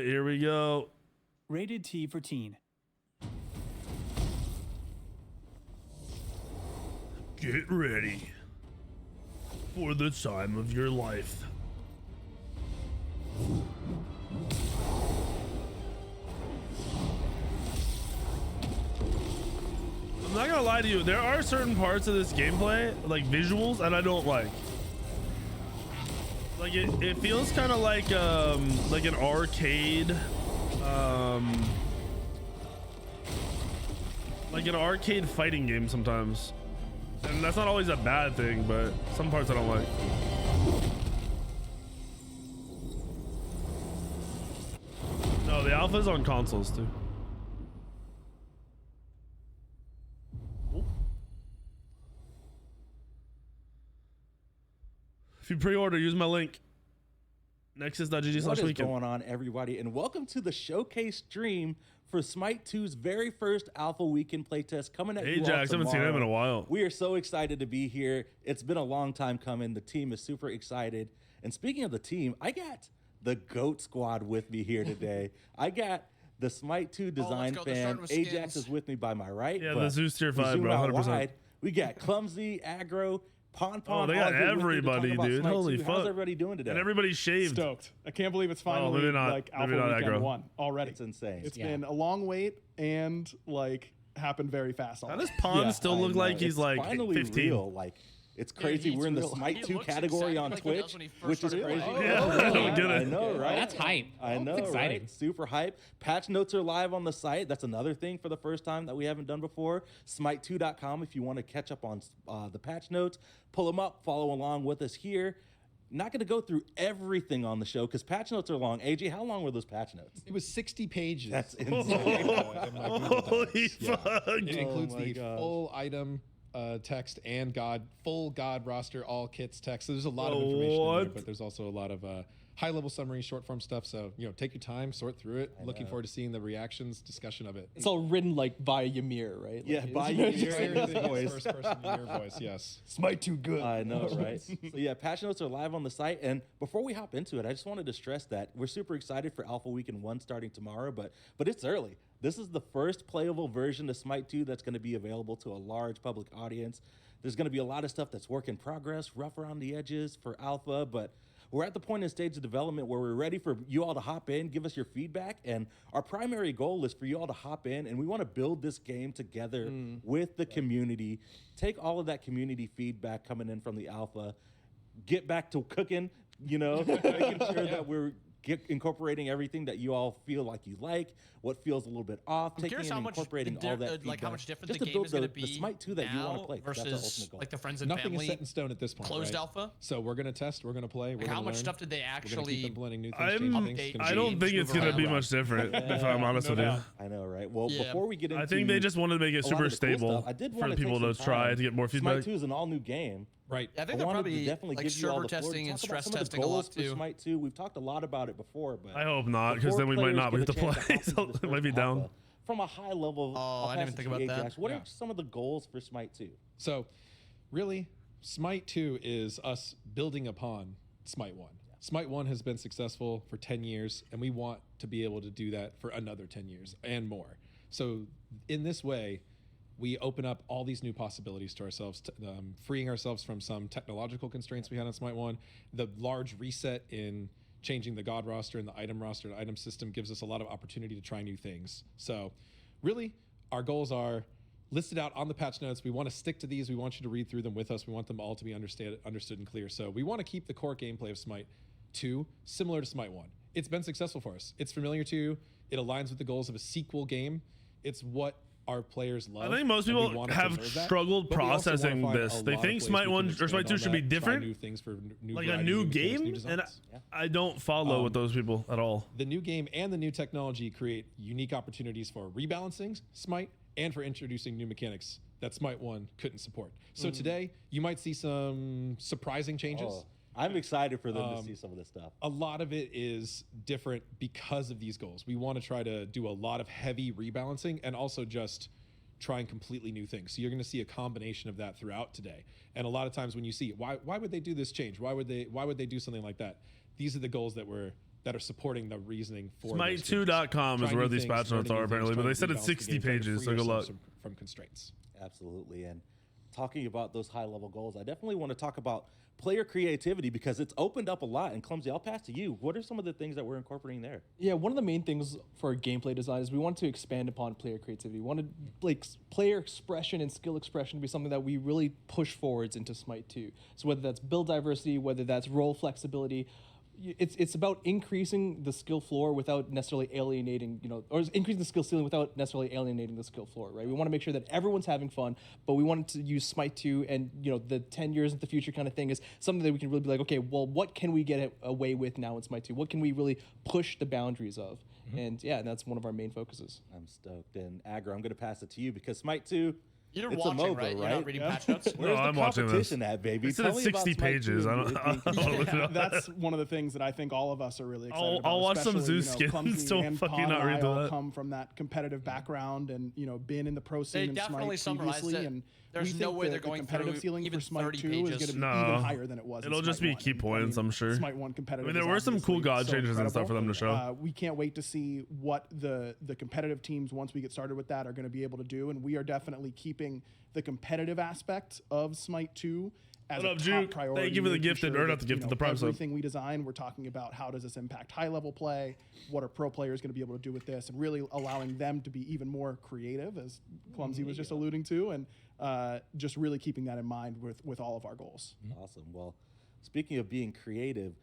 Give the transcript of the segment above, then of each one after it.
here we go. Rated T for teen. Get ready for the time of your life. I'm not gonna lie to you, there are certain parts of this gameplay, like visuals, that I don't like. Like it feels kind of like an arcade, like an arcade fighting game sometimes. And that's not always a bad thing, but some parts I don't like. No, the alpha's on consoles too. If you pre-order, use my link. Nexus.gg/weekend. What is going on, everybody? And welcome to the showcase stream for Smite 2's very first Alpha Weekend playtest coming at you all Ajax, I haven't seen him in a while. We are so excited to be here. It's been a long time coming. The team is super excited. And speaking of the team, I got the GOAT squad with me here today. I got the Smite 2 design fan. Ajax is with me by my right. Yeah, the Zeus tier 5, bro, 100%. We got Clumsy, Aggro, Pon. Oh, they got everybody, dude. Holy fuck. How's everybody doing today? And everybody's shaved. Stoked. I can't believe it's finally maybe not, like Alpha maybe not Weekend aggro. 1 already. It's insane. It's been a long wait and like happened very fast. How does Pon still look like he's like finally 15? Real. Like, it's crazy. We're in the Smite 2 category on Twitch, which is crazy. I don't get it. I know, right? That's hype. I know, That's exciting. right? Super hype. Patch notes are live on the site. That's another thing for the first time that we haven't done before. Smite2.com if you want to catch up on the patch notes. Pull them up, follow along with us here. Not going to go through everything on the show because patch notes are long. AJ, how long were those patch notes? It was 60 pages. That's insane. Holy fuck. It includes my the gosh. full item text and full God roster, all kits text. So there's a lot of information in there, but there's also a lot of high-level summary, short-form stuff. So, take your time, sort through it. Looking forward to seeing the reactions, discussion of it. It's all written like by Ymir, right? Yeah, Like, by Everything Ymir is voice. first-person Ymir voice, yes. Smite too good. I know, right? So yeah, patch notes are live on the site. And before we hop into it, I just wanted to stress that we're super excited for Alpha Weekend 1 starting tomorrow, but it's early. This is the first playable version of Smite 2 that's going to be available to a large public audience. There's going to be a lot of stuff that's work in progress, rough around the edges for Alpha, but we're at the point in stage of development where we're ready for you all to hop in, give us your feedback, and our primary goal is for you all to hop in, and we want to build this game together with the community, take all of that community feedback coming in from the Alpha, get back to cooking, making sure that we're incorporating everything that you all feel like you like, what feels a little bit off, taking and incorporating all that feedback. Like how much different just the to game build is going to be the Smite 2 that you want to play. That's our versus ultimate goal. like the friends and Nothing family is set in stone at this point, closed right? alpha. So we're going to test, we're going to play, we're Like going to how much learn. stuff did they We're gonna keep actually? implementing new things, changing things. I don't think it's going to be much different, if I'm honest with you. I know, right? Well, before we get into I think they just wanted to make it a lot super of the cool stable stuff, I did for wanna people take to some try time. to get more feedback. Smite 2 is an all-new game. Right. Yeah, I think I they're wanted to probably definitely like give you all server the floor to testing and talk about stress some of the testing a goals lot for too. Smite 2. We've talked a lot about it before, but I hope not, because before then we might players not get get to a chance play. hop into So this it might be first down. alpha, from a high level, Oh, I didn't even think about that. What Yeah. are some of the goals for Smite 2? So, really, Smite 2 is us building upon Smite 1. Smite 1 has been successful for 10 years, and we want to be able to do that for another 10 years and more. So, in this way, we open up all these new possibilities to ourselves, freeing ourselves from some technological constraints we had on Smite 1. The large reset in changing the God roster and the item roster and item system gives us a lot of opportunity to try new things. So really, our goals are listed out on the patch notes. We want to stick to these. We want you to read through them with us. We want them all to be understood and clear. So we want to keep the core gameplay of Smite 2 similar to Smite 1. It's been successful for us. It's familiar to you. It aligns with the goals of a sequel game. It's what our players love. I think most and we people want to have preserve that, struggle but we also wanna processing find this. a They lot of think ways Smite we 1 can or expand Smite 2 on should be that, try different, new things for new like a variety, new mechanics, game, new and designs. I don't follow with those people at all. The new game and the new technology create unique opportunities for rebalancing Smite and for introducing new mechanics that Smite 1 couldn't support. So today, you might see some surprising changes. Oh, I'm excited for them to see some of this stuff. A lot of it is different because of these goals. We want to try to do a lot of heavy rebalancing and also just trying completely new things. So you're going to see a combination of that throughout today. And a lot of times when you see why would they do this change? Why would they do something like that? These are the goals that we're that are supporting the reasoning for those changes. Smite2.com is Trying where new these things, patch notes learning new are things, apparently, but trying they to said it's rebalance the 60 game, trying to pages, free so good luck. yourselves from constraints. Absolutely. And talking about those high level goals, I definitely want to talk about player creativity because it's opened up a lot. And Clumsy, I'll pass to you. What are some of the things that we're incorporating there? Yeah, one of the main things for gameplay design is we want to expand upon player creativity. We wanted player expression and skill expression to be something that we really push forwards into Smite 2. So whether that's build diversity, whether that's role flexibility, it's about increasing the skill floor without necessarily alienating, or increasing the skill ceiling without necessarily alienating the skill floor, right? We want to make sure that everyone's having fun, but we wanted to use Smite 2 and, the 10 years into the future kind of thing is something that we can really be like, okay, well, what can we get away with now in Smite 2? What can we really push the boundaries of? And yeah, that's one of our main focuses. I'm stoked. And Agra, I'm going to pass it to you because Smite 2, You're it's watching, a MOBA, right? You're not reading patch notes? Where's No, the I'm watching this. competition at, baby? They said Tell it's me about 60 Smite 2 pages. and I don't it being look it up. That's one of the things that I think all of us are really excited about. I'll watch some especially, Zeus skins. Clumsy Don't and fucking Pod not and read I through all that. come from that competitive background and been in the pro They scene in definitely Smite summarized previously, it. and There's we no think way that they're the going competitive through ceiling even for Smite 30 2 is going pages. to be No. even higher than it was. in It'll just Smite be 1. key And, points, I'm sure. Smite 1 competitive. I mean, there is were some cool obviously god so changes and stuff for them to incredible. show. We can't wait to see what the competitive teams, once we get started with that, are going to be able to do, and we are definitely keeping the competitive aspect of Smite 2 as What a up, top Juke? priority. Thank you for the making gifted, sure or not that, the gifted, the prime sub. everything we design, we're talking about how does this impact high level play, what are pro players going to be able to do with this, and really allowing them to be even more creative, as Clumsy was just alluding to, and just really keeping that in mind with all of our goals. Awesome. Well, speaking of being creative,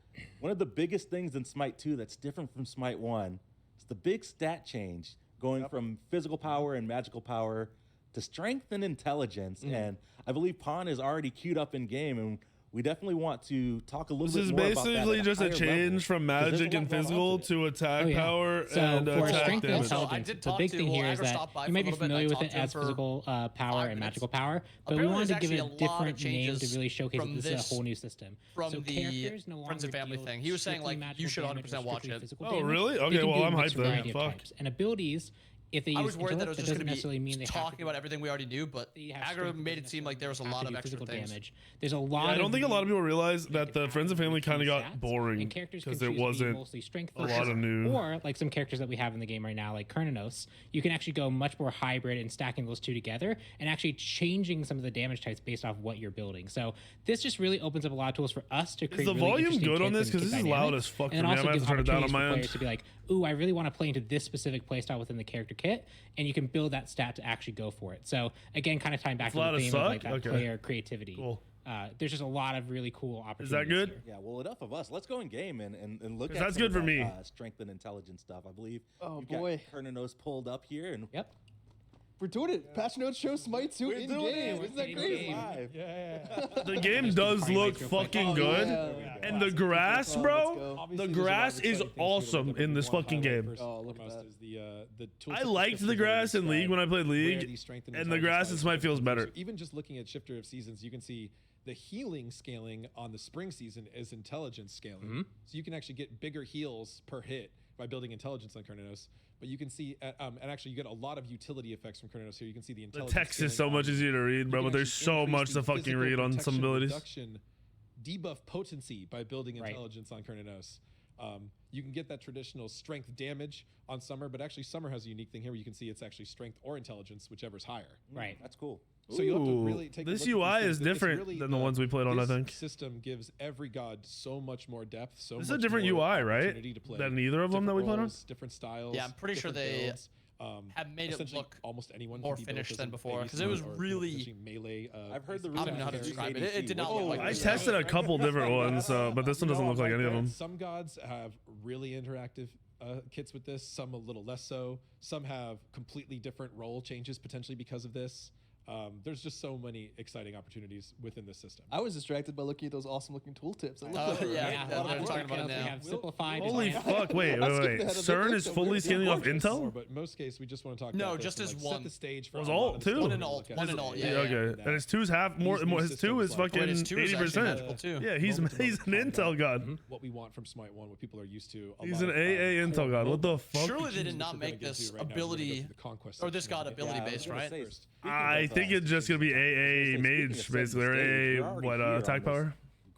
one of the biggest things in Smite 2 that's different from Smite 1 is the big stat change going from physical power and magical power to strength and intelligence. And I believe Pawn is already queued up in game, and we definitely want to talk a little This bit is more about that basically at just a higher change level, from 'cause there's a magic lot and going on physical to it. to attack Oh, yeah. power So and for attack strength and damage. So I intelligence, did the talk big to- thing well, here is Agra that stopped by you for might a be little bit, and I familiar with talked it to him as for physical power 5 and minutes. magical power, but we Apparently wanted to there's give it actually a a lot of different name to changes really showcase from that this is this- a whole new system. from So the characters no Friends and longer Family deal thing. He was saying, strictly like, you magical should damage or 100% watch strictly it. physical Oh, damage. really? They Okay, can well, do a I'm mixed hyped then. variety of Fuck. types. And abilities, if they I use was worried that it was intellect, just doesn't going to necessarily mean be they have talking to about everything we already knew, but you have Agra strength, made it seem like there was a have lot to of do extra physical things. damage. There's a lot. I don't think a lot of people realize they that can the have Friends and Family kind of got stats, boring and characters can because there choose to be wasn't mostly strength a lot focused, of new. or like some characters that we have in the game right now, like Kernanos. You can actually go much more hybrid and stacking those two together and actually changing some of the damage types based off what you're building. So this just really opens up a lot of tools for us to create. the really volume interesting good on kits this? and 'Cause kit this is loud dynamics, as fuck and for then me. I also might have gives to turn it down on opportunities my for end. players to be like, ooh, I really want to play into this specific playstyle within the character kit, and you can build that stat to actually go for it. So again, kind of tying back It's to loud the as theme of like suck? that Okay. player creativity. Cool. There's just a lot of really cool Is opportunities. that good? here. Yeah, well, enough of us. Let's go in game and look 'Cause at that's some of good for that, me. Strength and intelligence stuff. I believe. Oh, you've boy. got Kernanos pulled up here, and Yep. We're doing it. Patch notes show Smite 2 we're in doing game. it. Isn't that In crazy? game. Live. The game does Party look lights real quick. fucking Oh, good. yeah. And the grass, Let's bro, go. Obviously, the there's a lot of grass is exciting things here awesome that we in this want to fucking highlight game. first Oh, and look at foremost that. is the tool I set liked the description grass in really League when I played describe where League, these strength and the intelligence grass in values Smite come feels from. better. So even just looking at Shifter of Seasons, you can see the healing scaling on the spring season is intelligence scaling. So you can actually get bigger heals per hit by building intelligence on Kernanos. But you can see, and actually you get a lot of utility effects from Kernanos here. You can see the The intelligence. text is so scaling much on- easier to read, you bro, can but there's actually so increase much the to fucking physical read on some protection abilities. Reduction, debuff potency by building Right. intelligence on Kernanos. You can get that traditional strength damage on Summer, but actually Summer has a unique thing here where you can see it's actually strength or intelligence, whichever's higher. Right. That's cool. So you have to Ooh, really take a this look at UI these is things. It's different really than the ones we played on, I this think. system gives every god so much more depth, so This is a much different more UI, right? opportunity to play. Than either of them that we Different played on? roles, different styles. Yeah, I'm pretty sure different they builds. have made it Essentially, look almost anyone more can be built finished as than an before, ADC 'cause it was or really- essentially melee. I've heard the I don't even know how to rumors describe it. ADC. It did not Whoa. look like I this. tested a couple different ones, but this one doesn't look like any of them. Some gods have really interactive kits with this, some a little less so. Some have completely different role changes potentially because of this. There's just so many exciting opportunities within this system. I was distracted by looking at those awesome looking tooltips. It looked Oh, like yeah, Yeah, they're a lot of talking about it details. We now. have simplified. Holy design. fuck, wait. I skipped ahead of the CERN is list, fully but scaling off yeah, Intel? But in most cases, we just want to talk No, about this just and, as like, one. set the stage for Was a lot alt of too? stuff One we're and gonna alt, look at. one and So, alt, Yeah, yeah. okay. And his two's half more. These new His two systems, is like- fucking Wait, his two is actually 80%. magical too. Yeah, he's Moment to an moment Intel god. what we want from Smite 1, what people are used to. He's lot an of, AA Intel god. What the fuck? Surely they did which not we're make gonna get this to right now. We're gonna go ability through the Conquest or this section god of it. ability Yeah, I was based, gonna right? say, First. speaking I of, think it's just gonna be speaking AA of mage, setting basically, or the stage, AA we're already what here attack on this power.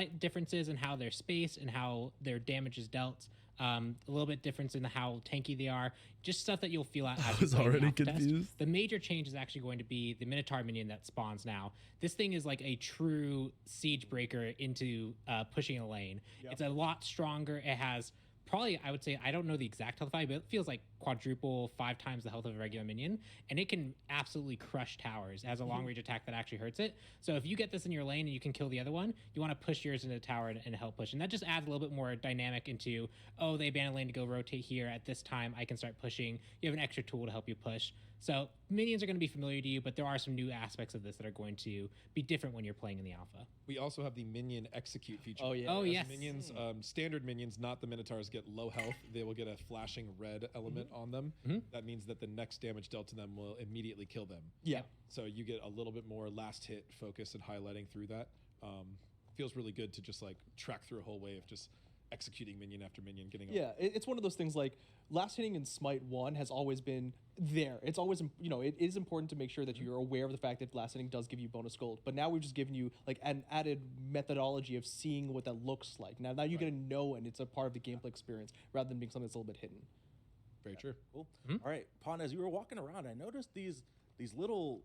slight differences in how they're spaced and how their damage is dealt. A little bit difference in how tanky they are. Just stuff that you'll feel out. I As was you play in the already alpha test. confused. The major change is actually going to be the Minotaur minion that spawns now. This thing is like a true siege breaker into pushing a lane. It's a lot stronger. It has probably, I would say, I don't know the exact health value, but it feels like quadruple, 5 times the health of a regular minion, and it can absolutely crush towers. It has a long range attack that actually hurts it. So if you get this in your lane and you can kill the other one, you want to push yours into the tower and help push. And that just adds a little bit more dynamic into, oh, they abandoned lane to go rotate here. At this time, I can start pushing. You have an extra tool to help you push. So minions are going to be familiar to you, but there are some new aspects of this that are going to be different when you're playing in the alpha. We also have the minion execute feature. Oh, yeah. Oh, As yes. Minions, standard minions, not the Minotaurs, get low health. They will get a flashing red element on them. That means that the next damage dealt to them will immediately kill them. Yeah. So you get a little bit more last hit focus and highlighting through that. Feels really good to just like track through a whole wave, just executing minion after minion, getting Yeah, it's one of those things like last hitting in Smite 1 has always been there. It's always, it is important to make sure that you're aware of the fact that last hitting does give you bonus gold. But now we've just given you like an added methodology of seeing what that looks like. Now you're going to know, and it's a part of the gameplay experience rather than being something that's a little bit hidden. Very true. Cool. All right, Pon, as you were walking around, I noticed these little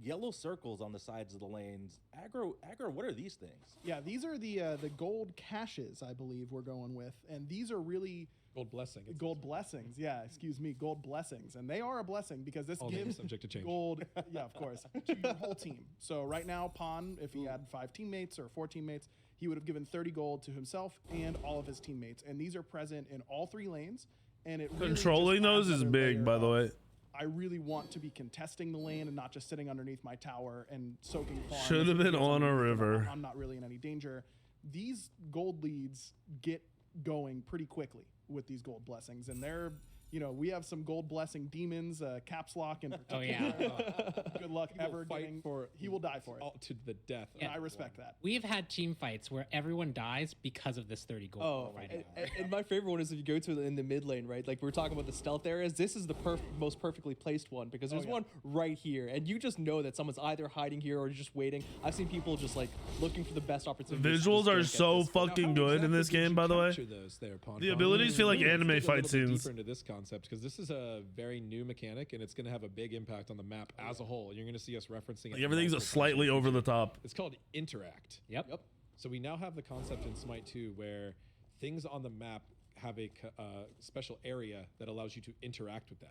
yellow circles on the sides of the lanes. Aggro, what are these things? Yeah, these are the gold caches, I believe we're going with, and these are really Gold blessing. it gold says. blessings. Yeah, excuse me, gold blessings, and they are a blessing because this All names gives subject to change. gold. Yeah, of course, to your whole team. So right now, Pon, if he had 5 teammates or 4 teammates, he would have given 30 gold to himself and all of his teammates, and these are present in all 3 lanes. And it really Controlling just adds those is another big, layer by the of, way. I really want to be contesting the lane and not just sitting underneath my tower and soaking farm. Should have This been feels on a amazing. river. I'm not really in any danger. These gold leads get going pretty quickly with these gold blessings, and they're, we have some gold blessing demons, caps lock in Oh, particular. yeah. Good luck He will ever fight getting for he will die for it. To the death. And I respect that. We've had team fights where everyone dies because of this 30 gold. Oh, fighting. and my favorite one is if you go to in the mid lane, right? Like we're talking about the stealth areas. This is the most perfectly placed one because there's one right here, and you just know that someone's either hiding here or just waiting. I've seen people just like looking for the best opportunity. Visuals are so fucking good in this game, by the way. The abilities feel like anime fight scenes. Deeper into this concept because this is a very new mechanic and it's going to have a big impact on the map as a whole. You're going to see us referencing it. Like everything's multiple slightly times. over the top. It's called interact. Yep. So we now have the concept in Smite 2 where things on the map have a special area that allows you to interact with them.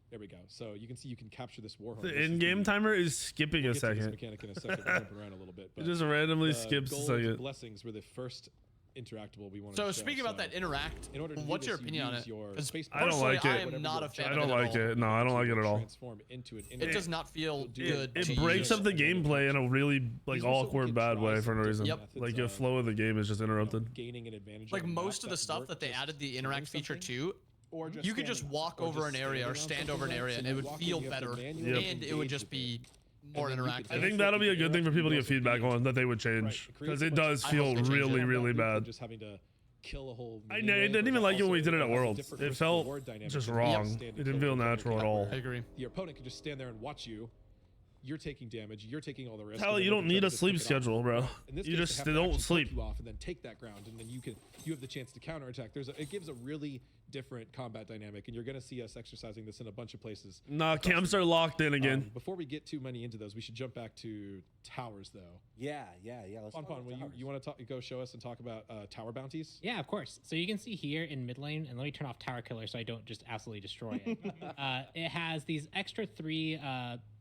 There we go. So you can see you can capture this Warhorn. The in-game timer is skipping We'll a get to this second. mechanic in a second. We're jumping around a little bit. It But just randomly the skips a gold second. blessings were the first interactable we wanted So to show. speaking about that interact, in order to do what's your this, you opinion on use it? your 'Cause space I don't personally, like I it. am not a fan I of don't it like at all. it. No, I don't like it at all. Transform into an It does not feel good. It to breaks use. up the gameplay in a really like These are so we awkward could bad try way some for no reason. different Yep. methods Like the of, flow of the game is just interrupted. gaining an advantage. Like on the most map of the stuff work that they just added the doing interact feature something. to, Or just you could just standing. walk Or over just an area or standing on stand over an something area and else it would and you feel walk in, you have better, to manually and it would engage just with be And more then you could interactive. I think that'll be a good thing for people to get feedback on that they would change because it does feel really, really bad. Just having to kill a whole. I didn't even like it when we did it at Worlds. It felt just wrong. Standing It didn't feel over natural at people. all. I agree. Your opponent could just stand there and watch you. You're taking damage. You're taking all the risk. Hell, and you then don't they need try a to sleep pick it off. schedule, bro. In this You case, just they have to don't actually sleep. poke you off and then take that ground, and then you have the chance to counterattack. It gives a really different combat dynamic, and you're going to see us exercising this in a bunch of places. Nah, camps are locked in again. Before we get too many into those, we should jump back to towers, though. Yeah. Let's Pon, talk about towers. you want to go show us and talk about tower bounties? Yeah, of course. So you can see here in mid lane, and let me turn off Tower Killer so I don't just absolutely destroy it. It has these extra 3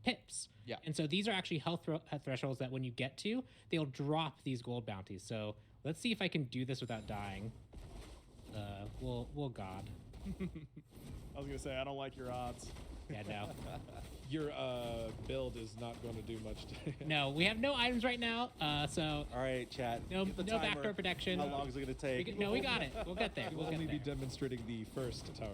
pips. Yeah. And so these are actually health thresholds that when you get to, they'll drop these gold bounties. So let's see if I can do this without dying. We'll God. I was gonna say I don't like your odds. Yeah, no. Your build is not going to do much. No, we have no items right now. So All right, chat. no Get the no timer. backdoor protection. How long is it gonna take? No, we got it. We'll get there. We'll We'll only get be there. demonstrating the first tower.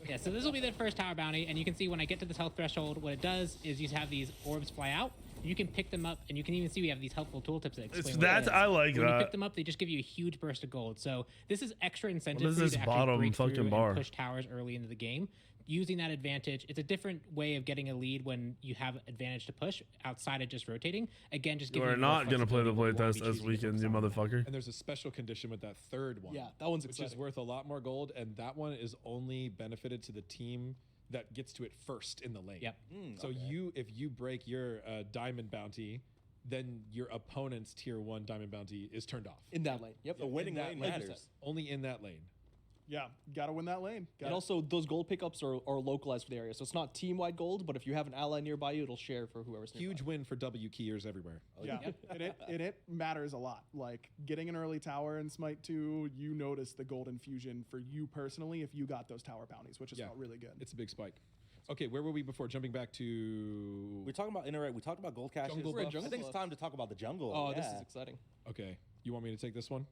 Yeah, so this will be the first tower bounty, and you can see when I get to this health threshold, what it does is you have these orbs fly out. You can pick them up, and you can even see we have these helpful tooltips that explain what it is. I like When you pick that. them up, they just give you a huge burst of gold. So this is extra incentive What is for you this to actually bottom break through fucking and bar? push towers early into the game using that advantage. It's a different way of getting a lead when you have advantage to push outside of just rotating. Again, just You giving are you more not gonna play the flexibility when you wanna playtest be this choosing to weekend, focus you on. motherfucker. And there's a special condition with that third one. Yeah, that one's which is exciting. worth a lot more gold, and that one is only benefited to the team that gets to it first in the lane. Yep. So if you break your diamond bounty, then your opponent's tier 1 diamond bounty is turned off. In that lane. Yep. The winning In that lane lane. matters. Only in that lane. Yeah, got to win that lane. And also, those gold pickups are localized for the area. So it's not team-wide gold, but if you have an ally nearby you, it'll share for whoever's nearby. Huge win for W keyers everywhere. Yeah, and it matters a lot. Like getting an early tower in Smite 2, you notice the gold infusion for you personally if you got those tower bounties, which is felt really good. It's a big spike. Okay, where were we before? Jumping back to... We're talking about interact. We talked about gold caches. Jungle We're at buffs. jungle I think it's buffs. time to talk about the jungle. Oh, this Yeah. is exciting. Okay, you want me to take this one?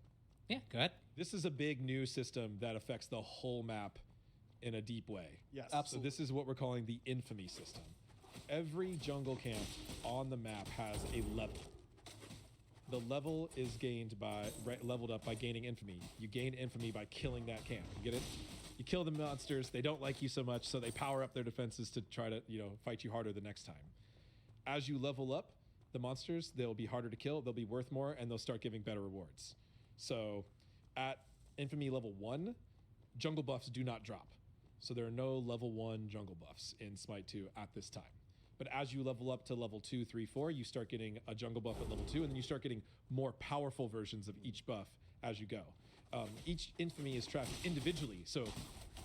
Yeah, go ahead. This is a big new system that affects the whole map in a deep way. Yes, So this is what we're calling the infamy system. Every jungle camp on the map has a level. The level is gained by leveled up by gaining infamy. You gain infamy by killing that camp. You get it? You kill the monsters. They don't like you so much, so they power up their defenses to try to fight you harder the next time. As you level up the monsters, they'll be harder to kill. They'll be worth more, and they'll start giving better rewards. So, at infamy level 1, jungle buffs do not drop. So there are no level 1 jungle buffs in Smite 2 at this time. But as you level up to level 2, 3, 4, you start getting a jungle buff at level 2, and then you start getting more powerful versions of each buff as you go. Each infamy is tracked individually, so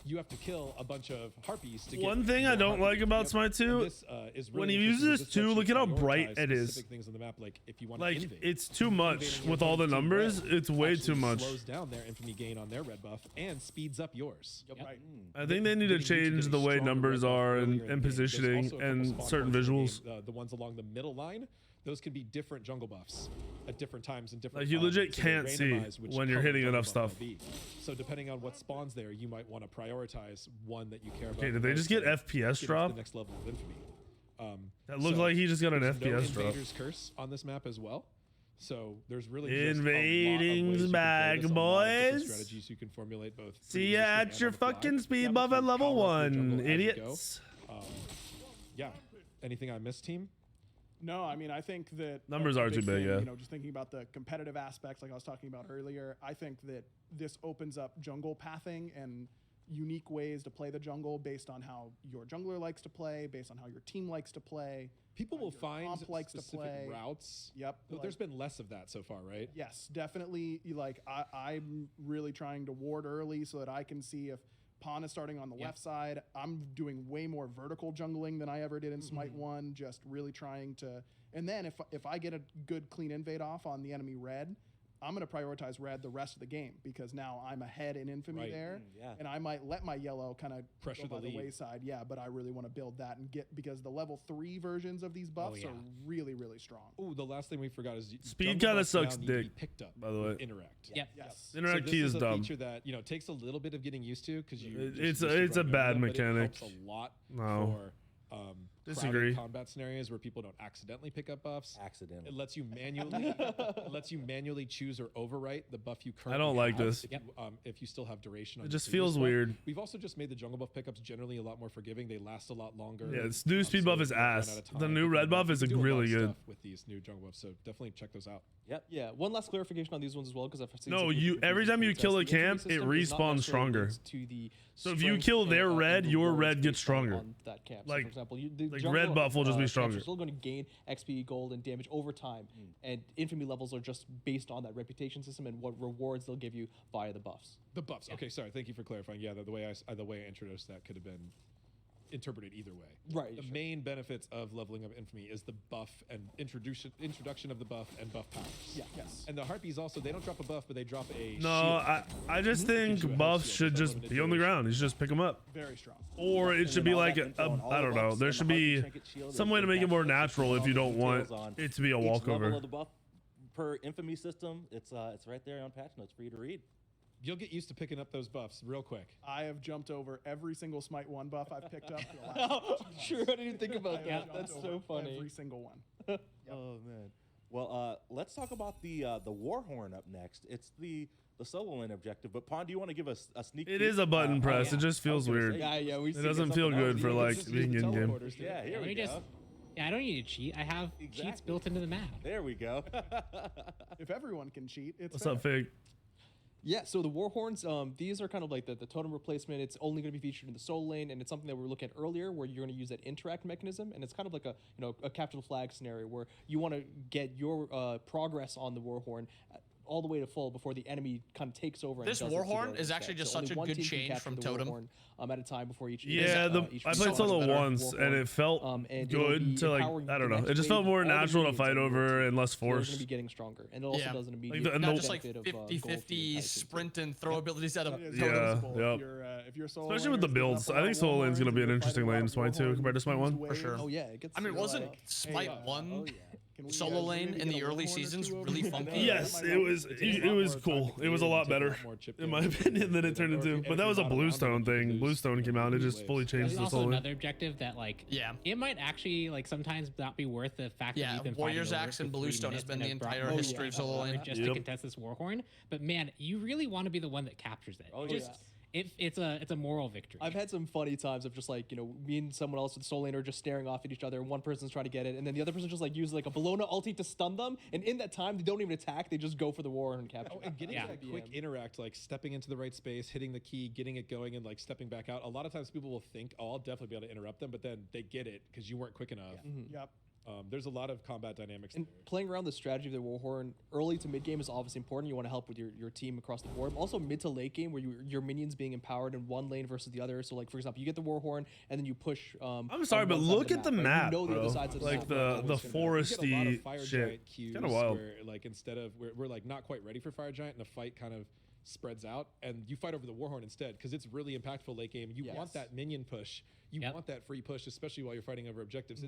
you have to kill a bunch of harpies to get One thing I more don't like harpies. about Smite 2, And this, is when really you use interesting this because too, lets look you at how bright prioritize it is. specific things on the map, like if you want Like, to invade. it's too much Invading with your all the opponent's team numbers. red It's way too actually much. slows down their infamy gain on their red buff and speeds up yours. Yep. right. I think they need to change the way numbers are and positioning and certain visuals. The ones along the middle line, those can be different jungle buffs at different times and different. Like, you times, legit so they can't see randomize which when you're color hitting jungle enough buff stuff. will be. So depending on what spawns there, you might want to prioritize one that you care about. Okay, the did they most just get to FPS to drop? The next level of infamy. That looked like he just got an there's FPS no drop. Invader's Curse on this map as well. So there's really Invading's just back, a lot of different boys. strategies you can formulate both. See ya pre-existing at and your on the fly. fucking speed Yeah, buff you at can level power up your 1, jungle as you go. idiots. Yeah. Anything I missed, team? No, I mean, I think that Numbers a are big too big, thing, yeah. You know, just thinking about the competitive aspects, like I was talking about earlier, I think that this opens up jungle pathing and unique ways to play the jungle based on how your jungler likes to play, based on how your team likes to play. People will your find comp likes to specific play. routes. Yep. Though there's been less of that so far, right? Yes, definitely. Like I'm really trying to ward early so that I can see if Pawn is starting on the left side. I'm doing way more vertical jungling than I ever did in Smite 1, just really trying to. And then if I get a good clean invade off on the enemy red, I'm going to prioritize red the rest of the game because now I'm ahead in infamy Right. there. Yeah. And I might let my yellow kind of Pressure go by the the lead. wayside. Yeah, but I really want to build that and get because the level 3 versions of these buffs yeah. are really, really strong. Oh, the last thing we forgot is Speed jungle kinda buffs now sucks need to be dick, picked up by the way. with interact. Yep. Yes. Interact so key this is is a dumb. feature that takes a little bit of getting used to because you. It's just a- used to it's a running bad them, but it mechanic. helps a lot No. for Disagree. crowded combat scenarios where people don't accidentally pick up buffs. Accidentally. It lets you manually choose or overwrite the buff you currently don't like have this. if you still have duration. On It your just previous feels buff. weird. We've also just made the jungle buff pickups generally a lot more forgiving. They last a lot longer. Yeah, this new speed So buff is you don't run ass. out of The time. new You red can- buff you is can do a lot really of good. stuff with these new jungle buffs. So definitely check those out. Yep. Yeah, one last clarification on these ones as well, because I've seen No, some people you- confuse every the time you playtest. kill a The infamy camp, it system is not respawns necessarily stronger. linked to the So if you strength kill their and red, your rewards red gets based stronger. on that camp. So Like- for example, the like jungle, red buff will just be camps stronger. are still going to gain XP, gold, and damage over time, and infamy levels are just based on that reputation system and what rewards they'll give you via the buffs. The buffs. Okay, sorry. Thank you for clarifying. Yeah, the way I introduced that could have been interpreted either way. Right, The sure. main benefits of leveling up infamy is the buff and introduction of the buff and buff powers. Yeah. Yes. And the harpies also, they don't drop a buff, but they drop a No, shield. I just Gives you a think buffs health should shield just for limited be on the duration. ground. You should just pick them up. Very strong. Or it And should then be all like that info on all I the don't know. buffs There and should the Harpy be trinket shield some and way to make it impact more shield, natural if all you the don't want details on it to be a each level walkover. of the buff per infamy system. It's right there on patch notes for you to read. You'll get used to picking up those buffs real quick. I have jumped over every single Smite 1 buff I've picked up. For the last Sure, I didn't think I about have that. jumped That's over so funny. Every single one. Oh man. Well, let's talk about the Warhorn up next. It's the solo lane objective. But Pond, do you want to give us a sneak? It peek? is a button press. It just feels weird. Yeah, we It doesn't feel good for like being in game. Yeah, here Let we me go. just. Yeah, I don't need to cheat. I have cheats Exactly. built into the map. There we go. If everyone can cheat, it's What's fair. up, Fig? Yeah, so the Warhorns, these are kind of like the totem replacement. It's only going to be featured in the solo lane, and it's something that we were looking at earlier, where you're going to use that interact mechanism, and it's kind of like a capital flag scenario where you want to get your progress on the Warhorn all the way to full before the enemy kind of takes over. This and does its Warhorn ability is set. actually just So such only a one good team can change capture from the Totem. Warhorn, at a time before each. Yeah, each I so played much solo better once, and Warhorn. it felt And it'll be good to like, empowering I don't the know. next It just wave felt more of all the natural to minions fight that you're over to. and less So they're going to forced. be getting stronger, and it also Yeah. does an the- immediate and Not the- just like benefit of, gold 50-50 fury type sprint and throw abilities at him. It is Yeah, noticeable yep. If you're solo Especially with the laners, being builds. up I think around solo lane's gonna Warhorns be and an you're interesting fighting lane in around Smite 2 Warhorn compared to Smite 1. waves, sure. Oh yeah, it gets. I mean, you're wasn't like, Smite hey, 1 can we, solo do we lane maybe in get the a early Warhorn or seasons two over really here? funky? Yes, That it was. might It help. was cool. It was a lot better, in my opinion, than it turned into. But that was a Bluestone thing. Bluestone came out. It just fully changed There's the also solo lane. another objective that like Yeah. it might actually like sometimes not be worth the fact that Yeah, you've been Warriors fighting over Axe for and 3 Bluestone has minutes been and the have brought entire your history of solo forward lane. just to contest this Warhorn. But man, you really want to be the one that captures it. Oh, Just- yes. it's a moral victory. I've had some funny times of just like, me and someone else with solo lane are just staring off at each other, and one person's trying to get it, and then the other person just like uses like a Bologna ulti to stun them, and in that time they don't even attack, they just go for the war and capture. Oh, and getting Yeah. that quick interact, like stepping into the right space, hitting the key, getting it going, and like stepping back out. A lot of times people will think, "Oh, I'll definitely be able to interrupt them," but then they get it because you weren't quick enough. Yep. There's a lot of combat dynamics And there. playing around the strategy of the Warhorn early to mid game is obviously important. You want to help with your team across the board. Also mid to late game where your minions being empowered in one lane versus the other. So like for example, you get the Warhorn and then you push. I'm sorry, on but one side of look at the right? map, You know the bro. other sides of the Like map are the always gonna be- We get a lot of foresty fire shit. giant cues Kind of wild. where like instead of we're like not quite ready for fire giant and the fight kind of spreads out and you fight over the Warhorn instead because it's really impactful late game. You want that minion push. You Yep. want that free push, especially while you're fighting over objectives.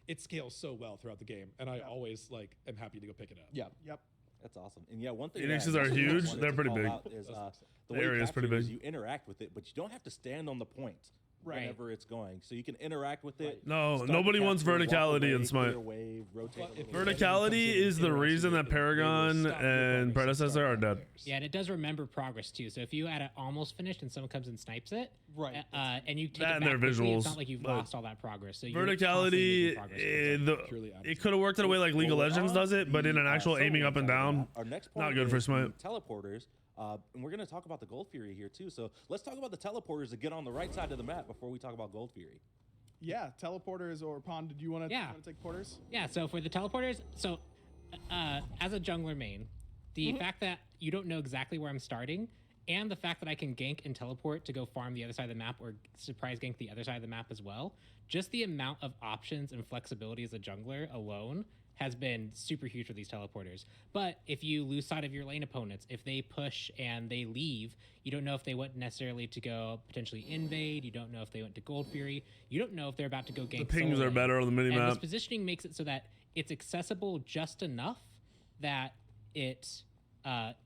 It scales so well throughout the game, and I always like am happy to go pick it up. Yeah. Yep. That's awesome. And yeah, one thing. Phoenixes that I are really huge. wanted They're to pretty call big. out Is, the The way area is pretty capture big. You interact with it, but you don't have to stand on the point Right. whenever it's going. So you can interact with it. No, start to nobody wants capture, walk verticality away, in Smite. clear wave, rotate a little bit. Verticality is the reason that Paragon and Predecessor are dead. Yeah, and it does remember progress too. So if you had it almost finished and someone comes and snipes it, Right. And you take That it and back their quickly, it's visuals, not like you've but lost all that progress. So you're constantly Verticality, making progress. Purely it could have worked in a way like League of Legends does it, but in an actual solo aiming up and side of down, that, our next not point good for is Smite. the teleporters. And we're going to talk about the Gold Fury here too. So let's talk about the teleporters that get on the right side of the map before we talk about Gold Fury. Yeah, teleporters or Pond. Did you want to Yeah. take porters? Yeah, so for the teleporters, so as a jungler main, the fact that you don't know exactly where I'm starting, and the fact that I can gank and teleport to go farm the other side of the map or surprise gank the other side of the map as well, just the amount of options and flexibility as a jungler alone has been super huge for these teleporters. But if you lose sight of your lane opponents, if they push and they leave, you don't know if they went necessarily to go potentially invade, you don't know if they went to Gold Fury, you don't know if they're about to go gank The pings solo are lane. better on the And this minimap. positioning makes it so that it's accessible just enough that it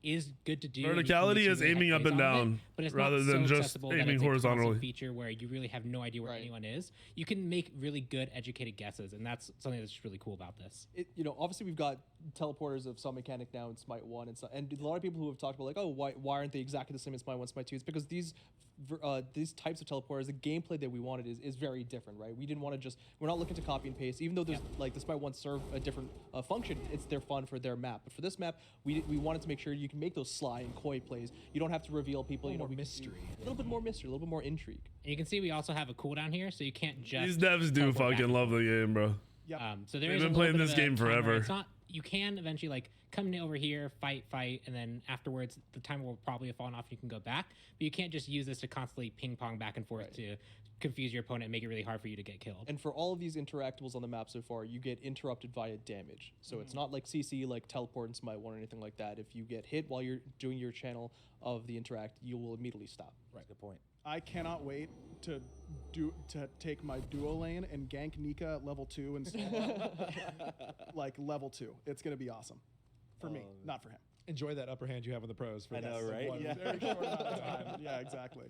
is good to do. You can Verticality make some is really aiming high up plays and on it, down, but it's rather not than so just accessible that aiming it's a constant horizontally. feature where you really have no idea where anyone is. You can make really good educated guesses, and that's something that's really cool about this. Obviously we've got teleporters of some mechanic now in Smite 1 and a lot of people who have talked about like, oh, why aren't they exactly the same as Smite 1, Smite 2? It's because these types of teleporters, the gameplay that we wanted is very different, right? We didn't want to we're not looking to copy and paste, even though there's like the Smite 1 serve a different function, it's their fun for their map. But for this map, we wanted to make sure you can make those sly and coy plays. You don't have to reveal people, more we can mystery. do a little bit more mystery, a little bit more intrigue. And you can see we also have a cooldown here, so you can't just. These devs do teleport back fucking and love forth. the game, bro. Yep. So there They've is a been little playing bit this of a game timer. forever. It's not. You can eventually like come in over here, fight, and then afterwards the timer will probably have fallen off. And you can go back, but you can't just use this to constantly ping pong back and forth to confuse your opponent and make it really hard for you to get killed. And for all of these interactables on the map so far, you get interrupted via damage. So it's not like CC, like teleport and Smite 1 or anything like that. If you get hit while you're doing your channel of the interact, you will immediately stop. Right. Good point. I cannot wait to take my duo lane and gank Nika at level 2 and solo like level 2. It's gonna be awesome for me, not for him. Enjoy that upper hand you have on the pros. For I know, this right? one. Yeah. Very short amount of time. Yeah, exactly.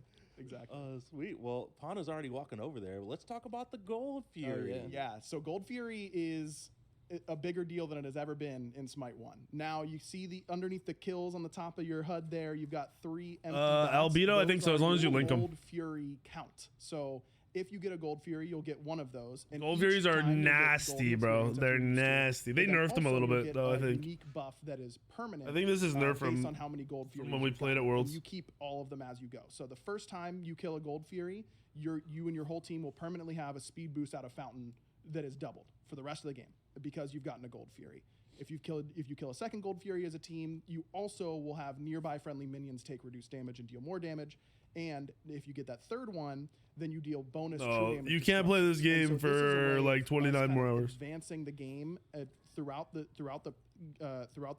Sweet. Well, Pana's already walking over there. Let's talk about the Gold Fury. yeah. Yeah. So Gold Fury is a bigger deal than it has ever been in Smite 1. Now you see the underneath the kills on the top of your HUD there, you've got 3 empty dots. Albedo, I think Those so, are as long as you your link 'em. Gold Fury count. So if you get a Gold Fury, you'll get one of those. And Gold each Furies are time you'll get nasty, gold bro. experience They're after you steal. nasty. They But then nerfed them a also little you'll bit, get though, I a think. unique buff that is permanent. I think this is nerfed based from- on how many Gold Furies when we you've played got. at Worlds. And you keep all of them as you go. So the first time you kill a Gold Fury, you and your whole team will permanently have a speed boost out of Fountain that is doubled for the rest of the game because you've gotten a Gold Fury. If you kill a second Gold Fury as a team, you also will have nearby friendly minions take reduced damage and deal more damage. And if you get that third one, then you deal bonus true No, damage. you to can't Smite. play this And game so this is a for way like of 29 us more kind of hours. Advancing the game throughout the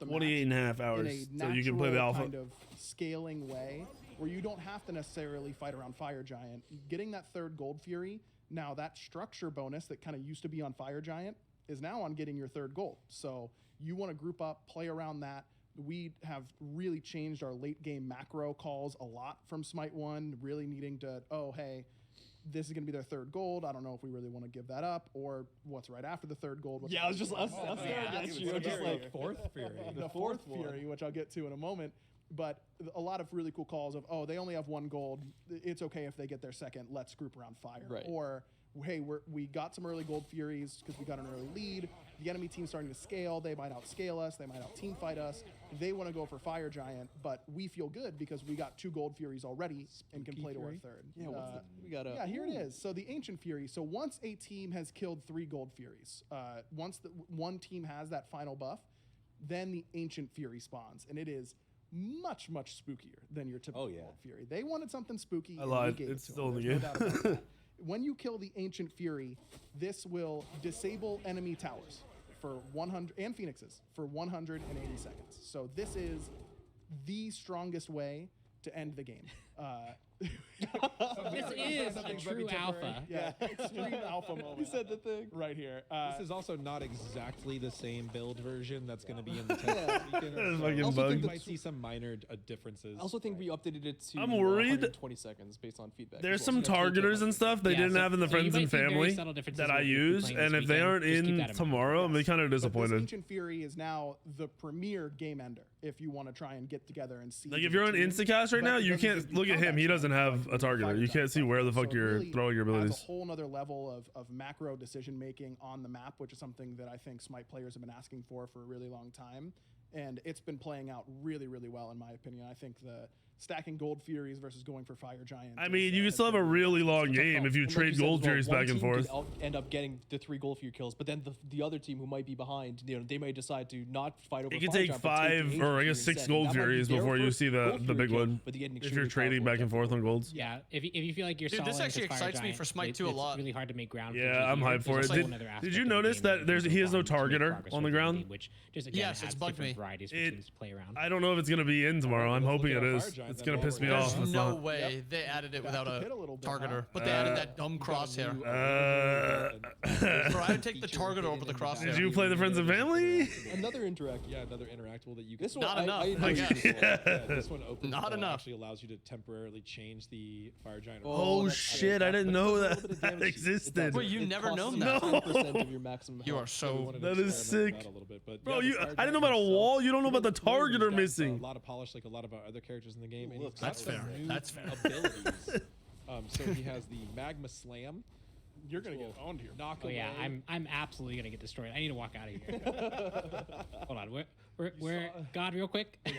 28 and a half in hours. a So you can play the natural alpha. kind of scaling way where you don't have to necessarily fight around Fire Giant. Getting that third Gold Fury, now that structure bonus that kind of used to be on Fire Giant is now on getting your third gold. So you want to group up, play around that. We have really changed our late game macro calls a lot from Smite 1, really needing to, oh, hey, this is going to be their third gold. I don't know if we really want to give that up, or what's right after the third gold. Yeah, I was just staring at you. Just like Fourth Fury. the fourth Fury, which I'll get to in a moment. But a lot of really cool calls of, oh, they only have 1 gold. It's okay if they get their second. Let's group around Fire. Right. Or, hey, we got some early Gold Furies because we got an early lead. The enemy team's starting to scale. They might outscale us. They might out-team fight us. They want to go for Fire Giant, but we feel good because we got 2 Gold Furies already and can play to our third. Yeah, we got a. Yeah, here it is. So the Ancient Fury. So once a team has killed 3 Gold Furies, once one team has that final buff, then the Ancient Fury spawns, and it is much, much spookier than your typical Gold Fury. They wanted something spooky. I and we lied. gave it It's to still them. in the There's no game. doubt about that. When you kill the Ancient Fury, this will disable enemy towers for 100 and phoenixes for 180 seconds. So this is the strongest way to end the game. This is a true alpha. Yeah, extreme alpha moment. You said the thing. Right here. This is also not exactly the same build version that's going to be in the test this weekend. That's so fucking Also bugged. think you might see some minor differences. I also think we updated it to I'm worried. 120 seconds based on feedback. There's as well. some So you have to targeters and stuff they Yeah, didn't so- have in the so you friends might and see very family subtle differences that I with- with use, playing and this if they weekend. aren't Just keep in that in mind. tomorrow, I'm kind of But this disappointed. Ancient Fury is now the premier game ender if you want to try and get together and see. Like if you're on Instacast right But now, it you doesn't can't give you look at him. combat He doesn't chance have like a targeter. Fire You can't Giant see where the does. fuck So it you're really throwing your adds abilities. a whole nother level of macro decision making on the map, which is something that I think Smite players have been asking for a really long time. And it's been playing out really, really well, in my opinion. I think the stacking Gold Furies versus going for Fire Giant. I mean, you can still have a really long game if you And like trade you said Gold as well, Furies one back and team could forth. end up getting the 3 Gold Fury kills, but then the other team who might be behind, they may decide to not fight over. It could Fire take Giant, but take 5 the or I Ancient guess Fury 6 instead. Gold That might be Furies their before you first see the Gold big Fury kill, one. but they get an If you're extremely trading powerful back and forth on golds. Yeah, if you feel like you're Dude, this solid actually against Fire excites me Giant, for Smite 2 a lot. It's really hard to make ground. Yeah, I'm hyped for it. There's a whole other aspect Did you of the notice game that you there's can he has no farm to make targeter progress on the within ground? game, which just again Yes, it's adds bugged different me. varieties for It- teams to play around. I don't know if it's gonna be in tomorrow. I'm Let's hoping look it at our is. Fire Giant It's then gonna while piss me we're off. there. There's It's no not. way they added it without Back to a pit a little bit, targeter, huh? but they added that dumb crosshair. Bro, I'd take the target over the crosshair. Did you play the Friends and Family? Another interactive. Yeah, another interactable that you can. This one, Not enough, I I agree guess. with this one. Yeah, this one opens. Not enough. Actually allows you to temporarily change the Fire Giant. Oh that's shit! I didn't know But it does a little bit of that damage. existed. Wait, you never costs known you that? 10% of your maximum You are health. so. That is sick. A little bit, but Bro, yeah, you the Fire I didn't know Giant about a himself, wall. You don't know about the clearly he's targeter got missing. A lot of polish, like a lot of our other characters in the game. And Look, he's got that's some fair. new That's fair. Abilities. So he has the Magma Slam. You're gonna get owned here. Knock Oh yeah, away. I'm absolutely gonna get destroyed. I need to walk out of here. Hold on, where God, real quick. There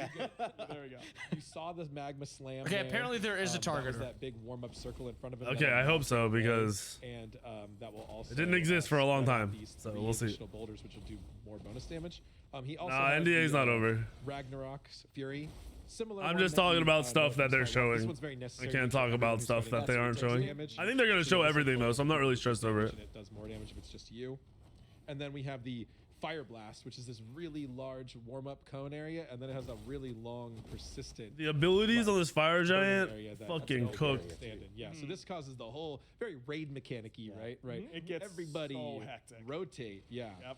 we go. You saw the Magma Slam. Okay, there. apparently there is a That was targeter. that big warm-up circle in front of it. Okay, that I will hope so, knock away, because and that will also it didn't exist for a long spread out time, these so 3 we'll see. additional boulders, which will do more bonus damage. He also Nah, has NDA's the, not over. Ragnarok's Fury. Similar. I'm one just that talking you, about stuff know that they're from Smite 1. This showing. one's very I necessary can't for talk everyone about who's stuff fighting that they aren't takes showing. damage. I think they're gonna So show this everything though, one so I'm not really stressed over it. and it does more damage if it's just you. And then we have the Fire Blast, which is this really large warm-up cone area, and then it has a really long, persistent The abilities on this Fire burning Giant, area that fucking nobody cooked. can stand in. Yeah, so this causes the whole very raid mechanic-y, right? It gets Everybody so hectic. rotate. Yeah. Yep.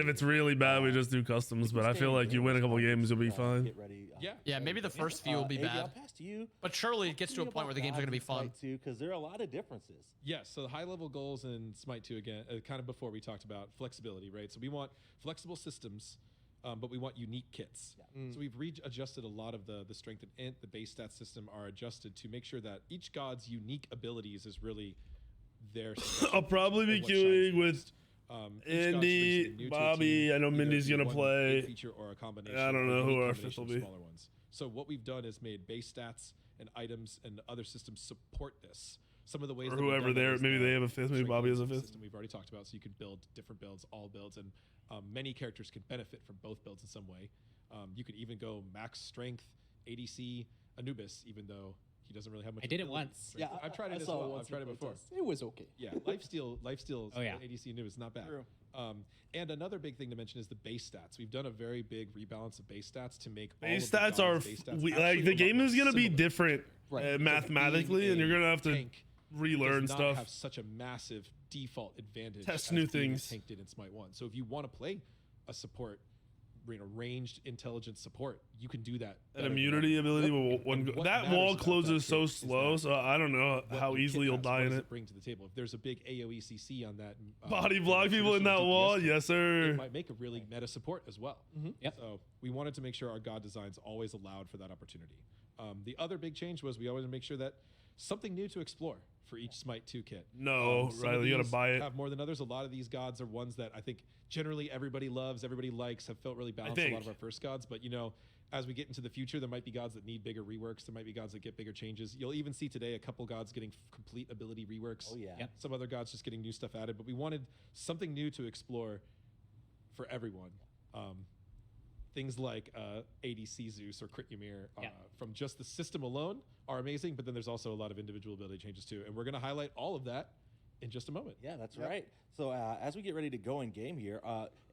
And if it's really bad, we just do customs. But I feel like you win a couple games, you'll be fine. Get ready. Yeah, maybe the first few will be Avi, I'll bad. pass to you. But surely it gets to a point where the games are going to be fun. Too, because there are a lot of differences. Yes, so the high-level goals in Smite 2 again, kind of before we talked about flexibility, right? So we want flexible systems but we want unique kits. So we've readjusted a lot of the strength and int, the base stat system are adjusted to make sure that each god's unique abilities is really their I'll probably be queuing with Andy, Bobby. I know Mindy's gonna play. Feature or a combination. I don't know who our fifth will be. Smaller ones. So what we've done is made base stats and items and other systems support this. Some of the ways Or that we've whoever done it there, is maybe the they have a fifth, maybe strength Bobby has a system fifth. We've already talked about, so you can build different builds, all builds, and many characters can benefit from both builds in some way. You could even go max strength, ADC, Anubis, even though he doesn't really have much. I did it ability. once. Yeah, I've tried it as saw well. once I've tried in it before. playtest. It was okay. Yeah, lifesteal, Oh, yeah. ADC Anubis, not bad. True. And another big thing to mention is the base stats. We've done a very big rebalance of base stats to make Base all of stats the are gods' base stats like actually the a lot game more is gonna be similar. different Right. mathematically, and you're gonna have to Tank relearn does not stuff. have such a massive default advantage. Test as new being things. Tank did in Smite 1. So if you want to play a support, ranged intelligent support, you can do that. An better than immunity that. ability And what that matters wall about closes that so kit is slow, that so I don't know what how your kit easily you'll has, die what in does it. Bring to the table. If there's a big AOE CC on that Body block people in that traditional wall, DPS, yes sir. it might make a really meta support as well. Yep. So we wanted to make sure our god designs always allowed for that opportunity. The other big change was we always make sure that something new to explore for each Smite 2 kit. No, Some of Riley, you gotta these buy it. Have more than others. A lot of these gods are ones that I think generally everybody loves, everybody likes, have felt really balanced. A lot think. of our first gods, but as we get into the future, there might be gods that need bigger reworks. There might be gods that get bigger changes. You'll even see today a couple gods getting complete ability reworks. Oh, yeah. Yep. Some other gods just getting new stuff added, but we wanted something new to explore for everyone. Things like ADC Zeus or Crit Ymir from just the system alone are amazing, but then there's also a lot of individual ability changes too. And we're going to highlight all of that in just a moment. Yeah, that's right. So as we get ready to go in game here,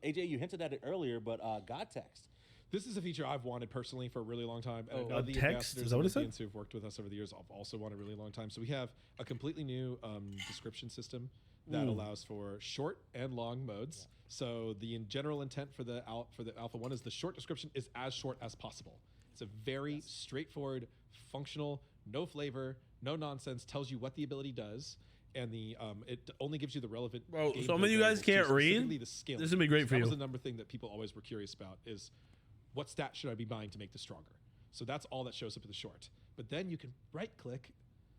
AJ, you hinted at it earlier, but God text. This is a feature I've wanted personally for a really long time. And I know God the text? ambassadors Is that what it and said? Indians who've worked with us over the years have also wanted a really long time. So we have a completely new description system that allows for short and long modes. So the general intent for the Alpha 1 is the short description is as short as possible. It's a very straightforward, functional, no flavor, no nonsense, tells you what the ability does. And it only gives you the relevant. Bro, game some of you variables guys to can't read. specifically the scaling. This is gonna be great for That you. was the number thing that people always were curious about is what stat should I be buying to make this stronger? So that's all that shows up in the short. But then you can right click.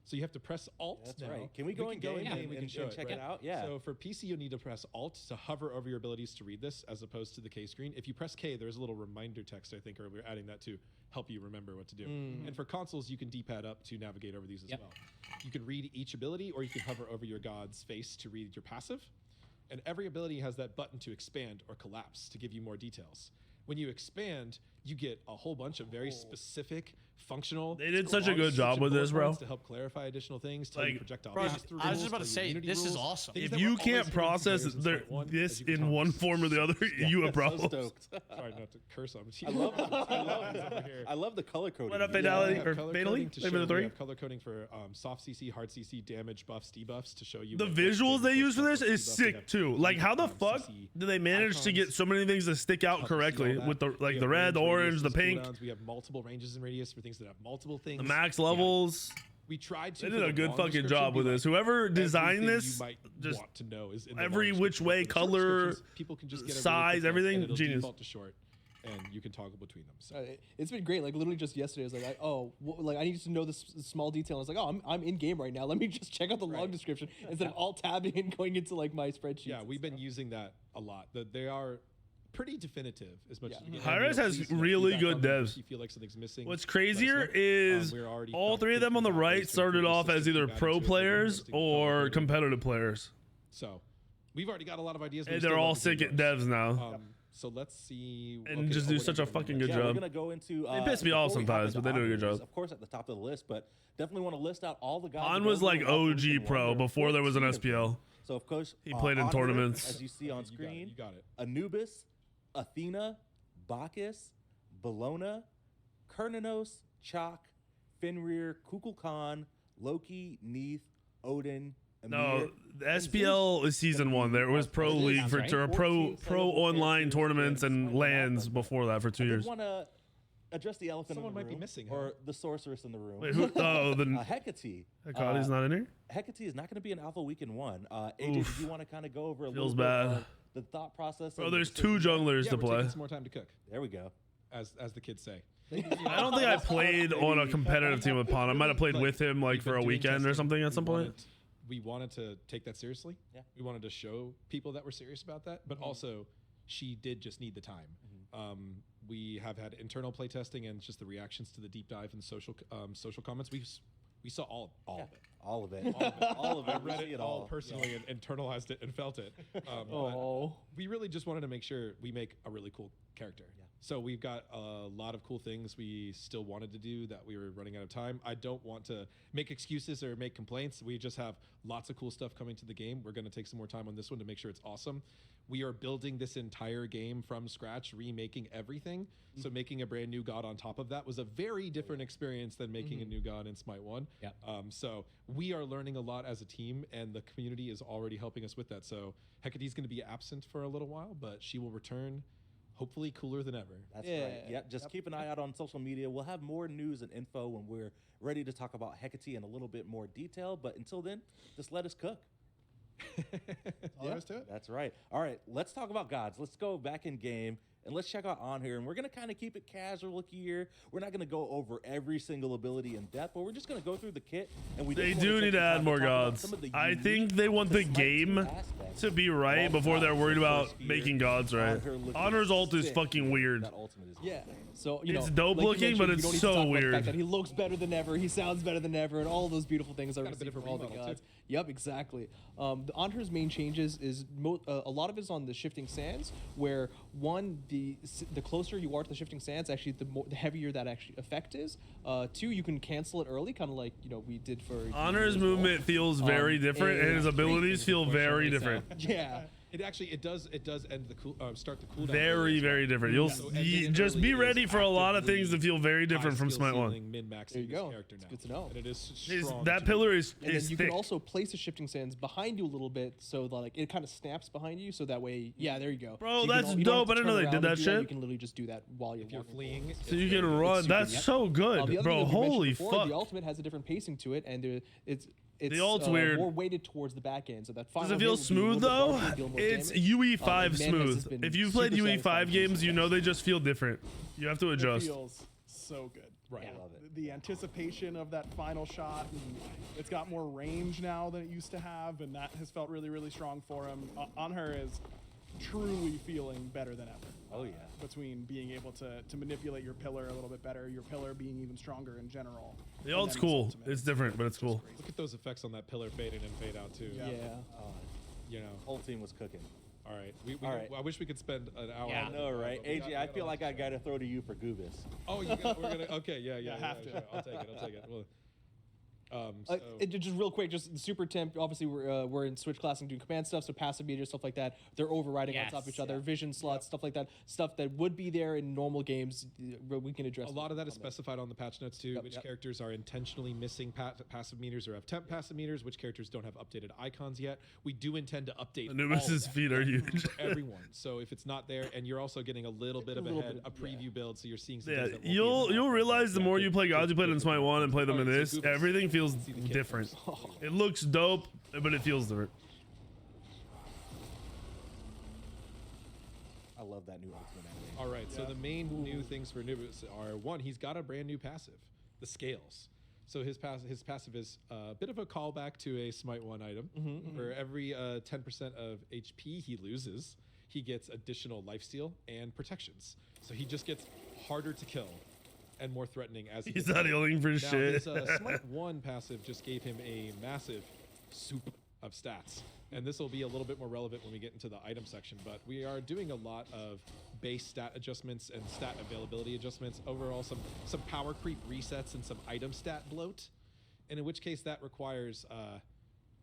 So you have to press Alt That's now. right. Can we go in game and- we can and show check it out? Yeah. So for PC, you need to press Alt to hover over your abilities to read this, as opposed to the K screen. If you press K, there's a little reminder text, I think, or we're adding that to help you remember what to do. And for consoles, you can D-pad up to navigate over these as well. You can read each ability, or you can hover over your god's face to read your passive. And every ability has that button to expand or collapse to give you more details. When you expand, you get a whole bunch of very specific, functional. They did such a long good job description with bullet this, bro. points to help clarify additional things, tell you Like, projectile Bro, pass through I was rules, just about to tell you say, immunity this is rules, awesome. things If that you were always can't hidden from process players in the, Smite 1, as this you can in tell. one form or the other, you have So problems. stoked. Sorry not to curse on I love I love the color coding. What up, We Fatality? have Or color Fatally? coding to Maybe show- the we three? have color coding for soft CC, hard CC, damage buffs, debuffs to show you The what visuals they damage use for buffs, this is debuffs. We sick have too. Like, how the fuck CC do they manage to get icons, so many things to stick out help you see all correctly that. with the We have the red, range, the orange, the radiuses, pink, cooldowns. We have multiple ranges and radius for things that have multiple things. the max Yeah. levels? We tried to. They for did a the good long fucking description, job be with like, this. Whoever designed everything this, you might just want to know is in the every long which description. way, But the short color, descriptions, people can just get a really size, quick glance, everything, and it'll genius. default to short, and you can toggle between them. So. It's been great. Like literally just yesterday, I was like, like I need to know this small detail. I was like, oh, I'm in game right now. Let me just check out the log description instead of alt tabbing and going into like my spreadsheets. Yeah, and we've been stuff. using that a lot. They are pretty definitive as much as we get. Hi-Res has Please, really feedback good on them devs. if you feel like something's missing. What's let us crazier know. is We're already all three of them on the thinking about ways right to started improve the off as system, either keep adding pro to it, players investing in or color coding. competitive players. So we've already got a lot of ideas. but And we they're still all love to do sick at those. devs now. So let's see. And just do what such are a you doing fucking next? good Yeah, job. we're gonna go into. They piss me off before we hop sometimes, into but they do a good honors, job. Of course, at the top of the list, but definitely want to list out all the guys. Han was like OG pro before there was an SPL. So of course He played in Honor, tournaments. as you see on You got it, screen. you got it. Anubis, Athena, Bacchus, Bellona, Kernanos, Chalk, Fenrir, Kukulkan, Loki, Neith, Odin. No, Ymir, the and SPL is season one. There was pro Zeus. league for Right. or pro 14 sellable online characters tournaments and and stuff like that, lands but before that for 2 I did years. want to address the elephant Someone in the might be room, missing, huh? or the sorceress in the room. Wait, who? Oh, the Hecate. Hecate's not in here. Hecate is not going to be an Alpha Weekend 1. AJ, Oof. did you want to kind of go over a Feels little bad. bit the thought process. Bro, and the there's decision- 2 junglers Yeah, to we're play. taking some more time to cook, There we go. as the kids say. I don't think I played on a competitive team with Pon. I might have played with him like We've for been a doing weekend or testing. something at some point. We wanted to take that seriously. Yeah. We wanted to show people that we're serious about that, but also she did just need the time. We have had internal play testing and just the reactions to the deep dive and social comments. We saw all of it. All of it. All of it. I read See it all personally and internalized it and felt it. But we really just wanted to make sure we make a really cool character. Yeah. So we've got a lot of cool things we still wanted to do that we were running out of time. I don't want to make excuses or make complaints. We just have lots of cool stuff coming to the game. We're going to take some more time on this one to make sure it's awesome. We are building this entire game from scratch, remaking everything. So making a brand new god on top of that was a very different experience than making a new god in Smite 1. Yep. So we are learning a lot as a team, and the community is already helping us with that. So Hecate's going to be absent for a little while, but she will return hopefully cooler than ever. That's right. Yep. Just keep an eye out on social media. We'll have more news and info when we're ready to talk about Hecate in a little bit more detail. But until then, just let us cook. All there is to it. That's right. All right, let's talk about gods. Let's go back in game and let's check out On here. And we're going to kind of keep it casual here. We're not going to go over every single ability in depth, but we're just going to go through the kit. And They do need to add more gods. I think they want the game to be right before they're worried about making gods right. Honor's ult is fucking weird. That ultimate is Yeah. So you It's know, dope like you looking, mentioned, but you it's don't need to so talk about the weird. fact that he looks better than ever, he sounds better than ever, and all those beautiful things are Got a bit received of from a all the remodel, gods. too. Yep, exactly. The Honor's main changes is a lot of it is on the shifting sands, where one, the closer you are to the shifting sands, actually the heavier that actually effect is. Two, you can cancel it early, kind of like we did for Honor's as well. movement feels very different, and his abilities feel very different. Yeah. It does end the start the cooldown. Very, very different. You'll So ending it just early be is ready for a lot of actively things to feel very different high from skill Smite 1. ceiling, min-maxing There you this go. character It's now. good to know. And it is His- strong. that too. pillar is And then you thick. can also place the shifting sands behind you a little bit, so that, like it kind of snaps behind you, so that way, there you go. Bro, So you can that's you don't have dope. I to didn't know turn they did around and that do shit. You can literally just do that while you're If you're walking. fleeing, So you can run. That's so The good, other bro. thing that we mentioned Holy before, fuck. The ultimate has a different pacing to it, and it's The ult's weird. more weighted towards the back end, so that final Does it hit feel will be a smooth little though? bit harder to deal more It's damage. UE5 Madness has smooth. been If you've played super UE5 satisfying. games, you know they just feel different. You have to It adjust. feels so good. Right. I love it. The anticipation of that final shot, and it's got more range now than it used to have, and that has felt really, really strong for him. On her is truly feeling better than ever. Oh, yeah. Between being able to manipulate your pillar a little bit better, your pillar being even stronger in general. The and ult's then this cool. ultimate. It's different, but it's cool. Look at those effects on that pillar fade in and fade out too. Yeah. You know. Whole team was cooking. All right. All right. I wish we could spend an hour. Yeah. on No, that, right? but we AJ, got- I we feel got like I got to throw to you for Goobis. Oh, we're gonna. Okay, yeah, have to. Sure. I'll take it. Well, so, Just real quick, just the super temp. Obviously, we're in switch class and doing command stuff, so passive meter stuff like that. They're overriding on Yes. top of each other. Vision slots, stuff like that. Stuff that would be there in normal games, we can address. a lot of that is specified on the patch notes too. Yep, Which yep. characters are intentionally missing passive meters or have temp passive meters? Which characters don't have updated icons yet? We do intend to update. all of Anubis's that feet are huge. for everyone. So if it's not there, and you're also getting a little bit of a little bit, preview build, so you're seeing. Some Yeah, things that won't be in you'll the realize the yeah, more good- you play gods you played in good. Smite 1 and play them in Alright, so this, Goobis. everything feels See the kit different. first. It looks dope, but it feels different. I love that new ultimate animation. All right, so the main new things for Anubis are one, he's got a brand new passive, the scales. So his passive is a bit of a callback to a Smite 1 item. For every 10% of HP he loses, he gets additional lifesteal and protections. So he just gets harder to kill and more threatening as he He's gets not older. healing for Now, shit. his Smite 1 passive just gave him a massive soup of stats. And this will be a little bit more relevant when we get into the item section, but we are doing a lot of base stat adjustments and stat availability adjustments. Overall, some power creep resets and some item stat bloat. And in which case that requires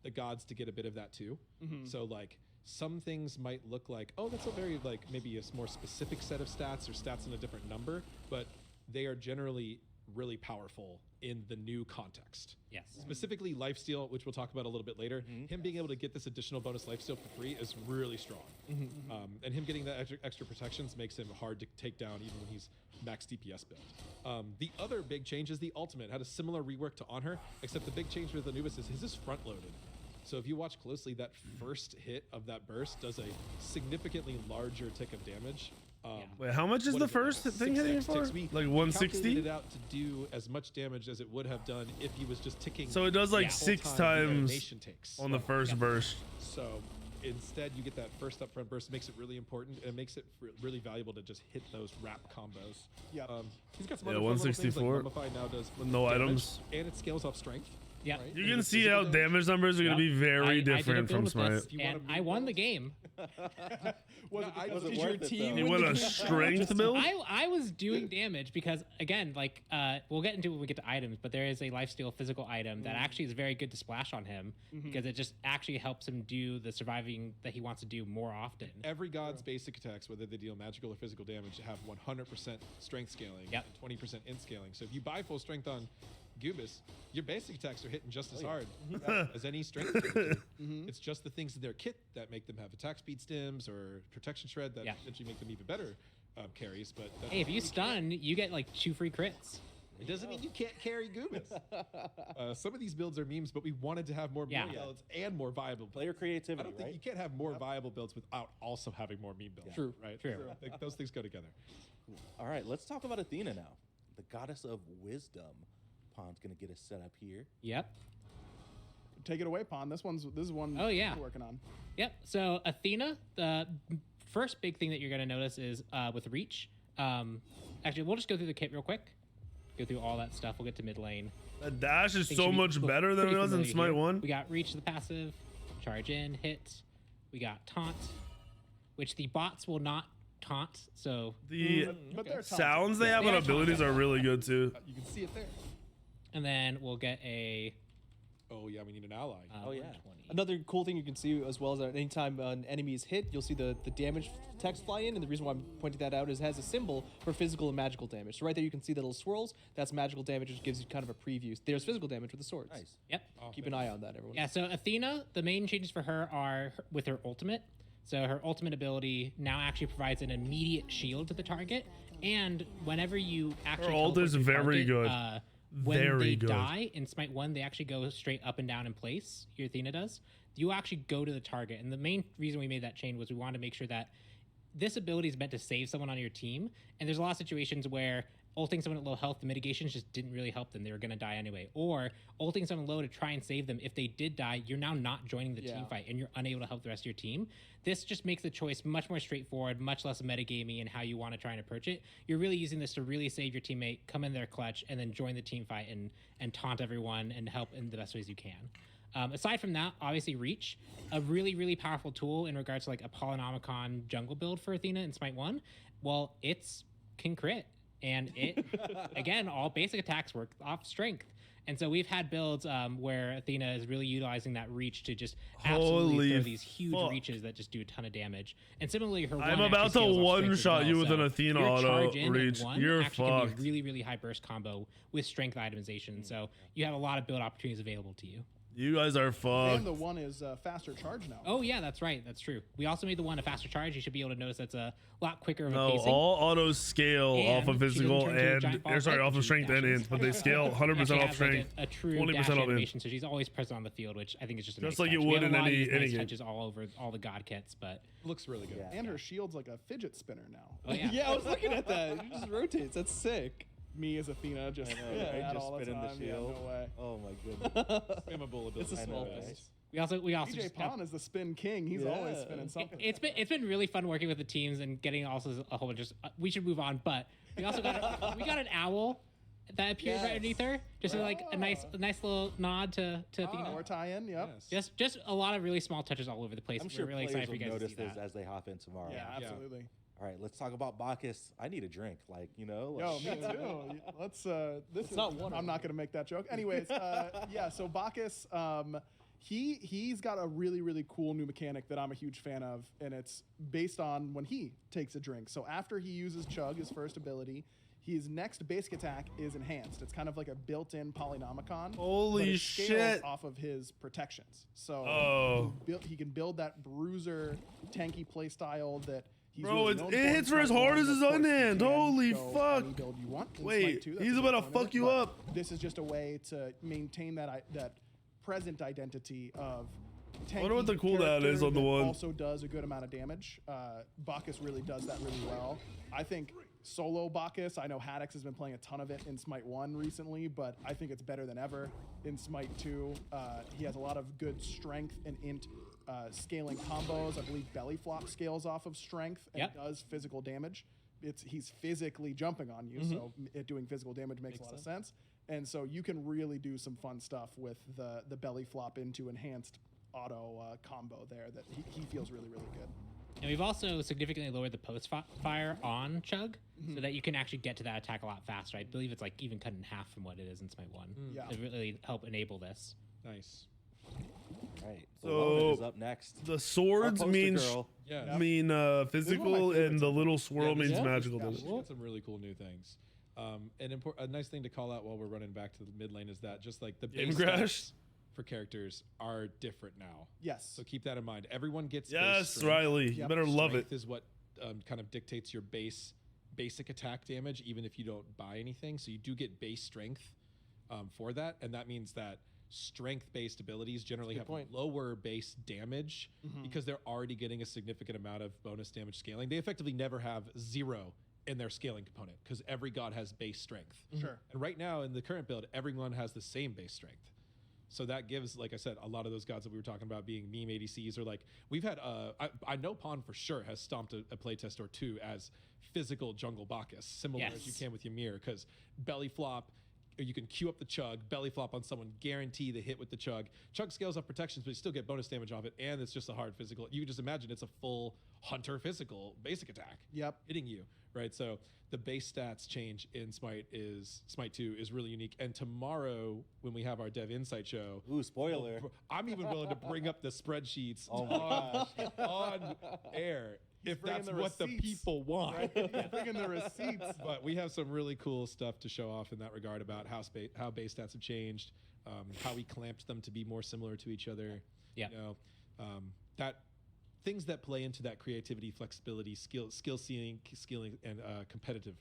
the gods to get a bit of that too. So like some things might look like, oh, that's a very like maybe a more specific set of stats or stats in a different number, but they are generally really powerful in the new context. Yes. Specifically lifesteal, which we'll talk about a little bit later. Him being able to get this additional bonus lifesteal for free is really strong. And him getting that extra protections makes him hard to take down even when he's max DPS build. The other big change is the ultimate. Had a similar rework to On Her, except the big change with Anubis is his is front loaded. So if you watch closely, that first hit of that burst does a significantly larger tick of damage. Wait, how much is What the it? first thing hitting for? Like 160? Calculated it out to do as much damage as it would have done if he was just ticking. So it does like the whole 6 time the times animation takes. on the first burst. So instead, you get that first upfront burst. It makes it really important. And it makes it really valuable to just hit those wrap combos. Yep. He's got some Yeah, other fun little things, 164. Like Mummify now does With no damage, items. and it scales off strength. Yeah. right? You And can it's see physical how damage numbers are going to be very I did a different build from with Smite. this, and I won the game. Was it did worth your it, team though? You win went the a game? strength build? I was doing damage because, again, like, we'll get into it when we get to items, but there is a lifesteal physical item that actually is very good to splash on him because it just actually helps him do the surviving that he wants to do more often. Every god's basic attacks, whether they deal magical or physical damage, have 100% strength scaling Yep. and 20% int scaling. So if you buy full strength on Goobus, your basic attacks are hitting just as hard as any strength character. It's just the things in their kit that make them have attack speed stims or protection shred that potentially make them even better carries. But that Hey, if you stun, you get like 2 free crits. it doesn't mean you can't carry Goobus. Some of these builds are memes, but we wanted to have more meme builds and more viable Player builds. creativity, I don't think right? you can't have more viable builds without also having more meme builds. True. Right? True. Like, those things go together. All right, let's talk about Athena now, the goddess of wisdom. Pawn's gonna get us set up here. Yep. Take it away, Pawn. This is one Oh, yeah. we're working on. Yep. So Athena, the first big thing that you're going to notice is with reach. Actually, we'll just go through the kit real quick. Go through all that stuff. We'll get to mid lane. That dash is Things so should be much better than it pretty was in familiar Smite here. 1. We got reach the passive, charge in, hit. We got taunt, which the bots will not taunt. So The But they're sounds they have They on are abilities are really good too. You can see it there. and then we'll get a Oh yeah, we need an ally. Oh, yeah. 120. Another cool thing you can see as well is that anytime an enemy is hit, you'll see the damage text fly in. And the reason why I'm pointing that out is it has a symbol for physical and magical damage. So right there you can see the little swirls. That's magical damage, which gives you kind of a preview. There's physical damage with the swords. Nice. Yep. Keep an eye on that, everyone. Yeah, so Athena, the main changes for her are with her ultimate. So her ultimate ability now actually provides an immediate shield to the target. And whenever you actually Her ult teleport is your very target, good. When Very they good. die in Smite 1, they actually go straight up and down in place. Your Athena does. You actually go to the target. And the main reason we made that change was we wanted to make sure that this ability is meant to save someone on your team. And there's a lot of situations where ulting someone at low health, the mitigations just didn't really help them. They were going to die anyway. Or ulting someone low to try and save them. If they did die, you're now not joining the team fight and you're unable to help the rest of your team. This just makes the choice much more straightforward, much less metagamey in how you want to try and approach it. You're really using this to really save your teammate, come in their clutch, and then join the team fight and taunt everyone and help in the best ways you can. Aside from that, obviously Reach, a really, really powerful tool in regards to like a Polynomicon jungle build for Athena in Smite 1. Well, it's can crit. And it, again, all basic attacks work off strength. And so we've had builds where Athena is really utilizing that reach to just absolutely Holy throw these huge fuck. reaches that just do a ton of damage. And similarly, her I'm one about actually to scales off strength as one-shot well. you with So an Athena your auto charge in reach. one You're actually can be fucked. a really, really high burst combo with strength itemization. So you have a lot of build opportunities available to you. You guys are And fucked. the one is faster charge now. Oh yeah, that's right. That's true. We also made the one a faster charge. You should be able to notice that's a lot quicker of a No, pacing. all autos scale And off of she doesn't physical turn into a and giant ball or sorry, like off of she strength and dashes. int, but they scale 100% Actually off has, like, strength. a true 20% dash off int. animation, so she's always present on the field, which I think is just a Just nice like it touch. would We have in a lot of any- these nice any game. touches all over all the god kits, but Looks really good. Yeah. And her shield's like a fidget spinner now. oh yeah. Yeah, I was looking at that. It just rotates. That's sick. Me as Athena just I know, doing right? that Just all the spinning the time. Yeah, shield. no way. Oh my goodness. Spammable ability. It's a I small know, thing. right? We also DJ just Pawn is the spin king. He's always spinning something. it's been really fun working with the teams and getting also a whole bunch of we should move on, but we also got we got an owl that appears right underneath her, just as, like a nice little nod to Athena. Or tie-in, yep. Yes. Just a lot of really small touches all over the place. I'm We're sure really players excited for will you guys to notice see this that. as they hop in tomorrow. Yeah, absolutely. All right, let's talk about Bacchus. I need a drink, like, you know. Yo, Like, me too. Let's. This is not one of I'm not gonna make that joke. Anyways, yeah. So Bacchus, he's got a really cool new mechanic that I'm a huge fan of, and it's based on when he takes a drink. So after he uses Chug, his first ability, his next basic attack is enhanced. It's kind of like a built-in Polynomicon. Holy but it scales shit. off of his protections. So Oh. he can build that bruiser tanky play style that. He's Bro, really it known for. hits for Smite as hard 1, as his of course, you unhand. can Holy go fuck. any build you want. In Wait, Smite 2, that's he's a about big to component, fuck you but up. This is just a way to maintain that present identity of I wonder what the tanky cooldown is character on the that one. Also does a good amount of damage. Bacchus really does that really well. I think solo Bacchus, I know Haddix has been playing a ton of it in Smite 1 recently, but I think it's better than ever in Smite 2. He has a lot of good strength and int scaling combos. I believe belly flop scales off of strength and does physical damage. He's physically jumping on you, so doing physical damage makes a lot of sense. And so you can really do some fun stuff with the belly flop into enhanced auto combo there that he feels really, really good. And we've also significantly lowered the post fire on Chug so that you can actually get to that attack a lot faster. I believe it's like even cut in half from what it is in Smite 1. Yeah. To really help enable this. Nice. Right. So Bologna is up next. the swords Our poster mean girl. Yeah. physical, and the little swirl means magical. She's got some really cool new things. A nice thing to call out while we're running back to the mid lane is that just like the Game base crash? stats for characters are different now. Yes. So keep that in mind. Everyone gets base Yes, strength. Riley, you better love it. Strength is what kind of dictates your basic attack damage, even if you don't buy anything. So you do get base strength for that, and that means that strength-based abilities generally have lower base damage because they're already getting a significant amount of bonus damage scaling. They effectively never have 0 in their scaling component because every god has base strength. Sure. And right now in the current build, everyone has the same base strength. So that gives, like I said, a lot of those gods that we were talking about being meme ADCs, or like we've had, I know Pawn for sure has stomped a playtest or two as physical jungle Bacchus, similar as you can with Ymir, because belly flop, or you can queue up the Chug, belly flop on someone, guarantee the hit with the Chug. Chug scales up protections, but you still get bonus damage off it, and it's just a hard physical. You can just imagine it's a full hunter physical basic attack hitting you, right? So the base stats change in Smite 2 is really unique. And tomorrow, when we have our Dev Insight show, Ooh, spoiler. I'm even willing to bring up the spreadsheets on air if that's what the people want. Right? Bringing the receipts. But we have some really cool stuff to show off in that regard about how base stats have changed, how we clamped them to be more similar to each other. Yeah. You know, that things that play into that creativity, flexibility, skill ceiling, skilling, and competitive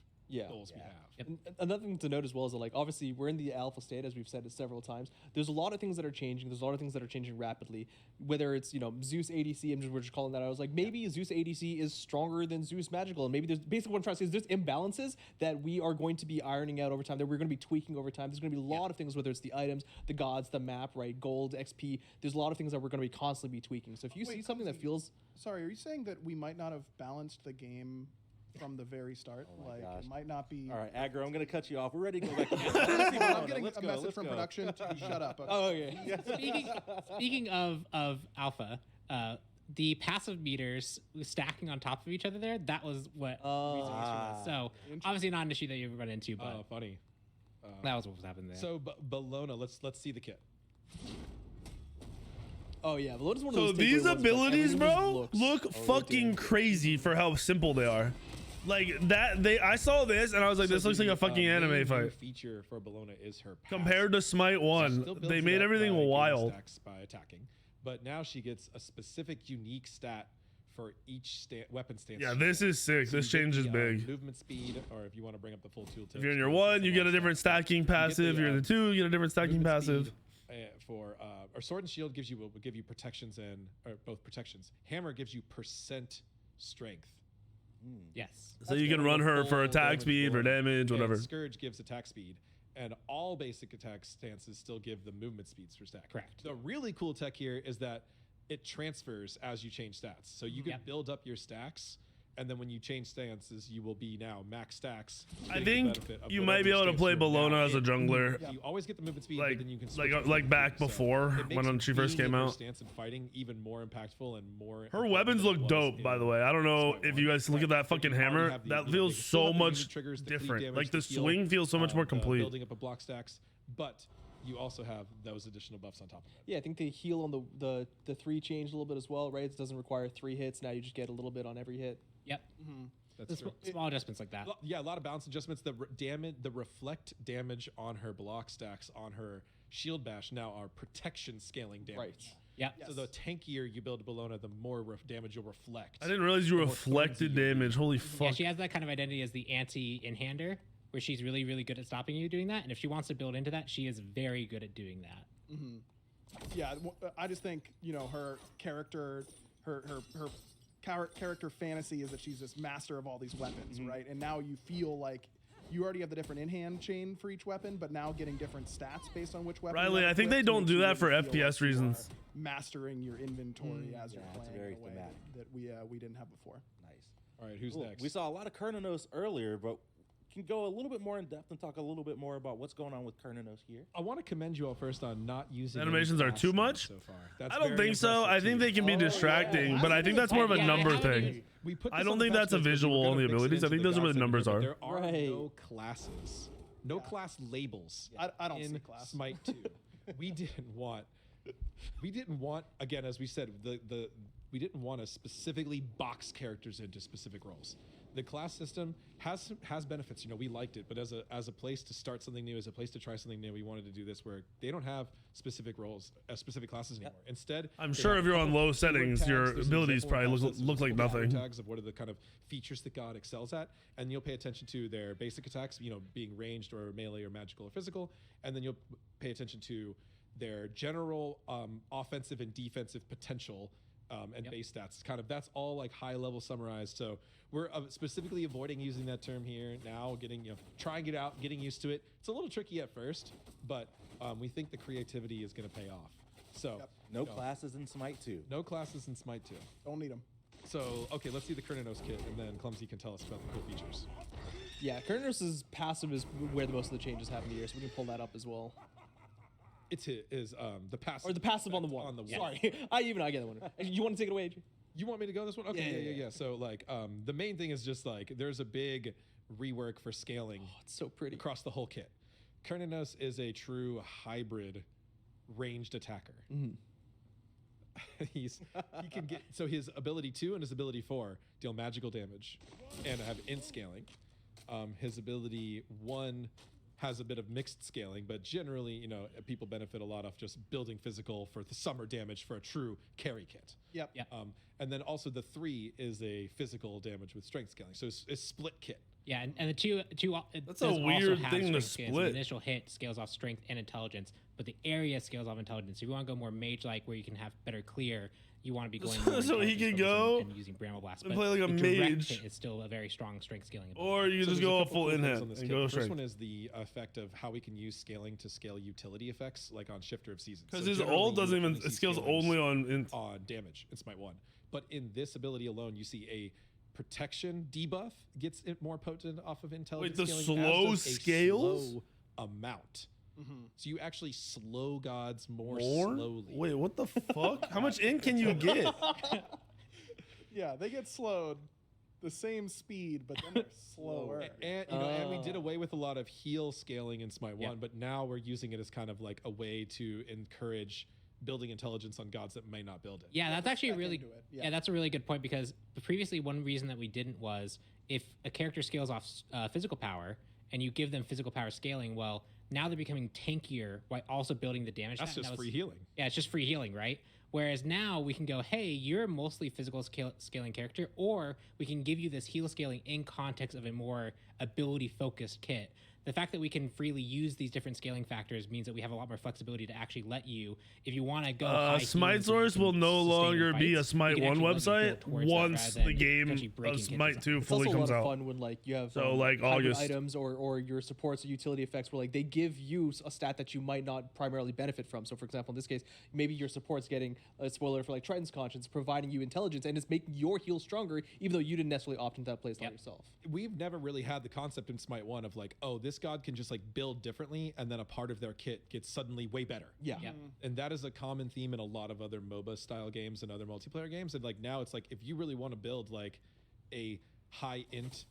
goals we have. And another thing to note as well is that, like, obviously we're in the alpha state, as we've said it several times. There's a lot of things that are changing. There's a lot of things that are changing rapidly. Whether it's, you know, Zeus ADC, we're just calling that out. I was like, maybe Zeus ADC is stronger than Zeus magical, and maybe there's basically what I'm trying to say is there's imbalances that we are going to be ironing out over time, that we're going to be tweaking over time. There's going to be a lot of things, whether it's the items, the gods, the map, right, gold, XP. There's a lot of things that we're going to be constantly be tweaking. So if you see something that feels, Sorry, are you saying that we might not have balanced the game from the very start? It might not be. All right, Aggro, I'm going to cut you off. We're ready to go back to I'm getting a message from production to shut up. Okay. oh, okay. Speaking of alpha, the passive meters stacking on top of each other there, that was what reason the issue was. So obviously not an issue that you've run into, but Oh, funny. that was what was happening there. So, Bologna, let's see the kit. Oh yeah, Velona's one of So those. these takeaway ones where abilities, everything bro, just look looks fucking damn crazy for how simple they are. Like that, I saw this and I was like, this looks like a fucking anime main fight. Feature for Bologna is her pass. Compared to Smite She 1, still builds they it made up everything by getting wild. stacks by attacking, but now she gets a specific unique stat for each weapon stance. Yeah, she this gets. is sick. So this you get changes the, big. movement speed, or if you want to bring up the full tooltip. If you're in your 1, you get a different stacking passive. You're in the 2, you get a different stacking passive. Or sword and shield will give you protections or both protections. Hammer gives you percent strength. yes. So you can run her for attack speed, for damage, and whatever. Scourge gives attack speed, and all basic attack stances still give the movement speeds for stack. Correct. The really cool tech here is that it transfers as you change stats. So you can build up your stacks, and then when you change stances, you will be now max stacks. I getting the think benefit of you whatever might be able to stance play you're Bologna now as a in. jungler. You always get the movement speed, Like- but then you can switch like back So before, it makes when she first being came in her out. stance and fighting even more impactful and more. Her important weapons than it look was dope, in by the way. I don't know Smite if 1. you guys look at that But fucking you already hammer. have the That ability feels to still so have the much immune triggers, the cleave different. damage, Like the heal, swing feels so much more complete. Building up a block stacks, but you also have those additional buffs on top of it. Yeah, I think the heal on the 3 changed a little bit as well, right? It doesn't require 3 hits. Now you just get a little bit on every hit. Yep. That's true. Small adjustments like that. Yeah, a lot of balance adjustments. The reflect damage on her block stacks on her shield bash now are protection scaling damage. Right. Yeah. So the tankier you build Bologna, the more damage you'll reflect. I didn't realize you The more reflected flimsy you'll be. damage. Holy Yeah, fuck. she has that kind of identity as the anti-in-hander, where she's really, really good at stopping you doing that. And if she wants to build into that, she is very good at doing that. Yeah, I just think, you know, her character, her character fantasy is that she's this master of all these weapons, right? And now you feel like you already have the different in-hand chain for each weapon, but now getting different stats based on which weapon. Riley, I think they don't do that for FPS reasons. Mastering your inventory as you're it's playing very in a way thematic. that we didn't have before. Nice. All right, who's Cool. next? We saw a lot of Kernanos earlier, but can go a little bit more in depth and talk a little bit more about what's going on with Kernanos here. I want to commend you all first on not using Animations any are too class much? so far. That's I don't very think so. impressive I think too. they can be distracting, but I think that's more of a Yeah, I number haven't thing. even- We put I this don't on the think patch that's a notes, but we were visual gonna on the mix it abilities. I into think those are where the God numbers segment, are. but there are Right. no classes, no class labels. I don't in see class. Smite 2. we didn't want again, as we said, we didn't want to specifically box characters into specific roles. The class system has benefits. You know, we liked it, but as a place to start something new, as a place to try something new, we wanted to do this where they don't have specific roles, specific classes anymore. Instead, I'm they sure have if you're on couple low keyword settings, tags. your There's an abilities example probably of look there's like couple keyword nothing. tags of what are the kind of features that God excels at, and you'll pay attention to their basic attacks, you know, being ranged or melee or magical or physical, and then you'll pay attention to their general offensive and defensive potential and base stats. Kind of that's all like high level summarized. So we're specifically avoiding using that term here now, trying it out, getting used to it. It's a little tricky at first, but we think the creativity is going to pay off. So No classes in Smite 2. no classes in Smite 2. Don't need them. So okay, let's see the Kernanos kit, and then Clumsy can tell us about the cool features. Yeah, Kernanos' passive is where the most of the changes happen here, so we can pull that up as well. It's the passive. Or the passive on the one. On the one. Sorry, I get that one. You want to take it away, Adrian? You want me to go this one? Okay, Yeah. So like, the main thing is just like there's a big rework for scaling It's so pretty. across the whole kit. Kernanos is a true hybrid ranged attacker. He can get his ability 2 and his ability 4 deal magical damage and have int scaling. His ability 1 has a bit of mixed scaling, but generally, you know, people benefit a lot of just building physical for the summer damage for a true carry kit. Yep. Yeah. And then also the 3 is a physical damage with strength scaling. So it's split kit. Yeah, and the two That's a does also weird have thing to strength scales. split. The initial hit scales off strength and intelligence, but the area scales off intelligence. If you want to go more mage-like, where you can have better clear, you want to be going more So he intelligence can focused go and using Bramble Blast. and But play like a the direct mage. hit is still a very strong strength scaling ability. Or you So just there's go a a couple full cool in things hand on this and kit. go The first straight. one is the effect of how we can use scaling to scale utility effects, like on Shifter of Seasons. Because So his generally, ult doesn't you even, only see it scales scalings only on on damage in Smite 1. But in this ability alone, you see a protection debuff gets it more potent off of intelligence. the scaling, as slow does a scales? slow amount. So you actually slow gods more more? slowly. Wait, what the fuck? How much in can you get? Yeah, they get slowed the same speed, but then they're slower. And and we did away with a lot of heal scaling in Smite 1, but now we're using it as kind of like a way to encourage building intelligence on gods that may not build it. Yeah, that's actually back really into it, yeah. yeah, that's a really good point because previously one reason that we didn't was if a character scales off physical power and you give them physical power scaling, well, now they're becoming tankier while also building the damage. That's stat, and just that was- free healing. Yeah, it's just free healing, right? Whereas now we can go, hey, you're a mostly physical scaling character, or we can give you this heal scaling in context of a more ability focused kit. The fact that we can freely use these different scaling factors means that we have a lot more flexibility to actually let you, if you want to go high Smite healing so you Source can will no sustain longer be a fights, Smite we can 1 actually let you website build towards that once rather the than game potentially breaking of kits Smite and 2 It's fully also comes a lot of out. fun when like you have So, like, hybrid August. items or your supports or utility effects where like they give you a stat that you might not primarily benefit from. So for example, in this case, maybe your support's getting a spoiler for like Triton's Conscience, providing you intelligence, and it's making your heal stronger, even though you didn't necessarily opt into that playstyle yourself. We've never really had the concept in Smite 1 of like, oh, this god can just like build differently, and then a part of their kit gets suddenly way better. Yeah. Yeah. And that is a common theme in a lot of other MOBA style games and other multiplayer games. And like now it's like if you really want to build like a high int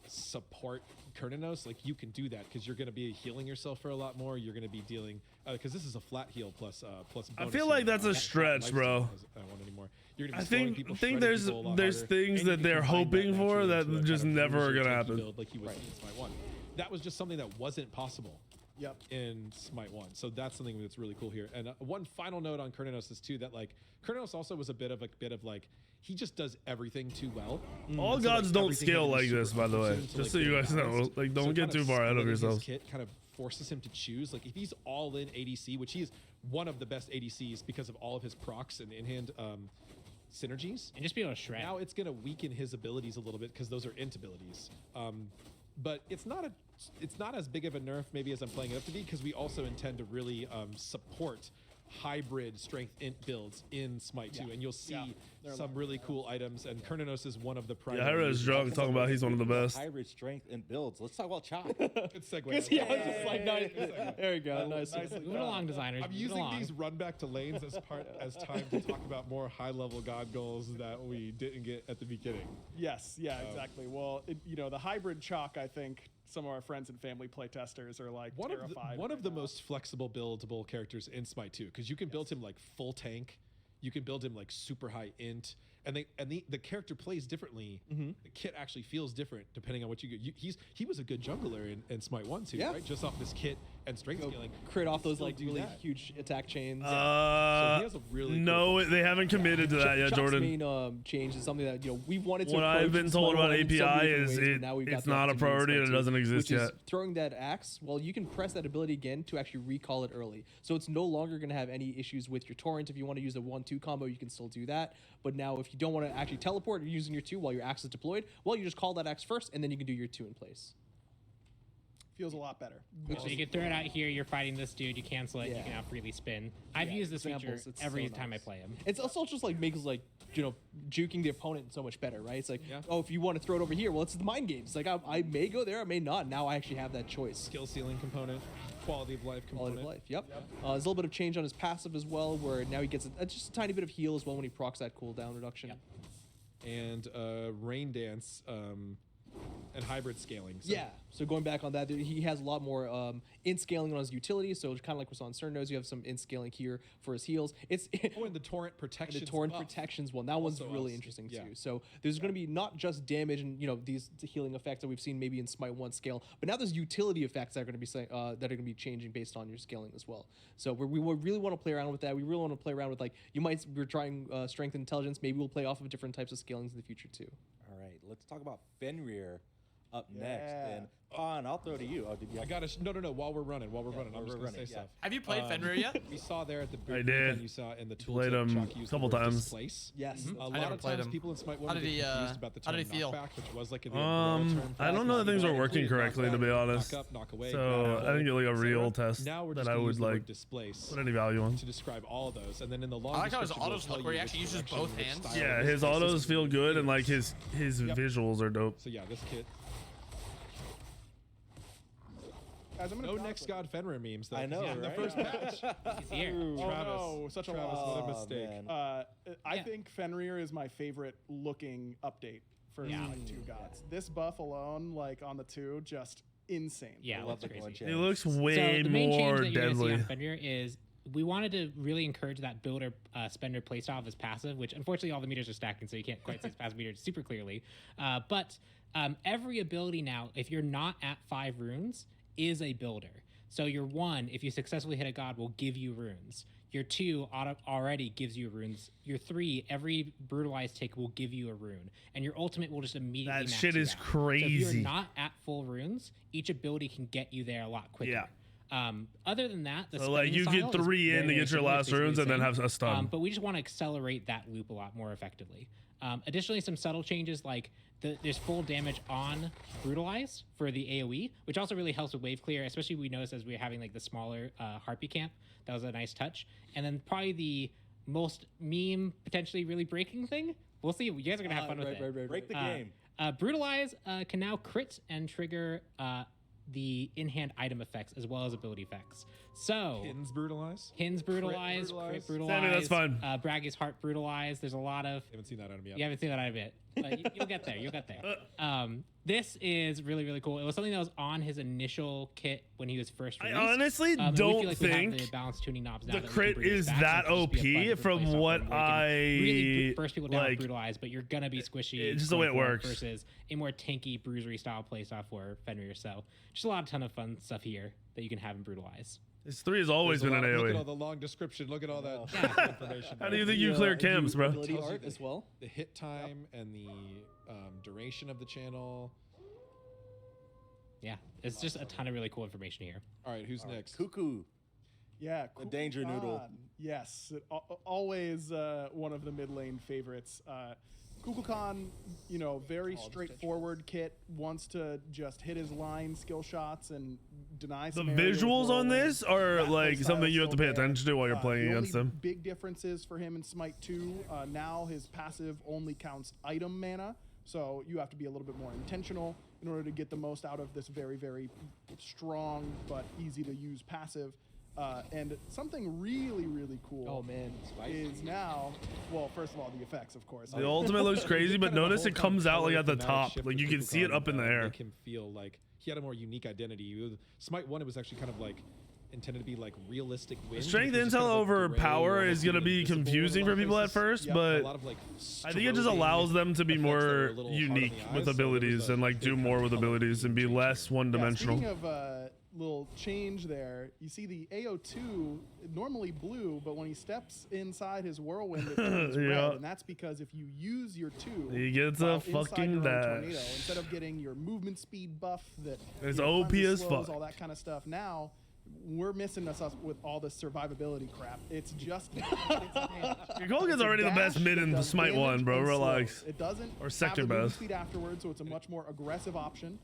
support Kernanos, like you can do that because you're going to be healing yourself for a lot more. You're going to be dealing because this is a flat heal plus bonus feel like heal. that's a Not stretch, lifesteal bro. I don't want anymore. You're gonna I be slowing think people, think shredding people a lot there's harder, things and that you can they're combine hoping for naturally that into a just kind of never are bruiser gonna tanky happen. build like you would see in Smite 1. That was just something that wasn't possible Yep. in Smite 1. So that's something that's really cool here. And one final note on Kernanos is too that like Kernanos also was a bit of like he just does everything too well. All And so, gods like, don't everything scale had to like be super this, by the way. consumed to, Just so like, you be guys know. balanced. Like, So don't kind get of too far ahead of splitting his yourselves. Kit kind of forces him to choose. Like if he's all in ADC, which he's one of the best ADCs because of all of his procs and in-hand synergies, And just be able to shred. now it's going to weaken his abilities a little bit because those are int abilities. But it's not as big of a nerf maybe as I'm playing it up to be, because we also intend to really support hybrid strength int builds in Smite 2, and you'll see some really cool items, and Kernanos is one of the primary. Yeah, Hyra is drunk talking about he's one of the best. Hybrid strength and builds. Let's talk about Chop. Good segue. Yeah, I was just like, nice. There you go. Nice. Moving along, designers. I'm moving using along. these run back to lanes as time to talk about more high level god goals that we didn't get at the beginning. Yes, yeah, exactly. Well, the hybrid chalk, I think some of our friends and family playtesters are like terrified. One of the most flexible buildable characters in Smite 2, because you can build him like full tank, you can build him like super high int, and the character plays differently. The kit actually feels different depending on what you get. He was a good jungler in Smite 1 too, right? Just off this kit and strength scaling. Crit off those Still like do really that. huge attack chains. So he has a really No, cool they haven't committed to that yet, Chuck's Jordan. main change is something that we've wanted to. What I've approach been in told Smite about 1 in so API many different is ways, but now we've got it's the not a opportunity in priority Smite and it 2, doesn't exist which is yet. throwing that axe. Well, you can press that ability again to actually recall it early, so it's no longer going to have any issues with your torrent. If you want to use a 1-2 combo, you can still do that. But now, if you don't want to actually teleport, you're using your 2 while your axe is deployed. Well, you just call that axe first, and then you can do your 2 in place. feels a lot better. So you can throw it out here. You're fighting this dude. You cancel it. You can now freely spin. I've used this feature examples, it's every so time nice. I play him. It's also just like makes like juking the opponent so much better, right? It's like, oh, if you want to throw it over here, well, it's the mind games. Like I may go there, I may not. Now I actually have that choice. skill ceiling component, quality of life component. Quality of life. Yep. There's a little bit of change on his passive as well, where now he gets just a tiny bit of heal as well when he procs that cooldown reduction. And rain dance and hybrid scaling. So Yeah. So going back on that, he has a lot more in scaling on his utility. So it's kind of like we saw in Cernos, you have some in scaling here for his heals. It's and the torrent protection. the torrent protections one. That one's Also really awesome. interesting Yeah. too. So there's going to be not just damage and these healing effects that we've seen maybe in Smite 1 scale, but now there's utility effects that are going to be changing based on your scaling as well. So we really want to play around with that. We really want to play around with we're trying strength and intelligence. Maybe we'll play off of different types of scalings in the future too. All right, let's talk about Fenrir up next. And I'll throw to you. Oh, did you? I gotta no. While we're running, I'm just gonna say stuff. Have you played Fenrir yet? We saw there at the I booth, did. and you saw in the tool Played tip, him Chuck used couple the word times. Displace. Yes. A never lot of played times him. people in Smite 1 How did get he, confused about the how term did he feel? knockback, which was like an umbrella term for I don't know that things are working correctly, to be honest. Knock up, knock away, So grab, I didn't get like a etc. real test Now we're that just I gonna would use the word like displace put any value on. to describe all of those, and then in the long I like how his description, we'll autos tell look where he you actually which uses direction, both which hands. style Yeah, of his displace autos system feel he good and like uses. his visuals are dope. So yeah, this kit. Guys, I'm gonna No drop next it. God Fenrir memes. Though, I know, in the right? first patch. He's here. Oh Travis, no, such a Travis, loss. what a mistake. man. I think Fenrir is my favorite looking update for Smite 2 gods. This buff alone, like on the 2, just insane. Yeah, love that's the crazy. glitch. He looks So way the main more change that you're going to see deadly. on Fenrir is we wanted to really encourage that builder spender playstyle of his passive, which unfortunately all the meters are stacking, so you can't quite see his passive meter super clearly. But every ability now, if you're not at 5 runes, is a builder. So your 1, if you successfully hit a god, will give you runes. Your 2 already gives you runes. Your 3, every brutalized take will give you a rune, and your ultimate will just immediately. That max shit you is out. So if crazy. you're not at full runes, each ability can get you there a lot quicker. Yeah. Other than that, the So like spinning you style get is 3 in very, to very get your similar. last It's basically runes the and then same. have a stun. But we just want to accelerate that loop a lot more effectively. Additionally, some subtle changes like there's full damage on brutalize for the AoE, which also really helps with wave clear. Especially we noticed as we were having like the smaller harpy camp, that was a nice touch. And then probably the most meme potentially really breaking thing. We'll see. You guys are gonna have fun with it. Break the game. Brutalize can now crit and trigger the in-hand item effects as well as ability effects. So Pins brutalize. Hins brutalize, brutalize. crit brutalize. Sammy, that's fine. Braggy's heart brutalize. There's a lot of. Haven't seen that out of me yet. You haven't seen that out of it. You'll get there. You'll get there. This is really, really cool. It was something that was on his initial kit when he was first I released. honestly And we don't feel like we have think the balance tuning knobs now the that we can crit bring this is back, that so it'll just be a fun OP different from playstyle what where we can really I burst people down like. with brutalize, but you're gonna be squishy. It's just the way going it forward works. versus a more tanky bruisery style playstyle for Fenrir. So just a ton of fun stuff here that you can have in brutalize. His 3 has always There's been a an lot- Look at all AoE. the long description. Look at all that Yeah. information. How do you think you clear cams, bro? Ability Tells you art the- as well. The hit time and the duration of the channel. Yeah, it's just a ton of really cool information here. All right, who's next? Cuckoo. Yeah, The danger noodle. Kukulkan. Yes, always one of the mid lane favorites. Kukulkan, you know, very straightforward kit, wants to just hit his line skill shots and deny The some aerial visuals on whirlwind. this are That like playstyle something is you have to still pay there. attention to while you're playing The against only him. big differences for him in Smite 2, now his passive only counts item mana, so you have to be a little bit more intentional in order to get the most out of this very, very strong but easy to use passive. And something really, really cool Oh man. is now, well, first of all, the effects, of course. The ultimate looks crazy, but Kind of the notice whole it kind of comes out like color at the thematic top. shift Like with you can see it Kukulkan, up in the air. Make him feel like he had a more unique identity. With Smite 1, it was actually kind of like intended to be like realistic wind. Strength which was intel kind of, like, over gray, power almost is gonna even be invisible in confusing a for lot of people at places. first, Yeah, but a lot of, like, I think it just strobing allows them to be effects that are more a little hard on the unique eyes, with so there was abilities a and like big do kind more of with color abilities and be change less here. one-dimensional. Speaking of little change there, you see the AO2 normally blue, but when he steps inside his whirlwind, it turns Yeah. red, and that's because if you use your 2, He gets while a inside fucking your own dash. tornado, instead of getting your movement speed buff that It's you know, OP cleanses as slows, fuck. all that kind of stuff. Now we're missing us with all this survivability crap. It's just Your It's Golgan's a already the best dash mid that in does Smite 1, damage bro. and Relax. slows. It doesn't Or have second the movement best. speed afterwards, so it's a much more aggressive option.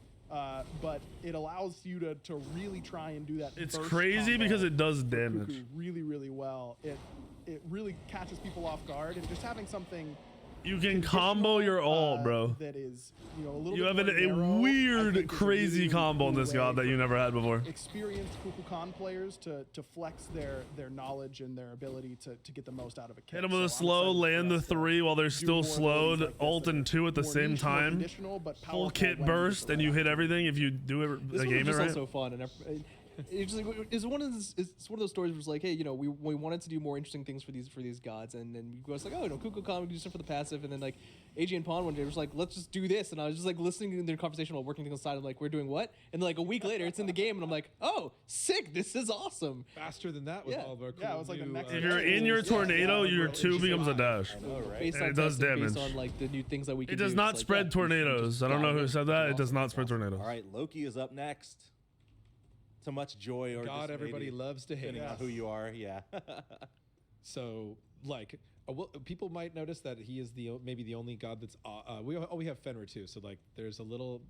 But it allows you to really try and do that. It's burst crazy combo because it does for damage. Cuckoo really, really well. It really catches people off guard, and just having something You can combo your ult, bro. that is, you know, a little You bit have more a narrow, I weird, think is a crazy really combo on cool this way god that for you never had before. experienced Kukulkan players to flex their knowledge and their ability to get the most out of a kit. Hit him with a So I'm slow, excited for land the us to 3 while they're do still more abilities slowed, like this ult that and are 2 at the more same niche, more time. conditional, but Full powerful kit when burst used and you hit correctly. everything if you do it This the one game was it just right. also fun, and it's one of those stories where it's like, hey, you know, we wanted to do more interesting things for these gods, and then we was like, oh, you know, Kukulkan, we do stuff for the passive, and then like AJ and Pawn one day was like, let's just do this, and I was just like listening to their conversation while working things on the side. I'm like, we're doing what? And like a week later, it's in the game, and I'm like, oh, sick, this is awesome. Faster than that with Yeah. all of our cool Yeah, it was like the new, next If you're in your tornado, your 2 becomes a dash. Based And on it does testing, based damage. on like the new things that we can It do. does it's not like, spread yeah, tornadoes. I don't know who said that. It does not spread tornadoes. All right, Loki is up next. To much joy or God dismay, everybody loves to hate. depending on who you are. Yeah. So, like, people might notice that he is maybe the only god that's. We have Fenrir too. So like, there's a little.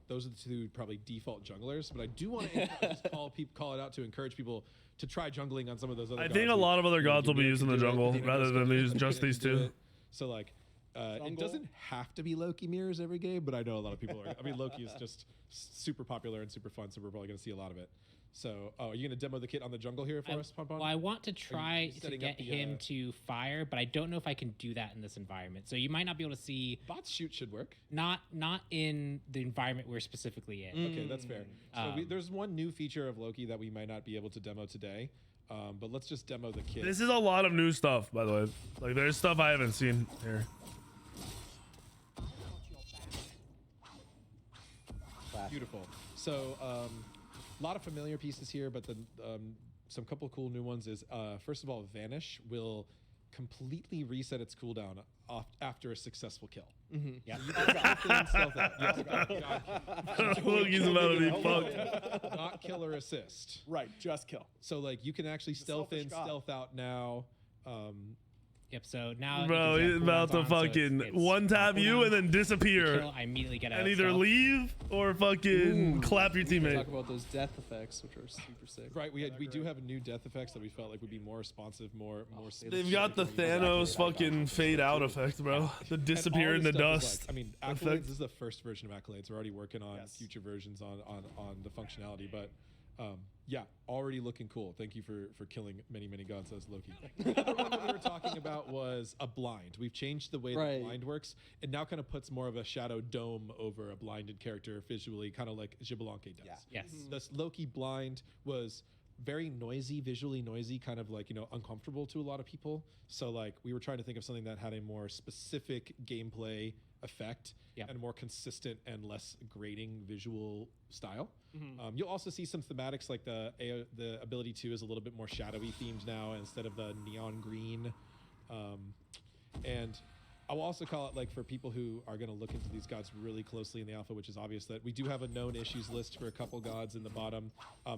Those are the two probably default junglers. But I do want to just call it out to encourage people to try jungling on some of those other. I gods think a who, lot of other you know, gods will be Ymir using can the do it, jungle Athena rather can than do it, use just Athena these can do two. it. So like, it Jungle. doesn't have to be Loki mirrors every game, but I know a lot of people are. I mean, Loki is just super popular and super fun, so we're probably going to see a lot of it. So, are you going to demo the kit on the jungle here for us, Pompon? Well, I want to try to setting up get the, him to fire, but I don't know if I can do that in this environment. So you might not be able to see, Bot's shoot should work. not in the environment we're specifically in. Okay, that's fair. So there's one new feature of Loki that we might not be able to demo today, but let's just demo the kit. This is a lot of new stuff, by the way. Like, there's stuff I haven't seen here. Beautiful. So, a lot of familiar pieces here, but then some couple cool new ones is first of all, Vanish will completely reset its cooldown after a successful kill. Yeah. Loki's about to be fucked. Not kill or assist. Right, just kill. So like you can actually stealth selfish in, god. stealth out now. Yep. So now, you Bro, can see he's our about to cooldowns on, so fucking it's one tap you cooldown, and then disappear. kill, I immediately get a And either stealth. leave or fucking clap your Talk teammate. about those death effects, which are super sick. Right, we do have new death effects that we felt like would be more responsive, more. They've got the Thanos fucking fade out effect, bro. The disappear in the dust. I mean, effect. Accolades this is the first version of Accolades. We're already working on Yes. future versions on the functionality, but yeah, already looking cool. Thank you for killing many gods as Loki. The other one that we were talking about was a blind. We've changed the way Right. the blind works. It now kind of puts more of a shadow dome over a blinded character visually, kind of like Xbalanque does. Yeah. Yes. This Loki blind was very noisy, visually noisy, kind of like, uncomfortable to a lot of people. So like we were trying to think of something that had a more specific gameplay effect Yep. and a more consistent and less grating visual style. You'll also see some thematics like the ability 2 is a little bit more shadowy themed now instead of the neon green. And I will also call it, like, for people who are going to look into these gods really closely in the alpha, which is obvious that we do have a known issues list for a couple gods in the bottom.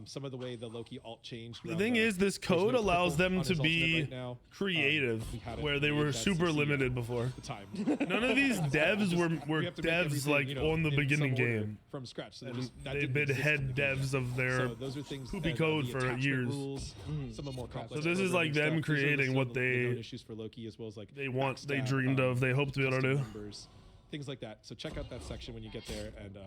Some of the way the Loki alt changed. The thing is, this code allows them to be creative, where they were super limited before. The time. None of these devs were have to make devs everything, like you know, on the in beginning some order game. from scratch. So They've been head devs of their So those are things poopy that, code the for attachment years. Rules, some of the more complex. So this is like them programming stuff. These are creating listed what on the known they issues for Loki, as well as like they backstab, dreamed of, they hope to be able to custom do. numbers, things like that. So check out that section when you get there, and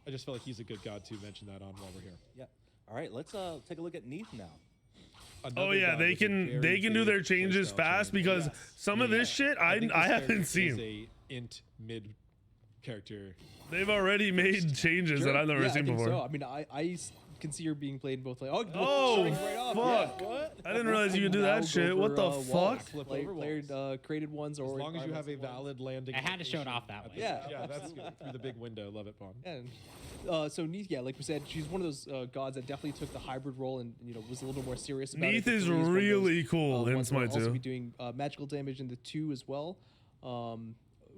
I just feel like he's a good god to mention that on while we're here. Yeah. All right, let's take a look at Neath now. Oh Another yeah, god they with a can very do big their changes playstyle fast change. because some of this shit I think this haven't character is seen. a int mid character. They've already made changes that I've never yeah, seen I think before. So. I mean, I can see her being played in both ways. Oh, starting right off. fuck. I didn't realize you could do that shit. What the fuck? Flip over walls. Created ones, or As long as you have a valid landing. I had to show it location off that at way. the- Yeah. yeah, that's good. Through the big window. Love it, Vaughn. And so Neath, yeah, like we said, she's one of those gods that definitely took the hybrid role and was a little bit more serious about Neath it. The is three one of those, really cool in ones that will Smite also 2. be doing magical damage in the 2 as well.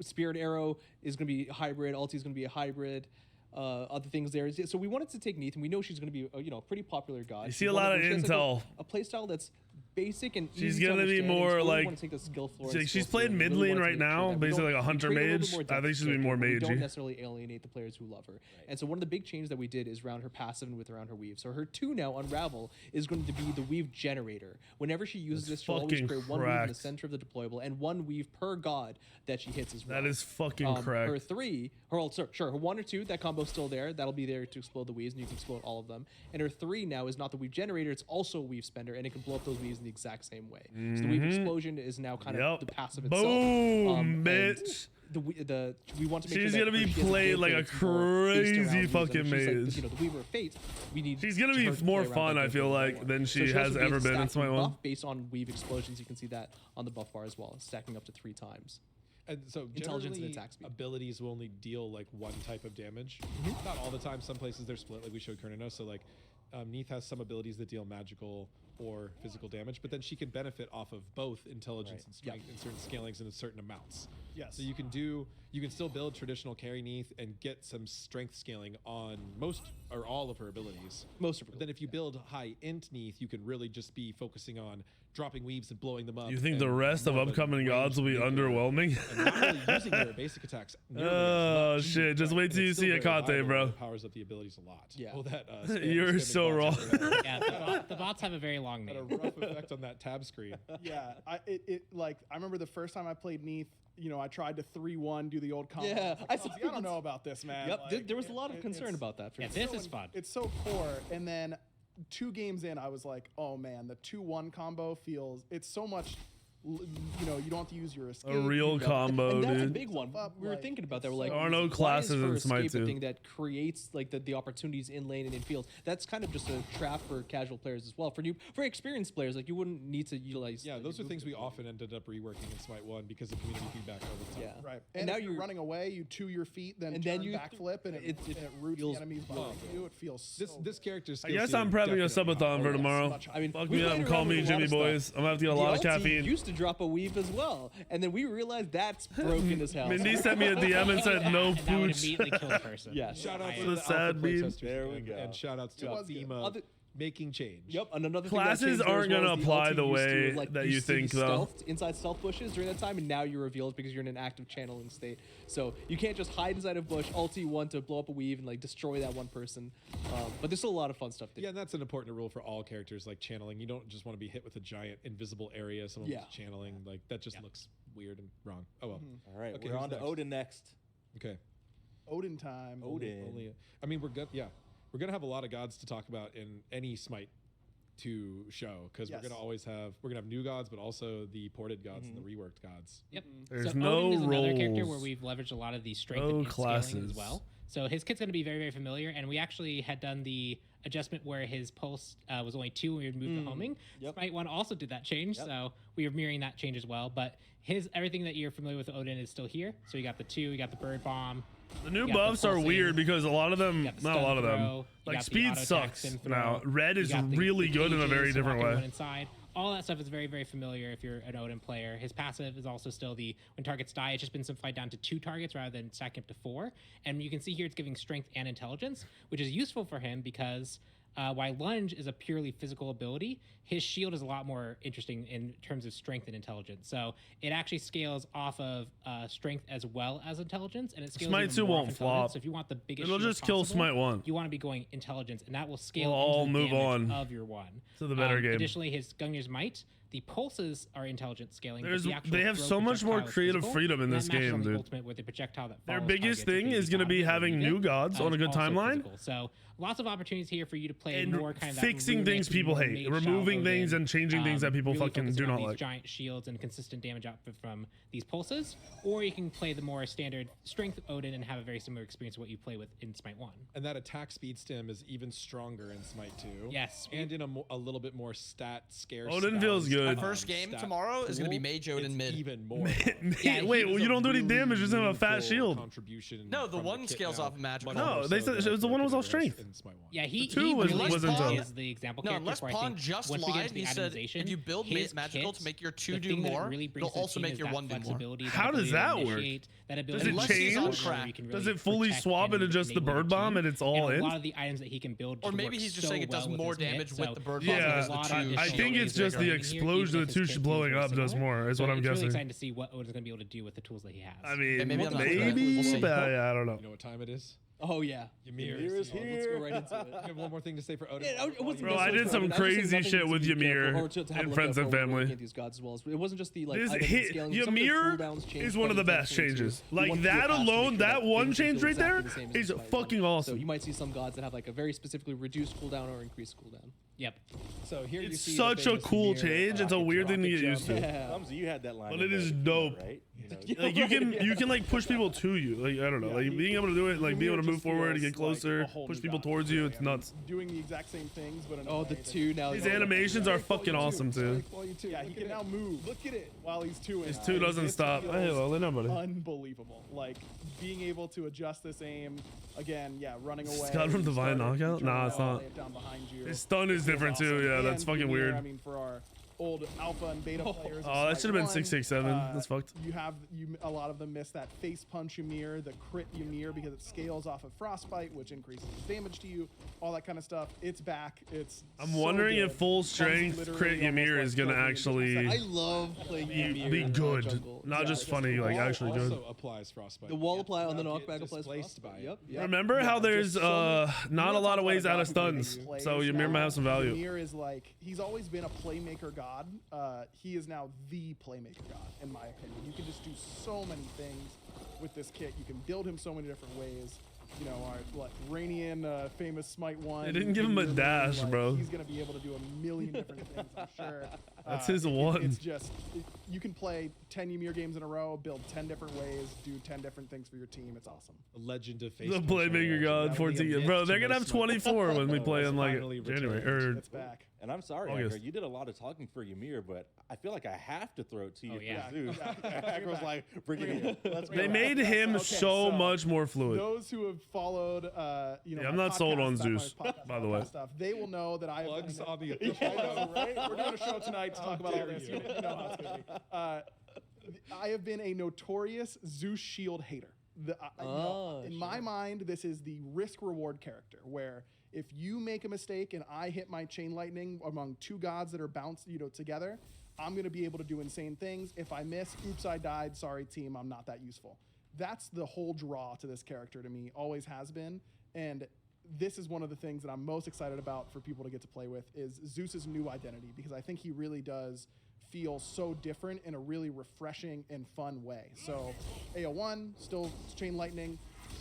Spirit Arrow is going to be hybrid. Ulti is going to be a hybrid. Other things there. So we wanted to take Neath, and we know she's going to be a pretty popular god. You see a lot of intel. A playstyle that's basic and She's easy to gonna be understand, and more so we like- wanna take the skill floor She's and skill played floor, and mid really lane wanna right make sure now, that we basically don't- like a hunter we bring a little mage. bit more I think depth she's to gonna be it, more but we magey. don't necessarily alienate the players who love her. And so one of the big changes that we did is around her passive and around her weave. So her 2 now, Unravel, is going to be the weave generator. Whenever she uses this, she'll always fucking create one weave in the cracked. center of the deployable and one weave per god that she hits as well. That is fucking Her cracked. 3, her her 1 or 2, that combo's still there. That'll be there to explode the weaves, and you can explode all of them. And her 3 now is not the weave generator; it's also a weave spender, and it can blow up those weaves in the exact same way. So the weave explosion is now kind of the passive itself. Boom, And bitch. we want to make She's sure that gonna be she has played like gameplay a that's more based crazy around weaves. fucking And she's like, mage. the Weaver of Fate. We need. She's gonna her be to more play around fun, that I feel gameplay like, more. than So she also has be ever been in stacking Smite 1. buff based on weave explosions. You can see that on the buff bar as well, stacking up to 3 times. And so Intelligence and generally, attack speed. abilities will only deal like one type of damage. Not all the time. Some places they're split, like we showed Kurnanos. So like Neath has some abilities that deal magical or physical damage, but then she can benefit off of both intelligence and strength in certain scalings and in certain amounts. Yes. So you can still build traditional carry Neath and get some strength scaling on most or all of her abilities. Most of her But then if you build high int Neath, you can really just be focusing on dropping weaves and blowing them up. You think the and rest of more a upcoming gods will be ranged nuclear underwhelming? and not really using their basic attacks. nearly as Oh much. shit! Just wait till you It's see still very Akate, viable, bro. and it powers up the abilities a lot. Yeah. Oh, that You're spamming so bots wrong. had Yeah, the bots have a very long a name. rough effect on that tab screen. Yeah, I remember the first time I played Neath. I tried to 3-1 do the old combo. Yeah, I I was saw like, I don't know about this, man. Yep, Like, there was a lot of concern it's- about that. For Yeah, me. this is fun. It's so core, and then 2 games in, I was like, oh man, the 2-1 combo it's so much. You don't have to use your escape. A real you don't- combo, And that's a dude. big one. Up, We were like, thinking about that. We're like, There are no why classes is in her Smite escape 2. a thing that creates like the opportunities in lane and in field. That's kind of just a trap for casual players as well. For experienced players, like you wouldn't need to utilize. Yeah, like, those are your things we movement. often ended up reworking in Smite 1 because of community feedback over the time. Yeah. Right, And and now if you're you're- running away, you 2 your feet, then And turn then you- backflip, and it it roots feels the enemies behind you. It feels This character's I guess I'm prepping a subathon for tomorrow. I mean, Fuck we me up played and call around me with a lot Jimmy of stuff. Boys. I'm gonna have to get a The lot of ulti caffeine. used to drop a weave as well, and then we realized that's broken as hell. Mindy sent me a DM and said no And that would pooch. immediately kill the person. Yeah. Shout out I- to The the sad alpha beam. playtesters There we and- go. And shout outs to It was good. FEMA Other- making change. Yep, and another thing Classes that changed there aren't as well gonna is apply ulti the used to, way like, that you used to be think, though. stealthed inside stealth bushes during that time, and now you're revealed because you're in an active channeling state. So you can't just hide inside a bush, ulti one to blow up a weave and like destroy that one person. But there's still a lot of fun stuff to do. Yeah, and that's an important rule for all characters, like channeling. You don't just want to be hit with a giant invisible area. Someone Yeah. was channeling, like that just looks weird and wrong. Oh well. All right, Okay, we're who's on to next? Odin next. Okay. Odin time. Odin. I mean, we're gonna have a lot of gods to talk about in any Smite 2 show because Yes. we're gonna have new gods, but also the ported gods and the reworked gods. Yep. There's so no Odin is another character roles. where we've leveraged a lot of the strength No and scaling classes. as well. So his kit's going to be very, very familiar, and we actually had done the adjustment where his pulse was only 2 when we would move the homing. Smite 1 also did that change, so we are mirroring that change as well. But everything that you're familiar with Odin is still here. So you got the 2, you got the bird bomb. The new You got the buffs are pulsing, weird because a lot of them, you got the not a lot of stun them, throw, you like got the speed auto sucks Jackson now. throw, Red you is got the really good in a very cages, different walking way. one inside. all that stuff is very, very familiar if you're an Odin player. His passive is also still when targets die, it's just been simplified down to 2 targets rather than stacking up to 4. And you can see here it's giving strength and intelligence, which is useful for him because while lunge is a purely physical ability, his shield is a lot more interesting in terms of strength and intelligence. So it actually scales off of strength as well as intelligence, and it scales Smite even 2 more won't off intelligence. flop. So if you want the biggest, It'll shield just kill possible, Smite 1. You want to be going intelligence, and that will scale We'll all into the move damage on of your 1. to the better game. Additionally, his Gungnir's Might, the pulses are intelligent scaling. But There's- the actual they have throw so much more projectile is creative physical, freedom in and that this matches game, on the dude. ultimate with the projectile that Their follows biggest targets thing if is they going to be die or having leave new it, gods on a is good also timeline. physical. So lots of opportunities here for you to play And more kind of that fixing things runic, people more hate, mage removing style things Odin, and changing things that people really fucking focusing do on not these like. giant shields and consistent damage output from these pulses, or you can play the more standard strength Odin and have a very similar experience to what you play with in Smite 1. And that attack speed stem is even stronger in Smite 2. Yes. And in a little bit more stat scarce. Odin feels good. My first game tomorrow is going to be Mage Odin mid. Even more. Yeah, Wait, well, you don't do any damage. Just have a fat meaningful shield. Contribution No, the from one kit scales now, off of magical. much No, more they so said than it was the one that was all it strength. in Smite 1. Yeah, he 2 was really Intel. is the example No, character unless where I Pawn think just once we get lied, into the he said itemization, if you build his magical kit, to make your 2 the do thing that it more, really brings it'll to the also team make is your that 1 do more. flexibility, that How does ability to that work? initiate, that ability Does it to Unless he's on change? track. where you can Does really it fully protect swap and into just the enable your bird bomb team. and it's all and in? a lot of the items that he can build Or just maybe work he's just so saying it does well with more his kit. damage with So the bird there's bomb Yeah, a lot of I additional think it's ways they're just the going in here, explosion even of if the his two kit blowing feels up very does similar. more, is So what I'm it's really guessing. exciting to see what Odin's going to be able to do with the tools that he has. I mean, maybe I'm not maybe, good. We'll see. but yeah, I don't know. You know what time it is? Oh yeah. Ymir is here. Let's go right into it. You have one more thing to say for Odin? Yeah, it wasn't Bro, just I like- did some I'm just saying crazy nothing shit to with be careful Ymir or to have a and look friends out and for when we're family. looking at these gods as well. It wasn't just the like This items hit, scaling. Some of the Ymir cooldowns changed is one of the quite best significantly, changes. too. You Like want to do a that patch to make alone, sure that things one don't change feel right there exactly the same as is the Smite fucking one. awesome. So you might see some gods that have like a very specifically reduced cooldown or increased cooldown. Yep. So here you It's see such the a famous cool Ymir change. It's a rocket weird thing to get jump. used to. Yeah. Clumsy, you had that line. But in it is the dope. right? You know, Like you can like push people to you. Like I don't know, like being able to do it, like being able to move forward, get closer, push people towards you. It's nuts. Doing the exact same things, but in a Oh, way the that- two now. These animations are fucking awesome too. Yeah, he can now move. Look at it while he's 2-ing. His 2 doesn't stop. Hey, well, they know, buddy. Unbelievable. Like being able to adjust this aim again. Yeah, running away. Scott from Divine start it, Knockout? you turn Nah, around, it's not. lay it down behind you. His stun is different too. Awesome. Yeah, that's And fucking Ymir, weird. I mean, for our old alpha and beta players. of Oh, that Smite should have been 1, 667. That's fucked. A lot of them miss that face punch Ymir, the crit Ymir, because it scales off of frostbite, which increases damage to you, all that kind of stuff. It's back. It's. I'm so wondering good. if full Clumsy strength literally crit almost, Ymir like, is gonna broke me into actually I love playing Ymir be in the good, jungle. not Yeah, just it's funny, like Wall actually good. also applies frostbite. The wall apply on the Get knockback applies displaced frostbite. by it. Yep. Remember how there's Just so not a lot of ways out of stuns, players so Ymir now. might have some value. Ymir is like, he's always been a playmaker god. He is now the playmaker god, in my opinion. You can just do so many things with this kit. You can build him so many different ways. You know, our Rainian, famous Smite 1. They didn't give him a Ymir, dash, like, bro. He's going to be able to do a million different things, I'm sure. That's his one. It's just, you can play 10 Ymir games in a row, build 10 different ways, do 10 different things for your team. It's awesome. The legend of face. The punch Playmaker Warhorns. God That'll be a 14. myth Bro, to they're gonna have most Smite 24 when we play It's in like finally January returned. It's back. And I'm sorry, August. Agar, you did a lot of talking for Ymir, but I feel like I have to throw it to you Oh, yeah. for Zeus. Yeah. Agar was like, bring it in. Let's They go. made him Okay, so much more fluid. Those who have followed, you know, Yeah, I'm my not sold on podcast, back when I was Zeus, podcast by the way. stuff, they will know that I have Plugs done on the I official know, right? We're doing a show tonight to talk about all this. You know how it's gonna be. I have been a notorious Zeus shield hater. In my mind, this is the risk-reward character, where if you make a mistake and I hit my chain lightning among 2 gods that are bounced, together, I'm gonna be able to do insane things. If I miss, oops, I died. Sorry, team, I'm not that useful. That's the whole draw to this character to me, always has been, and this is one of the things that I'm most excited about for people to get to play with is Zeus's new identity, because I think he really does feel so different in a really refreshing and fun way. So AO1, still chain lightning.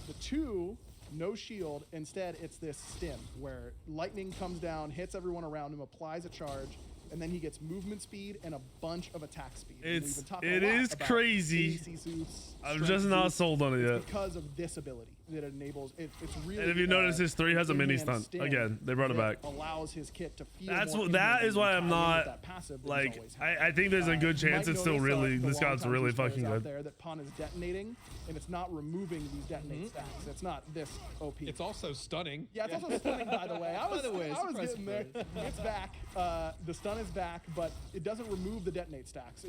The 2, no shield. Instead, it's this stim where lightning comes down, hits everyone around him, applies a charge, and then he gets movement speed and a bunch of attack speed. And we've It been talking a lot is about crazy. AC Zeus, I'm strength just not Zeus. sold on it It's yet. because of this ability. that enables it. It's really. And if you notice, his 3 has a mini in-hand stunt. sting Again, they brought it that back. Allows his kit to feel. That's more what. That in-hand is why and I'm tie in with not that passive that he's like. always had. I think there's a good You chance might it's still notice, really. the This god's long-time really Zeus players fucking out good. There that pawn is detonating, and it's not removing these detonate stacks. It's not this OP. It's also stunning. Yeah, it's also stunning, by the way. I was surprise, getting there. It's back. The stun is back, but it doesn't remove the detonate stacks. So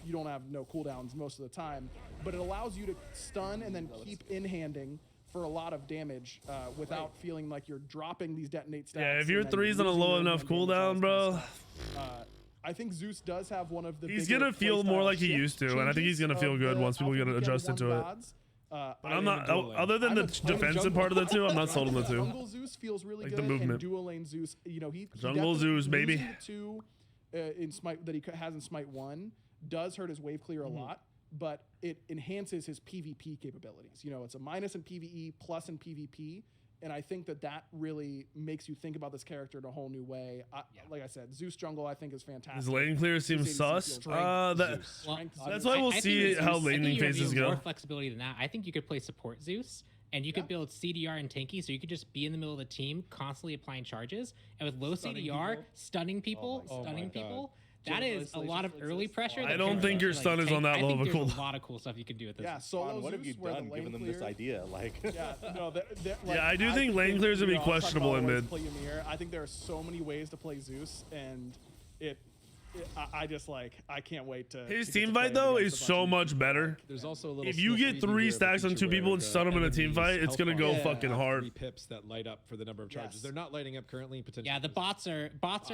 you don't have no cooldowns most of the time, but it allows you to stun and then keep in-handing for a lot of damage without feeling like you're dropping these detonate stacks. Yeah, if and your then 3's on a losing low your enough in-hand damage, all cooldown, this bro. kind of stuff. I think Zeus does have one of the. He's bigger gonna feel more playstyle like he shift used to, and I think he's gonna changes feel good of once people the get Alpha adjusted Weekend to it. gods. But I'm not. Other than I'm the a defensive part of the 2, I'm not sold on the 2. Jungle Zeus feels really Like good, the movement. and dual lane Zeus, he Jungle definitely- Zeus, baby. losing the 2 in Smite that he has in Smite 1 does hurt his wave clear a lot, but it enhances his PvP capabilities. It's a minus in PvE, plus in PvP, and I think that really makes you think about this character in a whole new way. Like I said, Zeus jungle I think is fantastic. His lane clear seems His ADC sus. feels Well, That's why we'll I see think with how Zeus, I think laning you have phases even go. More flexibility than that. I think you could play support Zeus, and you could build CDR and tanky, so you could just be in the middle of the team, constantly applying charges, and with low CDR, stunning people, stunning people. That is a lot of early pressure. I that don't can think your like stun is tank. on that I low think of a there's cooldown. a lot of cool stuff you can do with this. Yeah, solo What have you Zeus where the done lane giving them this clear- idea? Like, Yeah, no, Yeah, I do think lane clears would be questionable in mid. Play Ymir. I think there are so many ways to play Zeus, and I can't wait to. His to get team to fight play though against is a bunch so of much better. There's also a little. If you get 3 stacks on 2 people and stun them in a team fight, it's gonna go fucking hard. 3 pips that light up for the number of charges. Yes. They're not lighting up currently. Potentially. Yeah, the bots are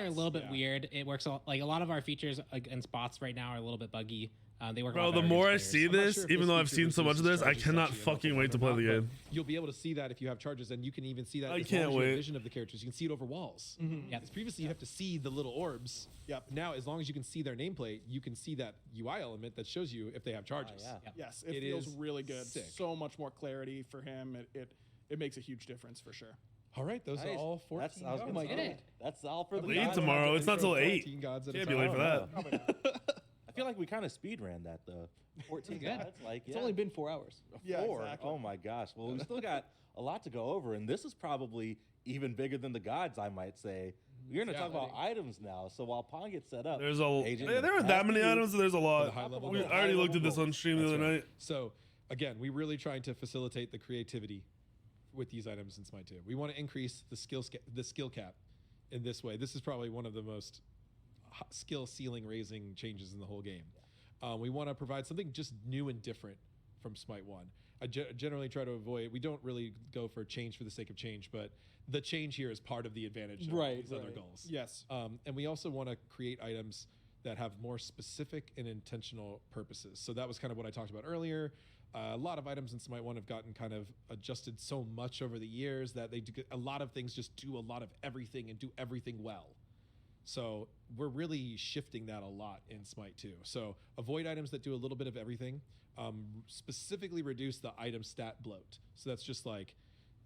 a little bit weird. It works like a lot of our features against bots right now are a little bit buggy. They work. a Bro, lot the better more I against see players. this, even though I've seen so much of this, I cannot fucking wait to play the game. You'll be able to see that if you have charges, and you can even see that. I as long can't as you have wait. Vision of the characters, you can see it over walls. Yeah. Because previously you have to see the little orbs. Yep. Now, as long as you can see their nameplate, you can see that UI element that shows you if they have charges. Yes, It it feels is really good. sick. So much more clarity for him. It makes a huge difference for sure. All right, those are all 14. That's, I was gonna gods. say, that's all for the Late gods. tomorrow. It's not till 14 8. gods at a Can't be time. late for that. I feel like we kind of speed ran that though. 14 good. gods, like It's only been 4 hours. Yeah, 4. exactly. Oh my gosh. Well, we still got a lot to go over, and this is probably even bigger than the gods, I might say. We're gonna talk about items now. So while Pawn gets set up, There's Agent, there aren't that many items. There's a lot. high level I goals. already looked at this on stream the other night. So again, we're really trying to facilitate the creativity with these items in Smite 2. We want to increase the skill cap in this way. This is probably one of the most skill ceiling raising changes in the whole game. We want to provide something just new and different from Smite 1. I generally try to avoid, we don't really go for change for the sake of change, but the change here is part of the advantage of these other goals. Yes. And we also want to create items that have more specific and intentional purposes. So that was kind of what I talked about earlier. A lot of items in Smite 1 have gotten kind of adjusted so much over the years that they do a lot of things, just do a lot of everything and do everything well. So we're really shifting that a lot in Smite 2. So avoid items that do a little bit of everything. Specifically reduce the item stat bloat. So that's just like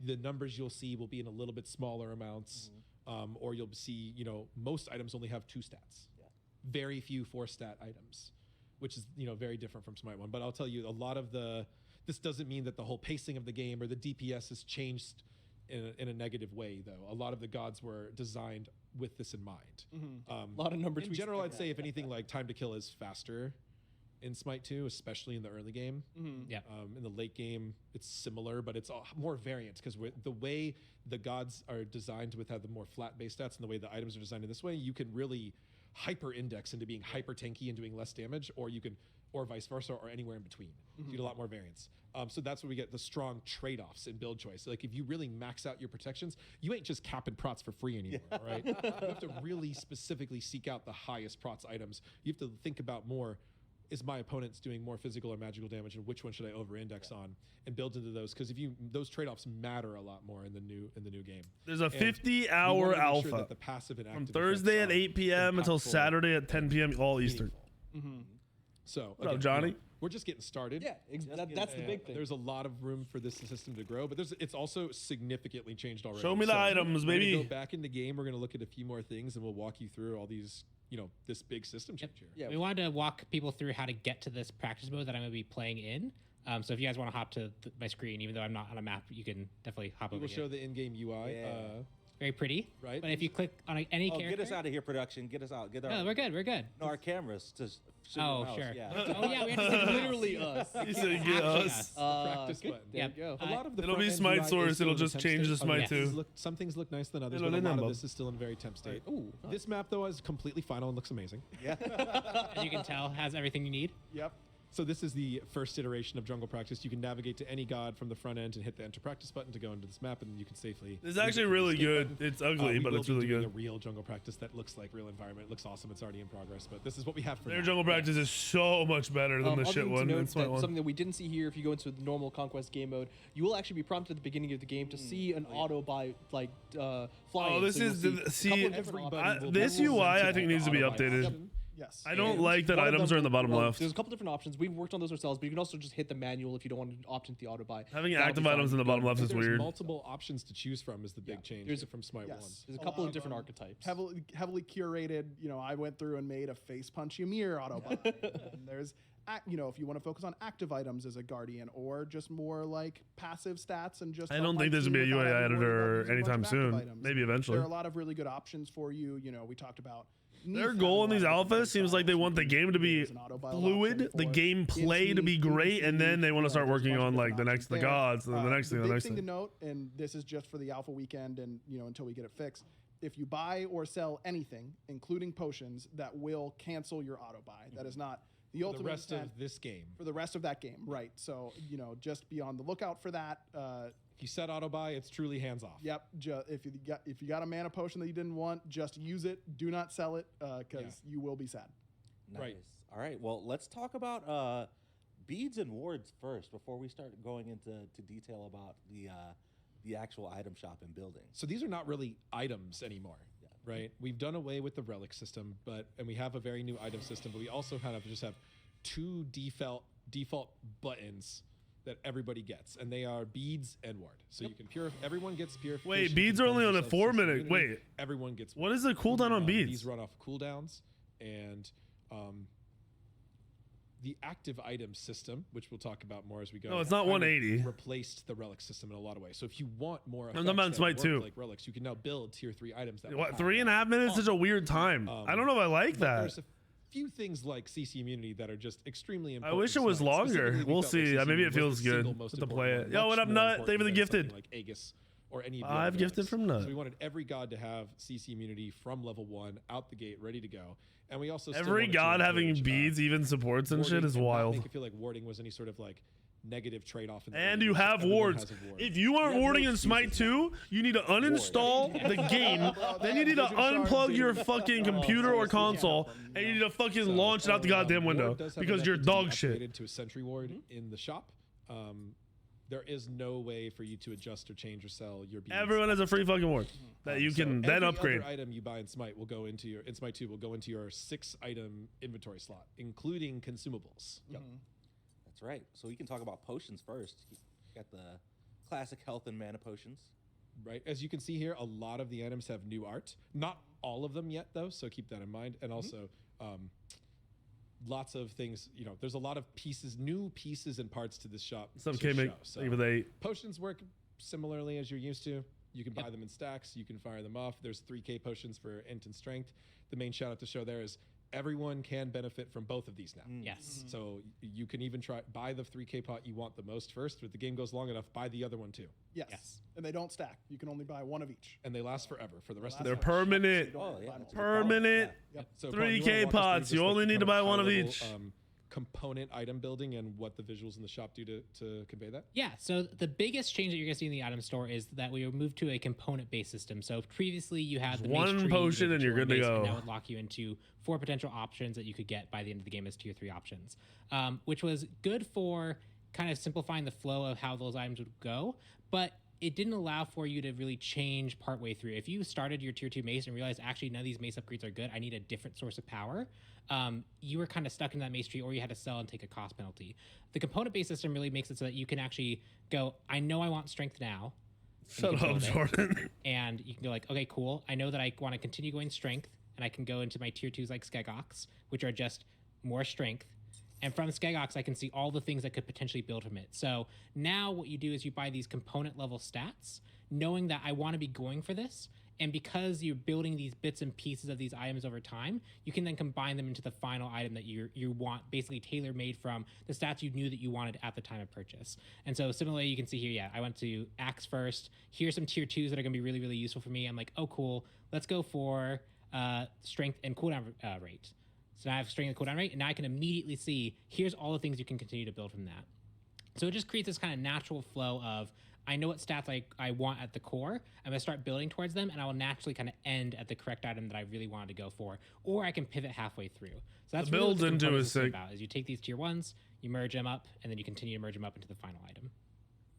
the numbers you'll see will be in a little bit smaller amounts, or you'll see, most items only have 2 stats. Very few 4-stat items, which is, very different from Smite 1. But I'll tell you, a lot of this doesn't mean that the whole pacing of the game or the DPS has changed in a negative way, though. A lot of the gods were designed with this in mind. A lot of number In tweaks. general, I'd say if anything, like time to kill is faster in Smite 2, especially in the early game. Yeah. In the late game, it's similar, but it's more variant because the way the gods are designed with have the more flat base stats and the way the items are designed in this way, you can really hyper index into being hyper tanky and doing less damage, or vice versa, or anywhere in between. You get a lot more variance. So that's where we get the strong trade-offs in build choice. Like if you really max out your protections, you ain't just capping prots for free anymore, right? You have to really specifically seek out the highest prots items. You have to think about more, is my opponent's doing more physical or magical damage, and which one should I over-index on, and build into those, because those trade-offs matter a lot more in the new game. There's a And 50-hour we wanna make sure alpha that the passive and from active Thursday at effects are 8 p.m. until impactful, Saturday at 10 p.m. all Eastern. meaningful. So What up, again, Johnny? we're just getting started. Yeah, that's the big thing. There's a lot of room for this system to grow, but it's also significantly changed already. Show me the items, we're gonna baby. go back in the game. We're going to look at a few more things, and we'll walk you through all these, this big system change here. Yeah. We wanted to walk people through how to get to this practice mode that I'm going to be playing in. So if you guys want to hop to my screen, even though I'm not on a map, you can definitely hop We over will here. show the in-game UI. Very pretty. Right. But if you click on any Oh, character. get us out of here, production. Get us out. Get our, No, we're good. We're good. no, our cameras to shoot the Oh, mouse. sure. Yeah. Oh, yeah. We have to say Literally us. He said, Actually "Get us." us. Practice Good. button. There Yep. you go. A lot of the It'll be front-end Smite UI source, is still it'll in the just temp change state. the Smite yes. too. Some things look nicer than others, It'll but a lot remember. of this is still in very temp state. Ooh, This map, though, is completely final and looks amazing. As you can tell, has everything you need. Yep. So this is the first iteration of Jungle Practice. You can navigate to any god from the front end and hit the Enter Practice button to go into this map, and you can safely... It's actually really good. It's ugly, We but will it's be really doing good. a real Jungle Practice that looks like real environment. It looks awesome. It's already in progress, but this is what we have for Their now. jungle practice is so much better than the other shit thing to one. note It's my that one. something that we didn't see here, if you go into the normal Conquest game mode, you will actually be prompted at the beginning of the game to see an auto buy like flying. Oh, this So you'll is see the- a see, couple of different Everybody options. will this be able UI to I think needs to be auto-buy updated. option. Yes. I don't And like that one of items them are in the bottom well, left. There's a couple different options. We've worked on those ourselves, but you can also just hit the manual if you don't want to opt into the auto buy. Having That'll active be items in fine. the bottom left is There's weird. multiple options to choose from is the big change There's- from Smite 1. Yes. There's a A couple lot of different them. archetypes. Heavily curated. You know, I went through and made a face punch Ymir auto buy. And there's, you know, if you want to focus on active items as a guardian or just more like passive stats and just. I help don't my think there's gonna be team a without UI having to worry about editor using a bunch anytime of active soon. items. Maybe eventually. There are a lot of really good options for you. You know, we talked about. Their Neath goal in having these a lot of alphas different seems like they styles. want the game to be There's an auto buy fluid, option the for gameplay to be Inti, great, and then they want to start there's a working bunch of on like different the next options the there. gods, and then the next thing, the big next thing to thing. note, and this is just for the alpha weekend, and you know until we get it fixed. If you buy or sell anything, including potions, that will cancel your auto buy. That is not the For ultimate the rest intent of this game. for the rest of that game, right? So you know, just be on the lookout for that. If you set auto buy, it's truly hands off. Yep. If you got a mana potion that you didn't want, just use it. Do not sell it because you will be sad. Nice. Right. All right. Well, let's talk about beads and wards first before we start going into detail about the actual item shop and building. So these are not really items anymore, right? We've done away with the relic system, and we have a very new item system, but we also kind of just have two default buttons that everybody gets, and they are beads and ward. So you can everyone gets purification. Wait, beads are you only on a yourself 4 to minute. immunity. Wait, Everyone gets. what is the cooldown on beads? These run off cooldowns, and the active item system, which we'll talk about more as we go. No, it's not kind of 180. Replaced the relic system in a lot of ways. So if you want more, talking about effects Smite that work 2. like relics, you can now build tier 3 items. That What, will 3.5 minutes? Such a weird time. I don't know if I like but that. There's a few things like CC immunity that are just extremely I important. wish it was Smite. longer. Specifically, we We'll felt like see. CC Maybe it was the feels good single most to play important it. one, Yo, what much up, more Nut? important Thank you for the than gifted. something Like Aegis or any of the I've other gifted relics. from Nut. So we wanted every god to have CC immunity from level 1 out the gate, ready to go. And we also still Every wanted to god having encourage, beads, even supports and shit, warding is and not wild. Make it feel like warding was any sort of like negative trade-off. In the And early you game, so have everyone wards. has a ward. If you aren't have no warding in Smite excuses 2, you need to uninstall the game. Then you need to unplug your fucking computer or console, and you need to fucking launch it out the goddamn Ward window does have because an you're active dog upgraded shit. To a sentry ward in the shop. There is no way for you to adjust or change or sell your beads. Everyone has a free fucking ward that you can then every upgrade. Other item you buy in Smite will go into in Smite 2 will go into your 6-item inventory slot, including consumables. That's right. So we can talk about potions first. You got the classic health and mana potions. Right. As you can see here, a lot of the items have new art. Not all of them yet, though, so keep that in mind. And also, lots of things. You know, there's a lot of new pieces and parts to this shop. Some to came in show. So even they. potions work similarly as you're used to. You can buy them in stacks. You can fire them off. There's 3K potions for int and strength. The main shout out to show there is everyone can benefit from both of these now. Yes. So you can even buy the 3K pot you want the most first. If the game goes long enough, buy the other one too. Yes. And they don't stack. You can only buy one of each. And they last forever for the rest of They're the permanent. Oh, yeah. that's a good Permanent. point. So, Paul, you 3K wanna walk us through pots. just, You like, only the need kind to buy one of high-level, each. Component item building and what the visuals in the shop do to convey that. Yeah, so the biggest change that you're going to see in the item store is that we moved to a component-based system. So previously you had the one mace tree, potion the and you're Virtuoso good to mace, and go. that would lock you into 4 potential options that you could get by the end of the game as tier 3 options, which was good for kind of simplifying the flow of how those items would go, but it didn't allow for you to really change partway through. If you started your tier 2 mace and realized actually none of these mace upgrades are good, I need a different source of power, you were kind of stuck in that mace tree, or you had to sell and take a cost penalty. The component-based system really makes it so that you can actually go, I know I want strength now. Shut up, build it. Jordan. And you can go like, okay, cool. I know that I want to continue going strength, and I can go into my tier 2s like Skegox, which are just more strength. And from Skegox, I can see all the things that could potentially build from it. So now what you do is you buy these component level stats, knowing that I want to be going for this. And because you're building these bits and pieces of these items over time, you can then combine them into the final item that you want, basically tailor-made from the stats you knew that you wanted at the time of purchase. And so similarly, you can see here, yeah, I went to Axe first. Here's some tier 2s that are going to be really, really useful for me. I'm like, oh, cool. Let's go for strength and cooldown rate. So now I have strength and cooldown rate, and now I can immediately see, here's all the things you can continue to build from that. So it just creates this kind of natural flow of, I know what stats I want at the core. I'm going to start building towards them, and I will naturally kind of end at the correct item that I really wanted to go for. Or I can pivot halfway through. So that's The builds really what the into components is sick. about, is you take these tier 1s, you merge them up, and then you continue to merge them up into the final item.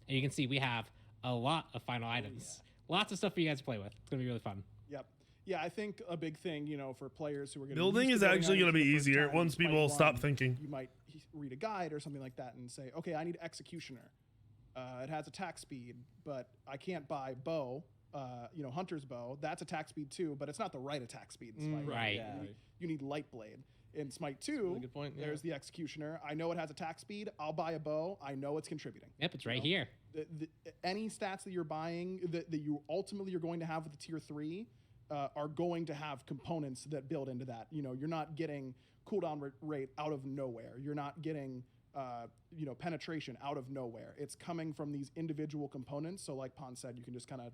And you can see we have a lot of final items. Lots of stuff for you guys to play with. It's going to be really fun. Yep. Yeah, I think a big thing, for players who are going to Building is actually going to be easier once people stop thinking. You might read a guide or something like that and say, okay, I need Executioner. It has attack speed, but I can't buy bow, hunter's bow. That's attack speed too, but it's not the right attack speed in Smite. Right. You need light blade. In Smite 2, really good point, there's the Executioner. I know it has attack speed. I'll buy a bow. I know it's contributing. Yep, it's right here. Any stats that you're buying that you ultimately you're going to have with the tier 3 are going to have components that build into that. You're not getting cooldown rate out of nowhere. You're not getting penetration out of nowhere. It's coming from these individual components. So like Pon said, you can just kind of,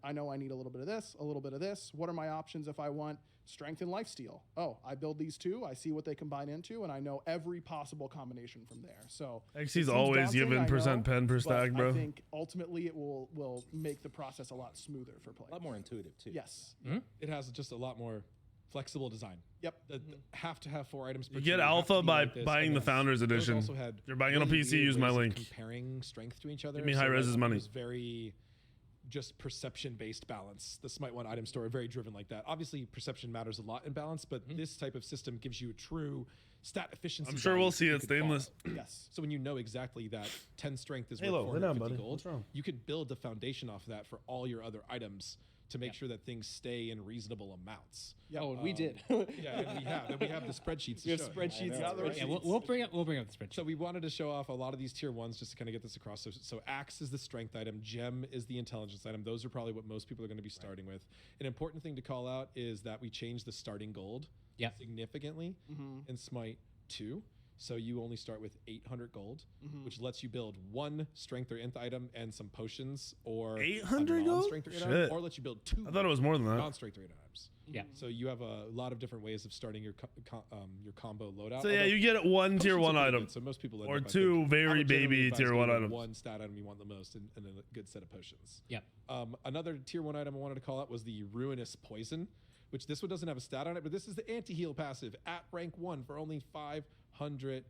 I know I need a little bit of this, a little bit of this. What are my options if I want strength and lifesteal? Oh, I build these two. I see what they combine into, and I know every possible combination from there. So XC's always given percent pen per stack, bro. I think ultimately it will make the process a lot smoother for players. A lot more intuitive too. Yes. Mm-hmm. It has just a lot more flexible design. Yep. Have to have 4 items per You tier, get have to alpha be by like this, buying and the then Founders those Edition. also had You're buying it on really PC, weird use my ways of link. Comparing strength to each other. Give me high res money. It was very just perception-based balance. The Smite 1 item store are very driven like that. Obviously, perception matters a lot in balance, but this type of system gives you a true stat efficiency. I'm sure value we'll see you it can stainless. follow. Yes. So when you know exactly that 10 strength is Halo, worth lay down, 450 buddy. gold, What's wrong? you can build the foundation off of that for all your other items to make sure that things stay in reasonable amounts. Yep. Oh, and we did. Yeah, and we have the spreadsheets. We have to show it. spreadsheets. Yeah, we'll bring up the spreadsheet. So we wanted to show off a lot of these tier 1s just to kind of get this across. So Axe is the strength item, Gem is the intelligence item. Those are probably what most people are going to be starting with. An important thing to call out is that we changed the starting gold significantly in Smite 2. So you only start with 800 gold, which lets you build 1 strength or nth item and some potions, or 800 gold? non-strength or nth Shit. item, or lets you build 2 I thought it was more than that. non-strength or nth items. Yeah. So you have a lot of different ways of starting your combo loadout. So yeah, although you get 1 tier potions 1 are pretty item. good, so most people end Or up, I 2 think, I very would generally baby advise tier 1 going with items. 1 stat item you want the most, and then a good set of potions. Yep. Another tier 1 item I wanted to call out was the Ruinous Poison, which this one doesn't have a stat on it, but this is the anti-heal passive at rank 1 for only 500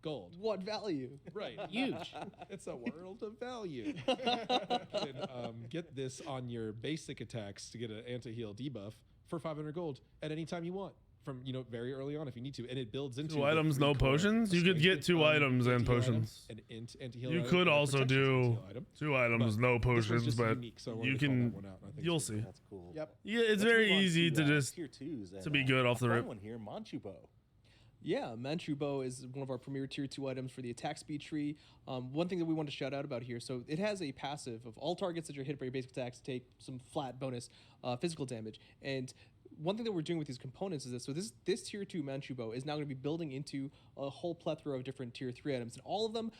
gold. What value? Right. Huge. It's a world of value. You can get this on your basic attacks to get an anti-heal debuff for 500 gold at any time you want. From very early on if you need to, and it builds into 2 items, no potions. You could get 2 items and potions. An anti-heal You item, could and a also protection do anti-heal item. 2 items, But no this one's potions, just but unique, so I wanted you to call can. that one out, and I think You'll it's see. That's cool. Yep. Yeah, it's Let's very move on easy to just tier 2s to be good off the a fun rip. one here, Manchu Bow. Yeah, Manchu Bow is one of our premier tier 2 items for the attack speed tree. One thing that we want to shout out about here, so it has a passive of all targets that you're hit by your basic attacks take some flat bonus physical damage. And one thing that we're doing with these components is this. So this tier 2 Manchu Bow is now going to be building into a whole plethora of different tier 3 items, and all of them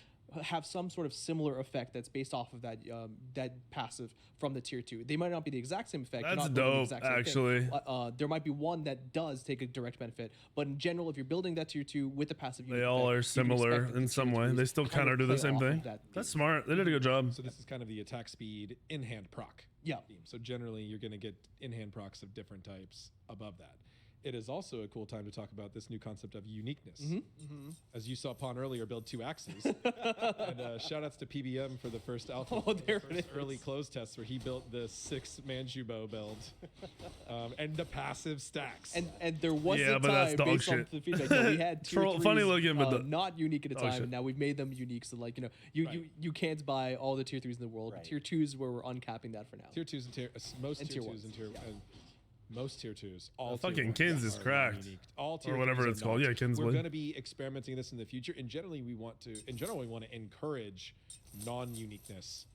have some sort of similar effect that's based off of that passive from the tier 2. They might not be the exact same effect. That's not literally the dope, exact same actually. thing. There might be one that does take a direct benefit, but in general, if you're building that tier 2 with the passive, They all are similar in some way. They still kind of do the same thing. That's smart. They did a good job. So this is kind of the attack speed in-hand proc. Yeah. theme. So generally, you're going to get in-hand procs of different types above that. It is also a cool time to talk about this new concept of uniqueness. As you saw Pon earlier, build 2 axes. And shout outs to PBM for the first alpha, early close tests where he built the 6 Manchu Bow build and the passive stacks. And there was Yeah, a but that's time dog based on shit. the feedback that we had tier Funny 3s, looking, but not unique at a Dog time, shit. and now we've made them unique. So like you can't buy all the tier 3s in the world. Right. Tier 2s where we're uncapping that for now. Tier 2s and most And tier tier 2s and ones, tier yeah. and Most tier 2s. All fucking tier 1s Kins is are cracked. unique. All tier Or whatever 3s are it's called. not. Yeah, Kins We're Blade. going to be experimenting this in the future. And generally, we want to non-uniqueness.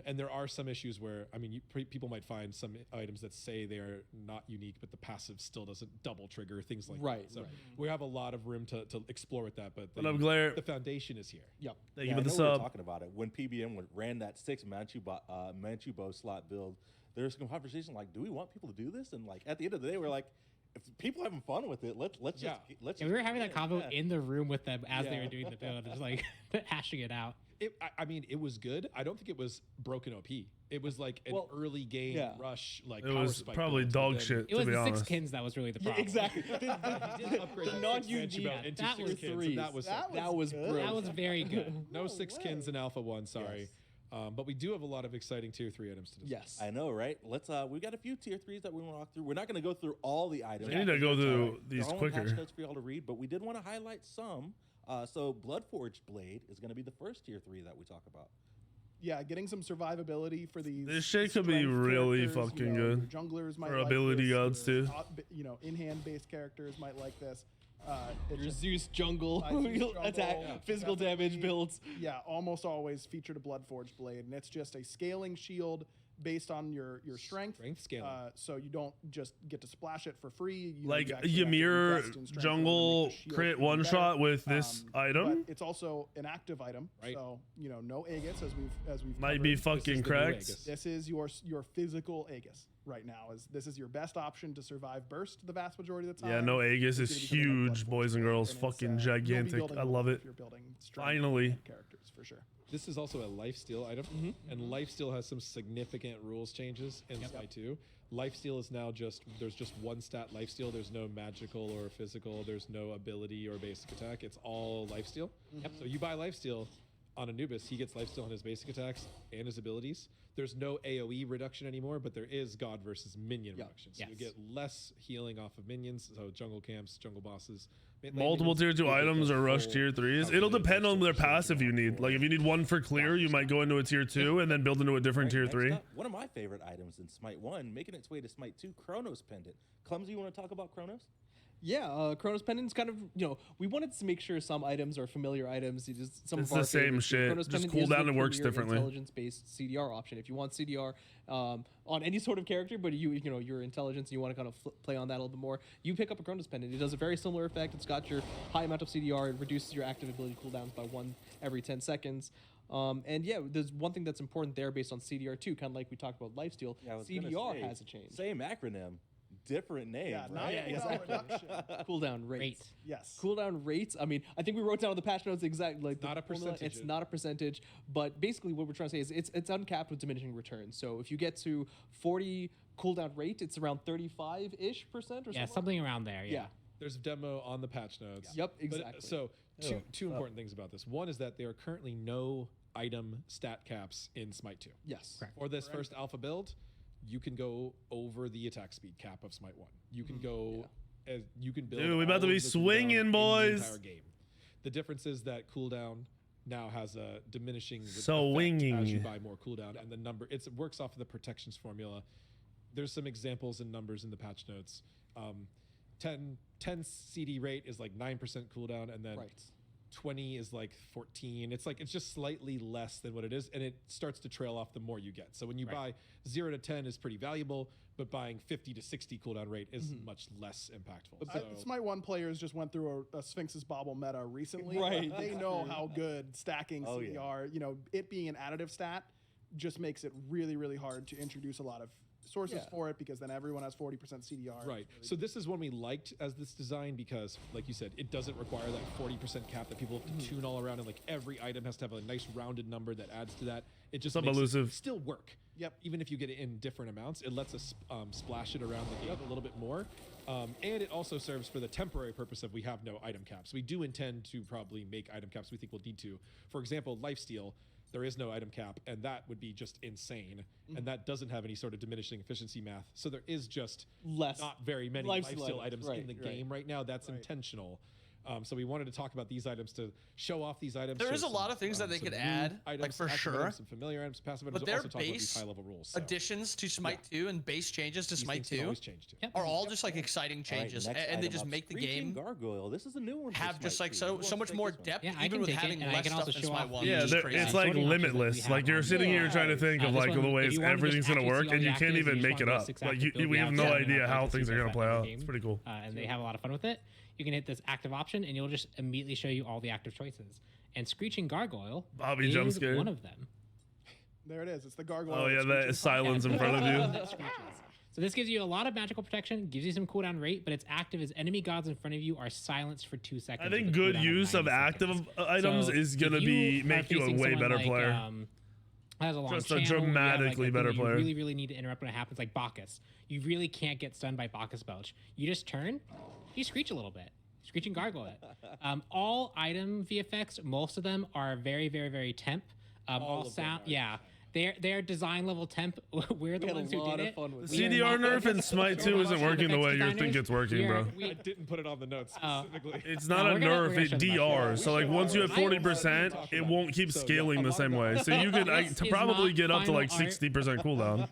And there are some issues where, I mean, people might find some items that say they are not unique, but the passive still doesn't double trigger, things like that. So we have a lot of room to explore with that, but the foundation is here. Yep. Thank you for I the know we were sub. talking about it when PBM ran that 6 Manchu bow slot build. There was some conversation like, do we want people to do this? And like at the end of the day, we're like, if people are having fun with it, let's just. Yeah, we were having that convo in the room with them as they were doing the build, just like hashing it out. I mean, it was good. I don't think it was broken OP. It was like an early game rush, like It power was spike probably build, dog but then shit, It was to be the honest. 6 Kins that was really the problem. Exactly. the non-unique that was threes. That was That was good. brilliant. That was very good. no 6 Kins in Alpha 1. Sorry. But we do have a lot of exciting tier 3 items to discuss. Yes. I know, right? Let's. We got a few tier 3s that we want to walk through. We're not going to go through all the items. We need to go through these They're all in patch quicker. notes for y'all to read, but we did want to highlight some. So Bloodforged Blade is going to be the first tier 3 that we talk about. Yeah, getting some survivability for these. This shit could be strength really characters, fucking your good. Junglers might For like ability this, gods, your, too. in-hand based characters might like this. It Your just- Zeus jungle Zeus attack, jungle, physical definitely, damage builds. Yeah, almost always featured a Bloodforged Blade, and it's just a scaling shield based on your strength. Strength scaling. So you don't just get to splash it for free. Like you actually have to Ymir invest in strength in order to make jungle the shield crit even one better. shot with this item. But it's also an active item, Right. so no Aegis as we've Might be covered. fucking the new cracked. Aegis. This is your physical Aegis right now. This is your best option to survive burst the vast majority of the time. Yeah, no Aegis It's is gonna be something like huge, Bloodborne boys and Blade, girls. and it's, Fucking you'll be gigantic. building I a love lot it. if you're building strength Finally. and characters for sure. This is also a lifesteal item, and lifesteal has some significant rules changes in Smite 2. Lifesteal is now there's just one stat lifesteal. There's no magical or physical. There's no ability or basic attack. It's all lifesteal. So you buy lifesteal on Anubis, he gets lifesteal on his basic attacks and his abilities. There's no AoE reduction anymore, but there is God versus minion reduction. So you get less healing off of minions. So jungle camps, jungle bosses. Multiple tier 2 items or rush tier 3s. It'll depend on their passive you need. Like if you need one for clear, you might go into a tier 2 and then build into a different tier Next 3. up, one of my favorite items in Smite 1, making its way to Smite 2, Chronos Pendant. Clumsy, you want to talk about Chronos? Yeah, Chronos Pendant's kind of, we wanted to make sure some items are familiar items. Some It's of our the same favorites. shit, Chronos just Pendant is cooldown the and works premier differently. Intelligence-based CDR option. If you want CDR on any sort of character, but your intelligence and you want to kind of play on that a little bit more, you pick up a Chronos Pendant. It does a very similar effect. It's got your high amount of CDR. It reduces your active ability cooldowns by 1 every 10 seconds. And yeah, there's one thing that's important there based on CDR too, kind of like we talked about lifesteal. Yeah, I was gonna CDR say, has a change. Same acronym, different name, Yeah, not right? cooldown reduction. Cooldown rates. Rate. Yes. Cooldown rates. I mean, I think we wrote down the patch notes exactly like Not the a formula. percentage. It's not a percentage, but basically what we're trying to say is it's uncapped with diminishing returns. So if you get to 40 cooldown rate, it's around 35-ish percent or Yeah, something. something around there. Yeah. Yeah. There's a demo on the patch notes. Yep, But, exactly. so two important things about this. One is that there are currently no item stat caps in Smite 2. Yes. Correct. For this first alpha build, you can go over the attack speed cap of Smite 1. You can go as you can build. Dude, we about all to be of the cooldown swinging, in the boys. entire game. The difference is that cooldown now has a diminishing So effect winging. as you buy more cooldown, and the number it works off of the protections formula. There's some examples and numbers in the patch notes. 10 CD rate is like 9% cooldown, and then Right. 20 is like 14. It's just slightly less than what it is, and it starts to trail off the more you get. So when you buy 0 to 10 is pretty valuable, but buying 50 to 60 cooldown rate is much less impactful. So, Smite 1 players just went through a Sphinx's Bauble meta recently. Right. They know how good stacking Oh, yeah. CDR, it being an additive stat just makes it really, really hard to introduce a lot of sources Yeah. for it because then everyone has 40% CDR. right. So this is one we liked as this design because, like you said, it doesn't require that 40% cap that people have to tune all around, and like every item has to have a nice rounded number that adds to that. It just Some makes elusive. it still work. Yep. Even if you get it in different amounts, it lets us splash it around the game a little bit more. And it also serves for the temporary purpose of we have no item caps. We do intend to probably make item caps. We think we'll need to. For example, lifesteal, there is no item cap, and that would be just insane. And that doesn't have any sort of diminishing efficiency math. So there is just Less not very many lifesteal lifesteal items items. in the Right, game right now. That's intentional. So we wanted to talk about these items to show off these items. There is show a lot of things that they some could new add, items, like for active sure. items, some familiar items, passive items. But their also talk about these base high-level rules. So additions to Smite 2 and base changes to these Smite things can 2 always change too. Yep. are all just like exciting All right, changes, next and they item just up, make the Screeching game Gargoyle. This is a new one. for have just Smite like 2. so Who wants so to much take more this one? depth, Yeah, I even can with take it, having and I less can stuff also than show Smite off 1. Yeah, which is there- crazy. it's like Sorting options that we limitless. have Like you're on sitting here here. trying to think of This like one, the if ways you wanna just everything's gonna actually work, see all and the you can't actives, even you make just it want up. six Like active build we have no actives, idea and how that's things are what gonna you play set out. in the It's game. pretty cool. And they have a lot of fun with it. You can hit this active option, and it'll just immediately show you all the active choices. And Screeching Gargoyle Bobby is jump scare. one of them. There it is. It's the gargoyle. Oh yeah, that's that screeching. silence in front of you. That screeches. So this gives you a lot of magical protection, gives you some cooldown rate, but it's active as enemy gods in front of you are silenced for 2 seconds. I think with a good cooldown use of 90 active seconds. items So is if gonna you are make you a facing way someone better like, player. has a long Just a channel, you have, dramatically thing better that player. You really need to interrupt when it happens, like Bacchus. You really can't get stunned by Bacchus Belch. You just turn, you screech a little bit. Screeching Gargoyle it. All item VFX, most of them are very, very, very temp. All of them sound, are. yeah. They're design level temp. We're the had a ones who lot did of it. fun with We are CDR not- nerf and Smite 2 We're isn't not working the effects way you designers. think it's working, We are- bro. we- I didn't put it on the notes Oh. specifically. It's No, not we're a gonna nerf, show it them DR. So like once you have I- 40%, it won't keep So, yeah, scaling a the lot same of way. that- So you could This to is probably not get up to final like art. 60% cooldown.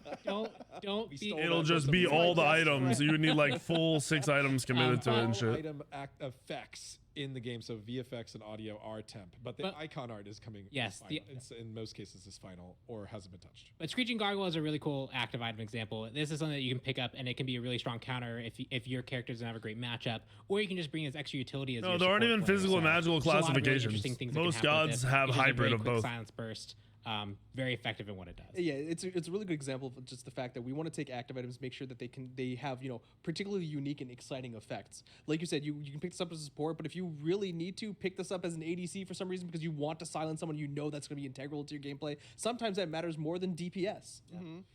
Don't be. stole It'll that just from be somebody. all the items. You would need like full 6 items committed to it and All shit. item effects in the game, so VFX and audio are temp, but the But- icon art is coming. Yes, final. It's, in most cases is final or hasn't been touched. But Screeching Gargoyle is a really cool active item example. This is something that you can pick up, and it can be a really strong counter if your character doesn't have a great matchup, or you can just bring as extra utility as No, your there aren't support even player. physical and magical there's a lot of really classifications. interesting things that can Most happen with gods this. have It's just a hybrid very of quick both. Silence burst, very effective in what it does. Yeah, it's a really good example of just the fact that we want to take active items, make sure that they have particularly unique and exciting effects. Like you said, you can pick this up as a support, but if you really need to pick this up as an ADC for some reason because you want to silence someone that's going to be integral to your gameplay, sometimes that matters more than DPS.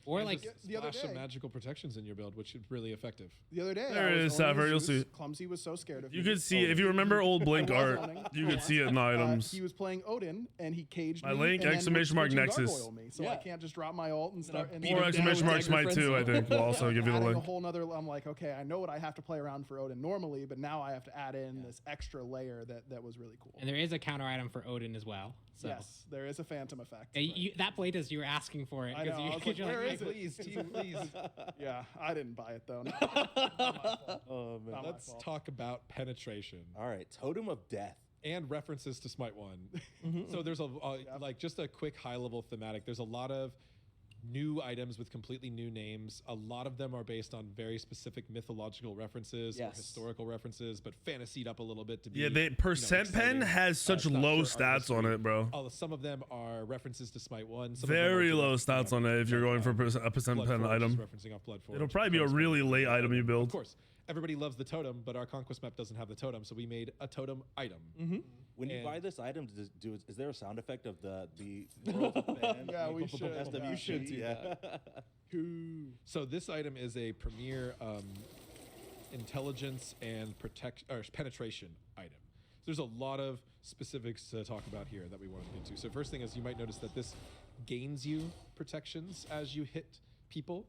Or And like just the other splash some day- magical protections in your build, which is really effective. The other day, There I it was is, owning Sapphire, you'll Zeus. see. Clumsy was so scared of me. You could see if you remember old Blink I was art, owning. you could see it in the items. He was playing Odin, and he caged My me. link, and then exclamation mark, Screeching Nexus. Gargoyle me, so I Yeah. can't just drop my ult and start. And beat Or him exclamation down mark with Smite dagger 2, I think. We'll also give you the adding link. a whole nother. I'm like, okay, I know what I have to play around for Odin normally, but now I have to add in this extra layer that was really cool. and there is a counter item for Odin as well. So Yes, there is a phantom effect. yeah, that playtest you were asking for it. I know, 'cause I was like, you're where is it? Please, team, please. Yeah, I didn't buy it though. No. Oh man. Not my Let's fault. talk about penetration All right, Totem of Death. and references to Smite 1. So there's like just a quick high level thematic. There's a lot of new items with completely new names. A lot of them are based on very specific mythological references or Yes. historical references, but fantasied up a little bit to be. Yeah, they percent pen exciting. has such It's not low pure art stats on history. it, bro. Some of them are references to Smite 1. Some of them are Very direct, low stats on it if you're going for a percent Blood pen Forge item. is referencing off Blood Forge It'll probably be a from really Smite. late item you Of build. course, everybody loves the totem, but our Conquest map doesn't have the totem, so we made a totem item. When you And- buy this item, is there a sound effect of the world of fan? Yeah, we should. SWC, You should do yeah. So this item is a premier intelligence and penetration item. So there's a lot of specifics to talk about here that we want to get into. So first thing is you might notice that this gains you protections as you hit people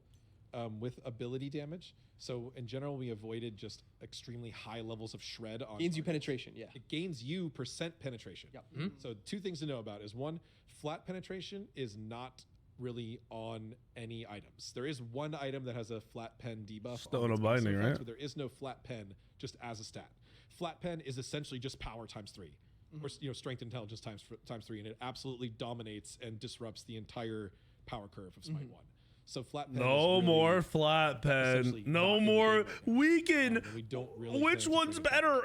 with ability damage. So in general, we avoided just extremely high levels of shred on Gains you targets. penetration, yeah. It gains you percent penetration. Yep. So 2 things to know about is 1, flat penetration is not really on any items. There is one item that has a flat pen debuff. Stone on of its Binding, passive effects, right? But there is no flat pen just as a stat. Flat pen is essentially just power times 3, or strength intelligence times 3, and it absolutely dominates and disrupts the entire power curve of Smite 1. So flat pen is No really more flat pen. essentially No not in the more game right now. weaken. And we don't really Which plan to one's bring it back. better?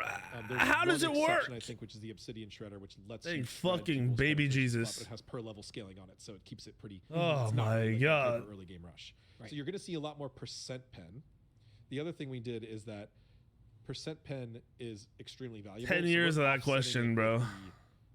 There's How does it one work? exception, I think, which is the Obsidian Shredder, which lets Thank you shred fucking people's baby penetrations Jesus. But it has per level scaling on it, so it keeps it pretty. Oh it's not my really like God. a hyper early game rush. So you're going to see a lot more percent pen. The other thing we did is that percent pen is extremely valuable. 10 so years we're of that offsetting question, it bro. with the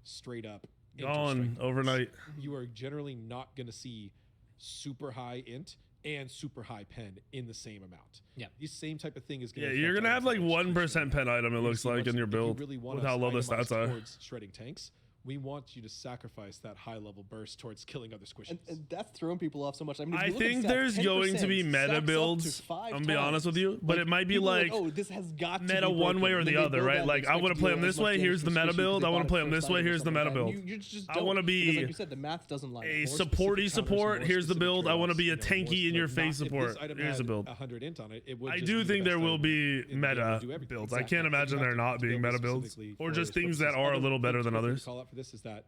Straight up Gone int or strength overnight. bonus. You are generally not going to see super high int and super high pen in the same amount. Yep. This same type of thing is going Yeah, to you're gonna have like 1% pen item. It looks like in your build with how low the stats are. Towards shredding tanks, we want you to sacrifice that high level burst towards killing other squishes. And that's throwing people off so much. I mean, if I you look at think stats, there's going to be 10% meta stacks up to builds. 5 I'm gonna be honest with you, but it might be people are like oh, this has got to meta be one way broken. or And the then they other, build right? that and Like I expect want to to play do him as this much way. damage Here's for the meta squishes build. because I they want to bought play it him first this way. value or Here's the something. meta build. You just I don't, want to because be like you said, the math doesn't line a up. supporty support. Here's the build. I want to be a tanky in your face support. Here's the build. 100 int on it, it would I just do be the think there best will item be in the game meta to do everything. builds. I Exactly. can't imagine You have there to not being build it meta builds specifically or for just those things that purposes. are a Other little better things than we can others. Call out for this is that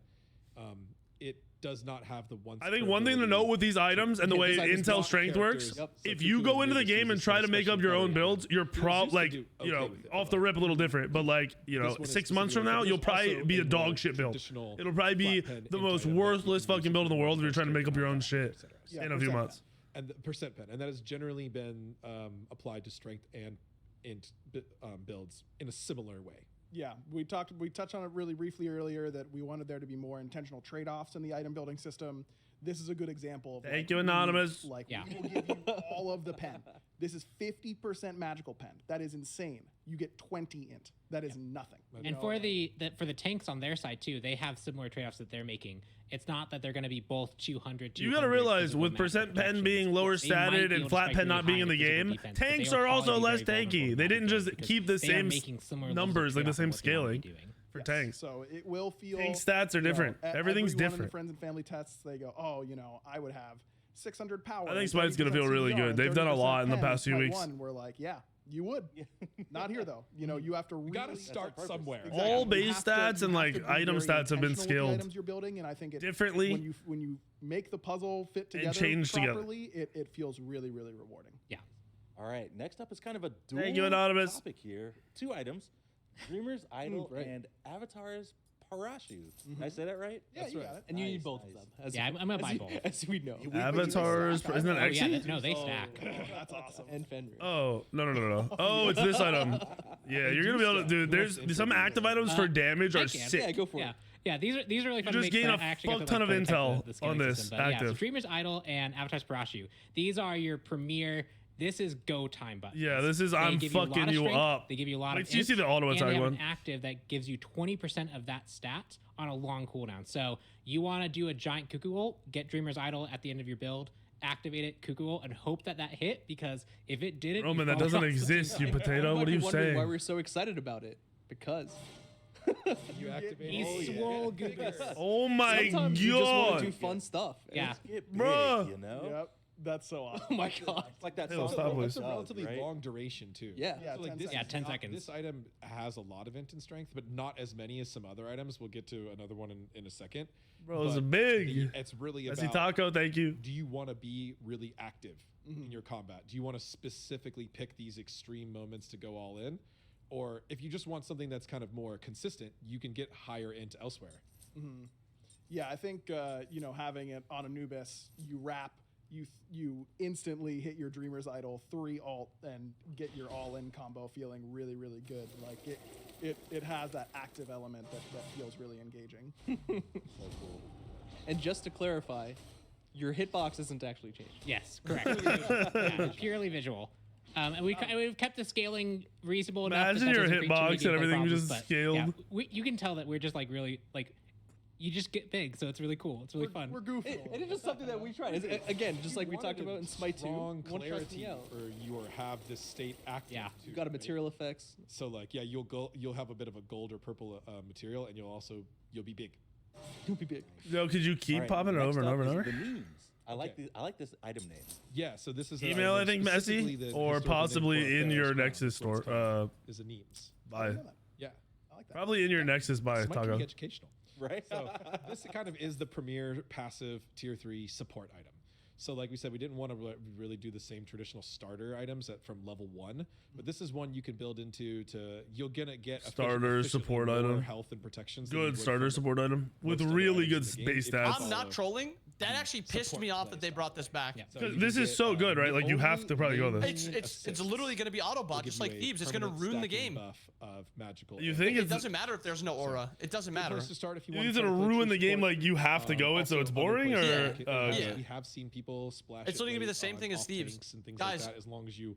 it does not have the one. I think one thing to note with these items and the way this item's Intel not strength works, characters. if So you people go would into the maybe game and use try this to make up especially your own better. builds, you're Used to like, do you know, okay with it, off but the rip a little different, but like, you know, This one is 6 months from specifically now, like- you'll there's probably also be a a dog more shit build. traditional It'll probably be flat pen the int most item that worthless you can fucking use build in the with world if you're trying to most make up your own characters, shit et cetera. in a few 100%. months. And the percent pen, and that has generally been applied to strength and int builds in a similar way. Yeah, we touched on it really briefly earlier that we wanted there to be more intentional trade-offs in the item building system. This is a good example of Thank you, Anonymous. Like Yeah. we will give you all of the pen. This is 50% magical pen. That is insane. You get 20 int. That is nothing. And for the tanks on their side too, they have similar trade-offs that they're making. It's not that they're going to be both 200. You got to realize physical with magical percent pen protections, being lower they might statted be and able to flat strike pen really not being high in the physical game, defense, but they tanks are are also probably less very vulnerable tanky. to They magic didn't just because keep the they are same making similar levels of numbers, like the trade-off same in what they wanna be scaling doing. for Yes. tanks. So it will feel. Tank stats are different. Everything's everyone in different. the friends and family tests, they go, oh, you know, I would have 600 power. I think and Smite's gonna 30% feel really CDR good. and They've done a 30% lot in the pen past few Smite weeks. One, we're like, yeah, you would. Not here though. You know, you have to really. You got to start somewhere. Exactly. All You base have to- stats you and have like to be item very stats have been intentional with the scaled items you're building, and I think differently. when you make the puzzle fit together change together. properly, it feels really really rewarding. Yeah. All right, next up is kind of a dual Thank you, Anonymous. topic here. 2 items, Dreamer's Idol right. and Avatar's Parachute. Did I say that right? Yeah, you got it. And you Nice, need both nice. of them. As Yeah, I'm gonna buy both. As we know. Avatars, isn't that Oh yeah, Exy? no, they stack. That's awesome. And Fenrir. Oh, no. Oh, it's this item. Yeah, you're gonna be able to, dude. There's some active items for damage I are can. sick. Yeah, go for Yeah. it. Yeah, these are really fun just to make. gain but a I actually got fuck to, ton of prototype intel the scaling on this system. But yeah, so active. Dreamer's Idol and Avatar's Parachute. These are your premier. This is go time buttons. Yeah, this is They I'm give you a lot fucking of you strength, up. They give you a lot Wait of. till you see the auto and attack they have one. an active that gives you 20% of that stat on a long cooldown. So you want to do a giant cuckoo ult, get Dreamer's Idol at the end of your build, activate it, cuckoo ult, and hope that hit, because if it didn't, Roman, you that fall doesn't off. exist, you You potato. might What are be you wondering why saying? we're so excited about it. Because You activate He's swole goodness. Oh my sometimes you just want to do god. fun stuff. And Yeah. Get big, Bruh. you know? Yep, that's so awesome. Oh my god. It's like that Hey, song. stop, from please. It's a Doug, relatively right? long duration too. Yeah. Yeah, So, like, 10 this Yeah, is 10 not- seconds. This item has a lot of int and strength, but not as many as some other items. We'll get to another one in a second. Bro, it's But big. It's really Messi about. Taco, thank you. Do you want to be really active in your combat? Do you want to specifically pick these extreme moments to go all in? Or if you just want something that's kind of more consistent, you can get higher int elsewhere. Yeah, I think you know, having it on Anubis, you wrap, you instantly hit your Dreamer's Idol 3 alt and get your all-in combo feeling really really good. Like it has that active element that feels really engaging. And just to clarify, your hitbox isn't actually changed. Yes, correct. Yeah, purely visual. And we've kept the scaling reasonable enough. Imagine that your doesn't create too many hitbox and gameplay everything problems, just but, scaled. Yeah, you can tell that we're just like really like, you just get big, so it's really cool. It's really fun. We're goofy. And it's just something that we tried. Again, just like we talked about in Smite 2. Strong One trust clarity me out. for you or have this state active. Yeah. too, You've got a right? material effects. So like yeah, you'll have a bit of a gold or purple material, and you'll be big. You'll be big. Yo, could you keep All right, popping it next over and up over and is over? The memes. I like Okay. this item name. Yeah, so this is an Email, I item think, specifically Messi, the or historical name possibly for in your Pharaoh's Nexus crown, store. so it's is a memes. Bye. Yeah, I like that. Probably in your Nexus buy, Smite can Taco. be educational. Right? So this kind of is the premier passive tier 3 support item. So like we said, we didn't want to really do the same traditional starter items from level 1, but this is one you can build into you're gonna get Starter efficiently support more item. health and protections. than you Good would starter from support item with most other really good items in the game. base It stats. follows I'm not trolling. That actually pissed support me off playstyle. that they brought this back. Yeah. So you This can is get, so good, right? the Like you have only to probably go main this. It's assist literally going to be will Autobot, give just you like a Thebes. It's going to permanent ruin the stacking game. buff of magical. You think It it's doesn't matter if there's no aura. It doesn't Good matter. place to start if you you want need to ruin the game, like you have to go it, so Also, it's other boring, places or like Yeah. we have seen people splash. It's it literally gonna be the late same on thing as off Thieves. tanks and things Guys, like that, as long as you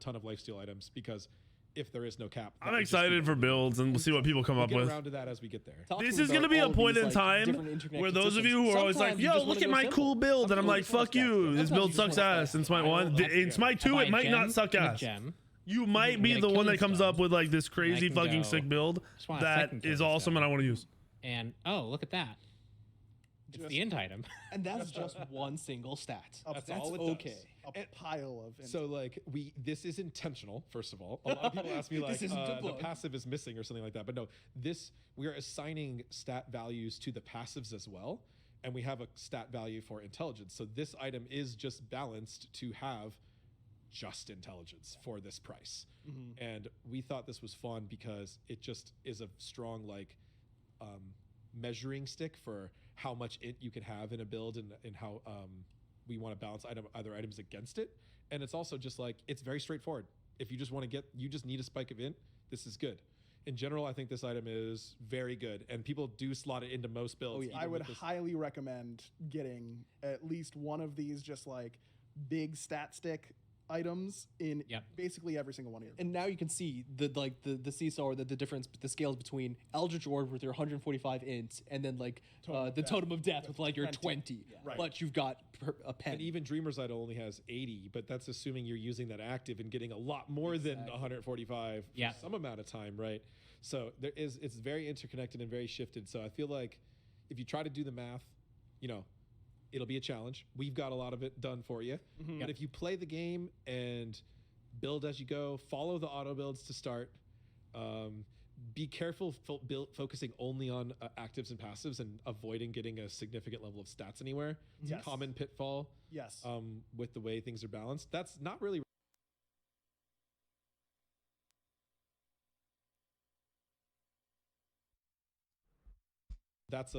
a ton of lifesteal items because if there is no cap, that I'm would just be excited for builds, and we'll see what people come We'll up get with. around to that as we get there. Talking This is about gonna be a all of point these, in like, time different interconnected where those of you systems, who are always like, sometimes you "Yo, just look wanna at go my simple. cool build," and I'm like, Sometimes you "Fuck just wanna you, stack. this Sometimes build you just sucks wanna ass." stack. In Smite 1, in Smite 2, Buy it a might gem not suck and a ass. gem. You might be get a the one killing that comes stone. up with like this crazy can fucking go- sick build just want a that second is killing awesome, stone. and I want to use. And oh, look at that. It's the end item. And that's just one single stat. That's That's all it does. okay. A pile of. So like this is intentional. First of all, a lot of people ask me like This isn't the deployed. passive is missing or something like that. But no, we are assigning stat values to the passives as well, and we have a stat value for intelligence. So this item is just balanced to have just intelligence for this price. And we thought this was fun because it just is a strong like measuring stick for how much you can have in a build and how we want to balance other items against it. And it's also just like, it's very straightforward. If you just want to you just need a spike of int, this is good. in general, I think this item is very good, and people do slot it into most builds. yeah. even I would with this- highly recommend getting at least one of these just like big stat stick items in Yep. basically every single one of your. And now you can see the seesaw or the difference, the scales between Eldritch Orb with your 145 int and then like the Totem of Death with like your 20. Right. But you've got a pen. And even Dreamer's Idol only has 80, but that's assuming you're using that active and getting a lot more than 145 Yeah. for some amount of time, right? So it's very interconnected and very shifted. So I feel like if you try to do the math, it'll be a challenge. We've got a lot of it done for you. But if you play the game and build as you go, follow the auto builds to start, be careful focusing only on actives and passives and avoiding getting a significant level of stats anywhere. It's Yes. a common pitfall Yes. with the way things are balanced. That's not really that's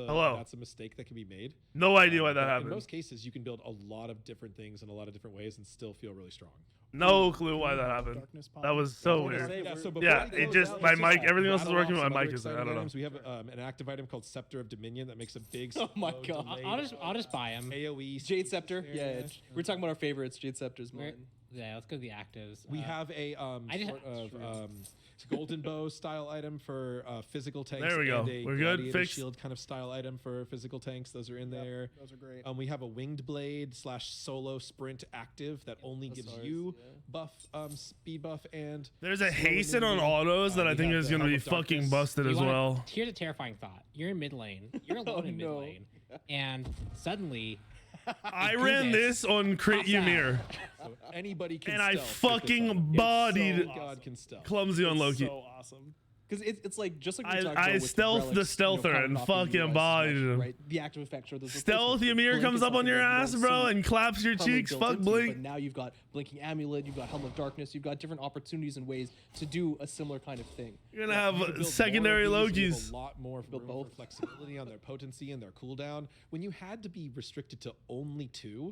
a mistake that can be made. No idea why that But in happened. most cases, you can build a lot of different things in a lot of different ways and still feel really strong. No clue why that happened. Darkness Pond. That was so I was gonna weird. say, So we're- before Yeah, we it close just out, my let's mic. Everything else is rattle working, off but some my other mic isn't. I exciting don't know. items. We have an active item called Scepter of Dominion that makes a big. Oh my slow, God. delayed I'll just buy them. AOE Jade Scepter. Yeah, we're talking about our favorites. Jade Scepter's mine. Yeah, let's go to the actives. We have a sort of golden bow style item for physical tanks. There we go. And a We're good. gladiator Fixed. shield kind of style item for physical tanks. Those are in there. Those are great. We have a winged blade / solo sprint active that only gives ours, you yeah. buff, speed buff, and There's a slow hasten on movement. autos that I We think have is the going to be Helm of fucking Darkness. busted You as wanna- well. Here's a terrifying thought. You're in mid lane. You're alone in mid no. lane. And suddenly, I do ran this. this on Crit Pops out. Ymir, So anybody can and I stealth with this fucking item. bodied God can stealth. Clumsy on Loki. So awesome. Because it's like just like we talked I about with stealthed the relics, stealther kind of and not being fucking utilized as bodied much, him. Right? The active effects or those Stealth replacements. Ymir Blink comes is up on something your that you ass, don't bro, see and claps your permanently cheeks. built Fuck into, Blink. But now you've got Blinking Amulet, you've got Helm of Darkness, you've got different opportunities and ways to do a similar kind of thing. You're gonna You can have build secondary more of these, you have Lokis. a lot more room for both. flexibility on their potency and their cooldown. When you had to be restricted to only 2,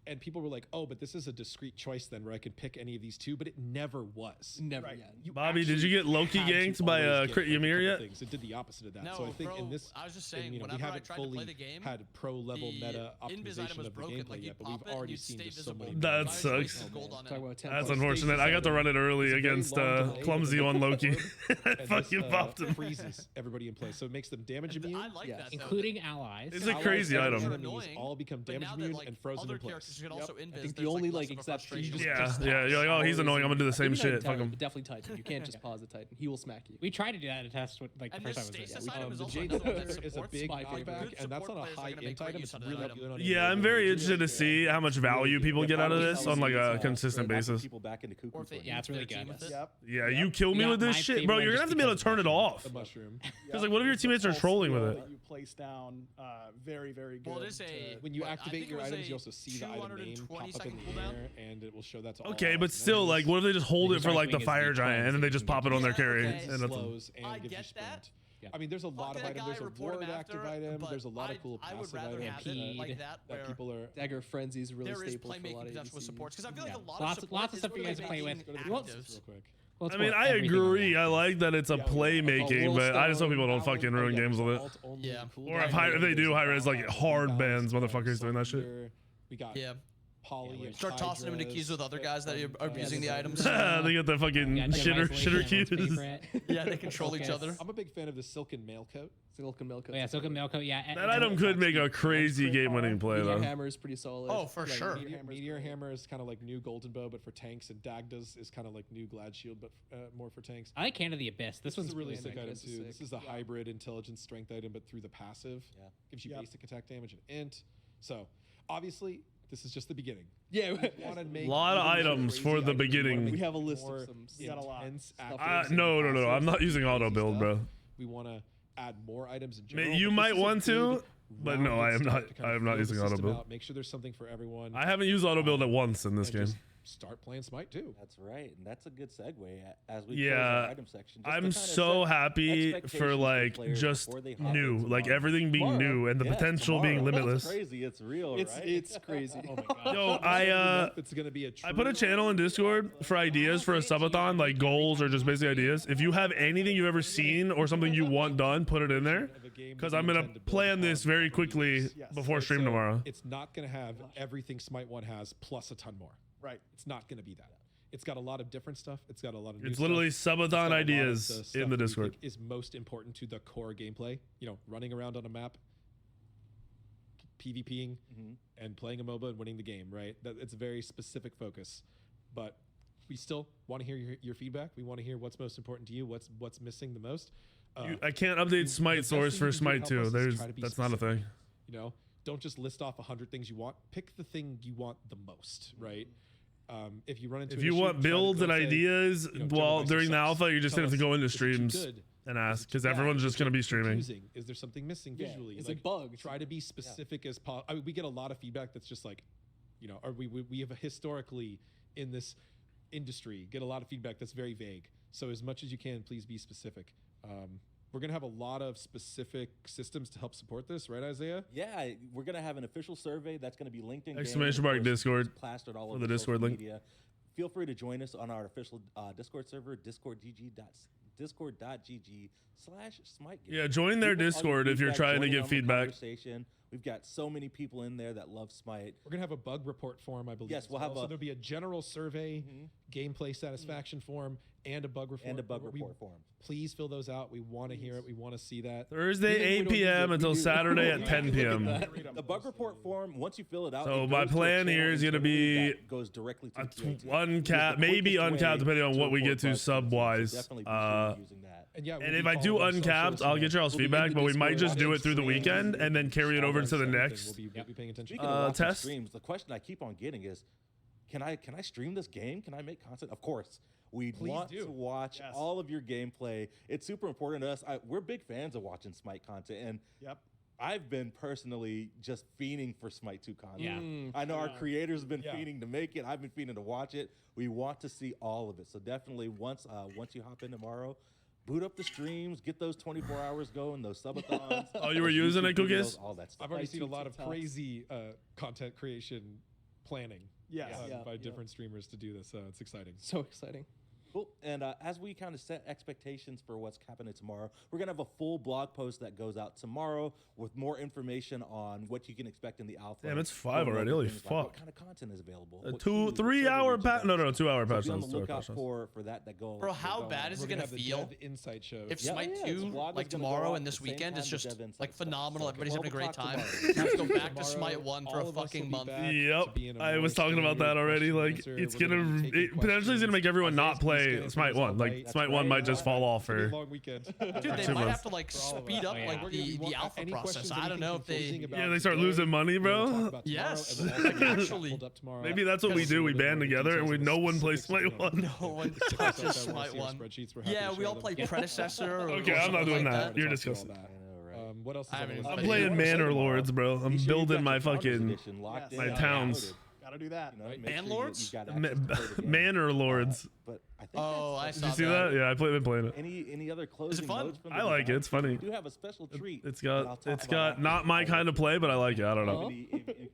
and people were like, "Oh, but this is a discrete choice then, where I could pick any of these 2," but it never was. Never Right. yet. You Bobby, did you get actually Loki had to ganked by always get Crit a Ymir couple yet? things. It did the opposite of that. No, so I think bro, in this, I was just and, saying, we whenever I haven't tried to fully play the game, had pro level the meta invis item optimization was of the broken. gameplay Like, yet, you'd but we've pop it and already you'd seen stay just so many. visible. That I just sucks. wasted gold on it. Talk about 10 That's bucks. unfortunate. I got to run it early It's a very against long delay, Clumsy but on then Loki. and I fucking this, popped him. freezes everybody in place, so it makes them damage And immune. I like Yes. that, though. including allies. It's a Allies crazy and item. enemies Annoying, all become but damage now immune that, like, and frozen other in place. characters can also invis, I think there's, the only less like of a exception. frustration. Yeah. You're like, oh, he's annoying. I'm gonna do the same Maybe not shit. Fuck Titan, him. but definitely Titan. You can't just pause the Titan. He will smack you. We tried to do that in a test with, like, the And first this time I was stasis there. item is The also Jade another one that Scepter is a supports big my favorite. knockback, and that's on a Good support high players are gonna int make item. use It's of that really item. good on Yeah, I'm very interested to see how much value people get out of this on like a consistent basis. People back into cuckoo. Or if they Yeah, it's really their team good. with it. Yep. Yeah, you kill me Yeah, with this my shit, favorite bro. one You're gonna just have to be able to because turn it off. The mushroom. Because like, what if your teammates are Pulse trolling with skill it? that you place down, very, very good. Well, it is to- a When you what, I activate think your it was items, a you also see the item name 220 pop up in second the cooldown. air, and it will show that's all. Okay, but allies and still, enemies. like, what if they just hold Then it you for start like the swinging as fire deep giant, and then they just pop it on their Yeah, carry, okay. and that's slows and I gives you get sprint. that. Yeah. I mean, there's a lot of that items. guy, There's a report him ward active after, item. but There's a lot of cool I would passive rather items have it like that, that where people are. Dagger Frenzy is really there is staple for a lot playmaking of potential with ADCs. supports. Because I feel like Yeah. a lot Lots of of- lots of support stuff for you is guys to play really with. making You want- actives. Real quick. Well, it's I mean, about I everything on agree. there. I like that it's a playmaking, but I just hope people don't fucking ruin games with it. Yeah. Or if they do high res, like hard bans motherfuckers doing that shit. We got Yeah. Poly and Start tossing him into Hydras. keys with other guys that are abusing the items. They get the fucking Yeah, shitter Device Link, cues. everyone's favorite. Yeah, they control each Focus. other. I'm a big fan of the silken mailcoat. Silken Milk. Oh, yeah, Silken Milko, yeah. That item could make a crazy game-winning play Meteor though. Hammer is pretty solid. Oh, for sure. Meteor Hammer is kind of like new Golden Bow, but for tanks, and Dagda's is kind of like new Glad Shield, but more for tanks. I like Hand of the Abyss. This This is one's a really really sick item This is too. sick. This is a hybrid intelligence strength item, but through the passive. Yeah. Gives you Yep. basic attack damage and int. So obviously, this is just the beginning. Yeah, Want to make Lot of really items crazy for the items. We wanna beginning. make we have a list more of some. We got a lot. intense Stuff actives No, and no. I'm not passives, using auto crazy build, bro. stuff. We want to add more items in general. You but might this is a want to, good but no, rounded I am start not. to kind I of am not fill the using auto system build. out, make sure there's something for everyone. I haven't used auto build at once in this and game. just start playing Smite 2. That's right, and that's a good segue as we close Yeah, our item section. just to I'm kinda so set happy for expectations like players just before they hop new, into like tomorrow. everything being Tomorrow, new and the yes, potential being tomorrow. limitless. That's crazy. It's real, It's right? it's crazy. Oh my god. Yo, It's gonna be a I put a channel in Discord for ideas for a subathon, like goals or just basic ideas. If you have anything you've ever seen or something you want done, put it in there. Because I'm gonna plan this very quickly before stream So tomorrow. It's not going to have everything Smite 1 has plus a ton more. Right. It's not going to be that. It's got a lot of different stuff. It's got a lot of new It's stuff. literally It's got a lot subathon of ideas stuff in the that we Discord. think is most important to the core gameplay. You know, running around on a map, PvPing, and playing a MOBA and winning the game, right? It's a very specific focus. But we still want to hear your feedback. We want to hear what's most important to you, what's missing the most. I can't update Smite best source thing for you can do to Smite help 2. us is There's try to be that's not a specific. thing. You know, don't just list off 100 things you want. Pick the thing you want the most, right? If you run into If an you issue, want try to builds go and say, ideas you know, while General during the sucks. alpha, you just Tell have to us, go into is it too streams good? and Is ask it too because bad? everyone's Is just it gonna be streaming. confusing? Is there something missing Yeah. visually? Is Like, it bugged? Try to be specific as possible. I mean, we get a lot of feedback that's just like, you know, or we have historically in this industry get a lot of feedback that's very vague. So as much as you can, please be specific. We're gonna have a lot of specific systems to help support this, right, Isaiah? Yeah, we're gonna have an official survey that's gonna be linked in. Exclamation mark Discord plastered all for over the Discord social link. Media. Feel free to join us on our official Discord server, discord.gg/Smite. Yeah, join their Discord if you're trying to give feedback. We've got so many people in there that love Smite. We're gonna have a bug report form, I believe. Yes, as we'll well. have So a- there'll be a general survey, gameplay satisfaction form, and a bug report. And a bug We- report form. Please fill those out. We want to hear it. We want to see that. Thursday, Even if we 8 don't use p.m. it, until we do. Saturday at Yeah, 10 look at p.m. that. The bug report form, once you fill it out, So it my goes to a plan here channel is gonna internally be that goes directly to the creative. uncapped, The maybe quickest uncapped, way depending on to what we report get to bugs, so sub-wise. definitely be sure using that. And yeah, And if I do uncapped, I'll get y'all's We'll be in feedback, the but we might Discord, just do it through the streams, weekend and then carry it over to the next. We'll be paying attention. Speaking of watching test? streams, the question I keep on getting is, can I stream this game? Can I make content? Of course. We want do. to watch Yes. all of your gameplay. It's super important to us. We're big fans of watching Smite content, and Yep. I've been personally just fiending for Smite 2 content. Yeah. I know our creators have been Yeah. fiending to make it. I've been fiending to watch it. We want to see all of it. So definitely once you hop in tomorrow, boot up the streams, get those 24 hours going, those subathons. Oh, you were those using YouTube it, Cookies? videos, all that stuff. I've already Like seen a lot of TikToks. crazy content creation planning Yes. by Yeah. different streamers to do this. It's exciting. So exciting. Cool. And as we kind of set expectations for what's happening tomorrow, we're going to have a full blog post that goes out tomorrow with more information on what you can expect in the alpha. Damn, it's 5 We'll already. know Holy things like what fuck. kind of content is available. A what two, queues, 3 server hour reach patch. No, events. 2 hour So patch. be on That's the 2 hour lookout patch. for that that go. Bro, how going bad on. is We're it gonna gonna have the feel Dev Insight show. if Yeah, Smite yeah, 2, the blog like is gonna go tomorrow out and at this the same weekend, time is the just Dev Insight like stuff. phenomenal? So Everybody's having a 12 great o'clock time. tomorrow. Let's go back to Tomorrow, Smite 1 for all a of us will fucking be month. back to Yep, be in a I more was talking about that streaming already. question Like, answer. it's We're gonna gonna be taking potentially is gonna questions. make everyone not Isaiah's gonna play stay Smite open 1. all Like, night. Smite 1 might just fall off It's gonna be a for. long weekend. Dude, they 2 might months. have to like speed up yeah. like the alpha Any process. questions, I don't know if anything they. confusing Yeah, about they start today, losing money, we're gonna bro. talk about tomorrow, Yes, and we'll like, also get actually. pulled up tomorrow. Maybe that's what we Because do. a We little bit band more together and details we on the no one plays specifics Smite we don't 1. know. No one Check us out touches there, we'll Smite see our 1. spreadsheets. We're happy Yeah, to we share all them. play Predecessor. Or Okay, I'm not something doing like that. You're Talk through all disgusting. that. I know, right? What else is I haven't on even the I'm played list? playing it. Manor Lords, bro. I'm Be sure you've building got my your Founders fucking Edition locked Yes. in, my towns. downloaded. Gotta do that. You know, make Man sure Lords? you've got access to play the game. Manor Lords. But I think Oh, I that's saw Did you see that. that? Yeah, been playing it. Any other closing fun? notes from the I like it. design? It's funny. We do have a special treat. It's that I'll got talk it's about got after not the my call. kind of play, but I like it. I don't know.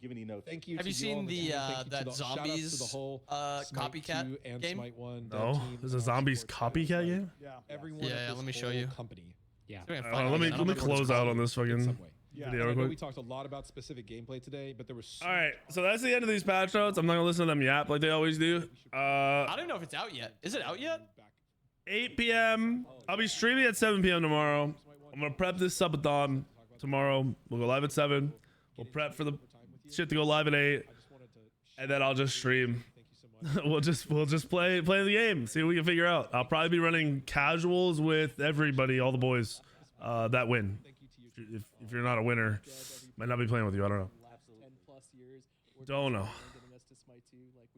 Give any notes. Thank you. Have to you seen all the, team. Thank you to that the- shout outs to zombies, the whole Smite copycat 2 and game? Smite 1 dev No, team there's a and all zombies support staff. copycat Like, game. Yeah. Everyone Yeah, at yeah, this let me show whole you. company. Yeah. See if I can Let find it. me I don't remember what it's close out called. on this in fucking some way. Yeah. And video I real know we quick. talked a lot about specific gameplay today, but there was so All right, so that's the end of these patch notes. I'm not gonna listen to them yap like they always do. I don't even know if it's out yet. Is it out yet? 8 p.m. I'll be streaming at 7 p.m. tomorrow. I'm gonna prep this subathon tomorrow. We'll go live at 7. We'll prep for the shit to go live at 8, and then I'll just stream. we'll just play the game. See what we can figure out. I'll probably be running casuals with everybody, all the boys that win. If you're not a winner, might not be playing with you. I don't know. Last 10 plus years. Don't know. Getting us to Smite 2, like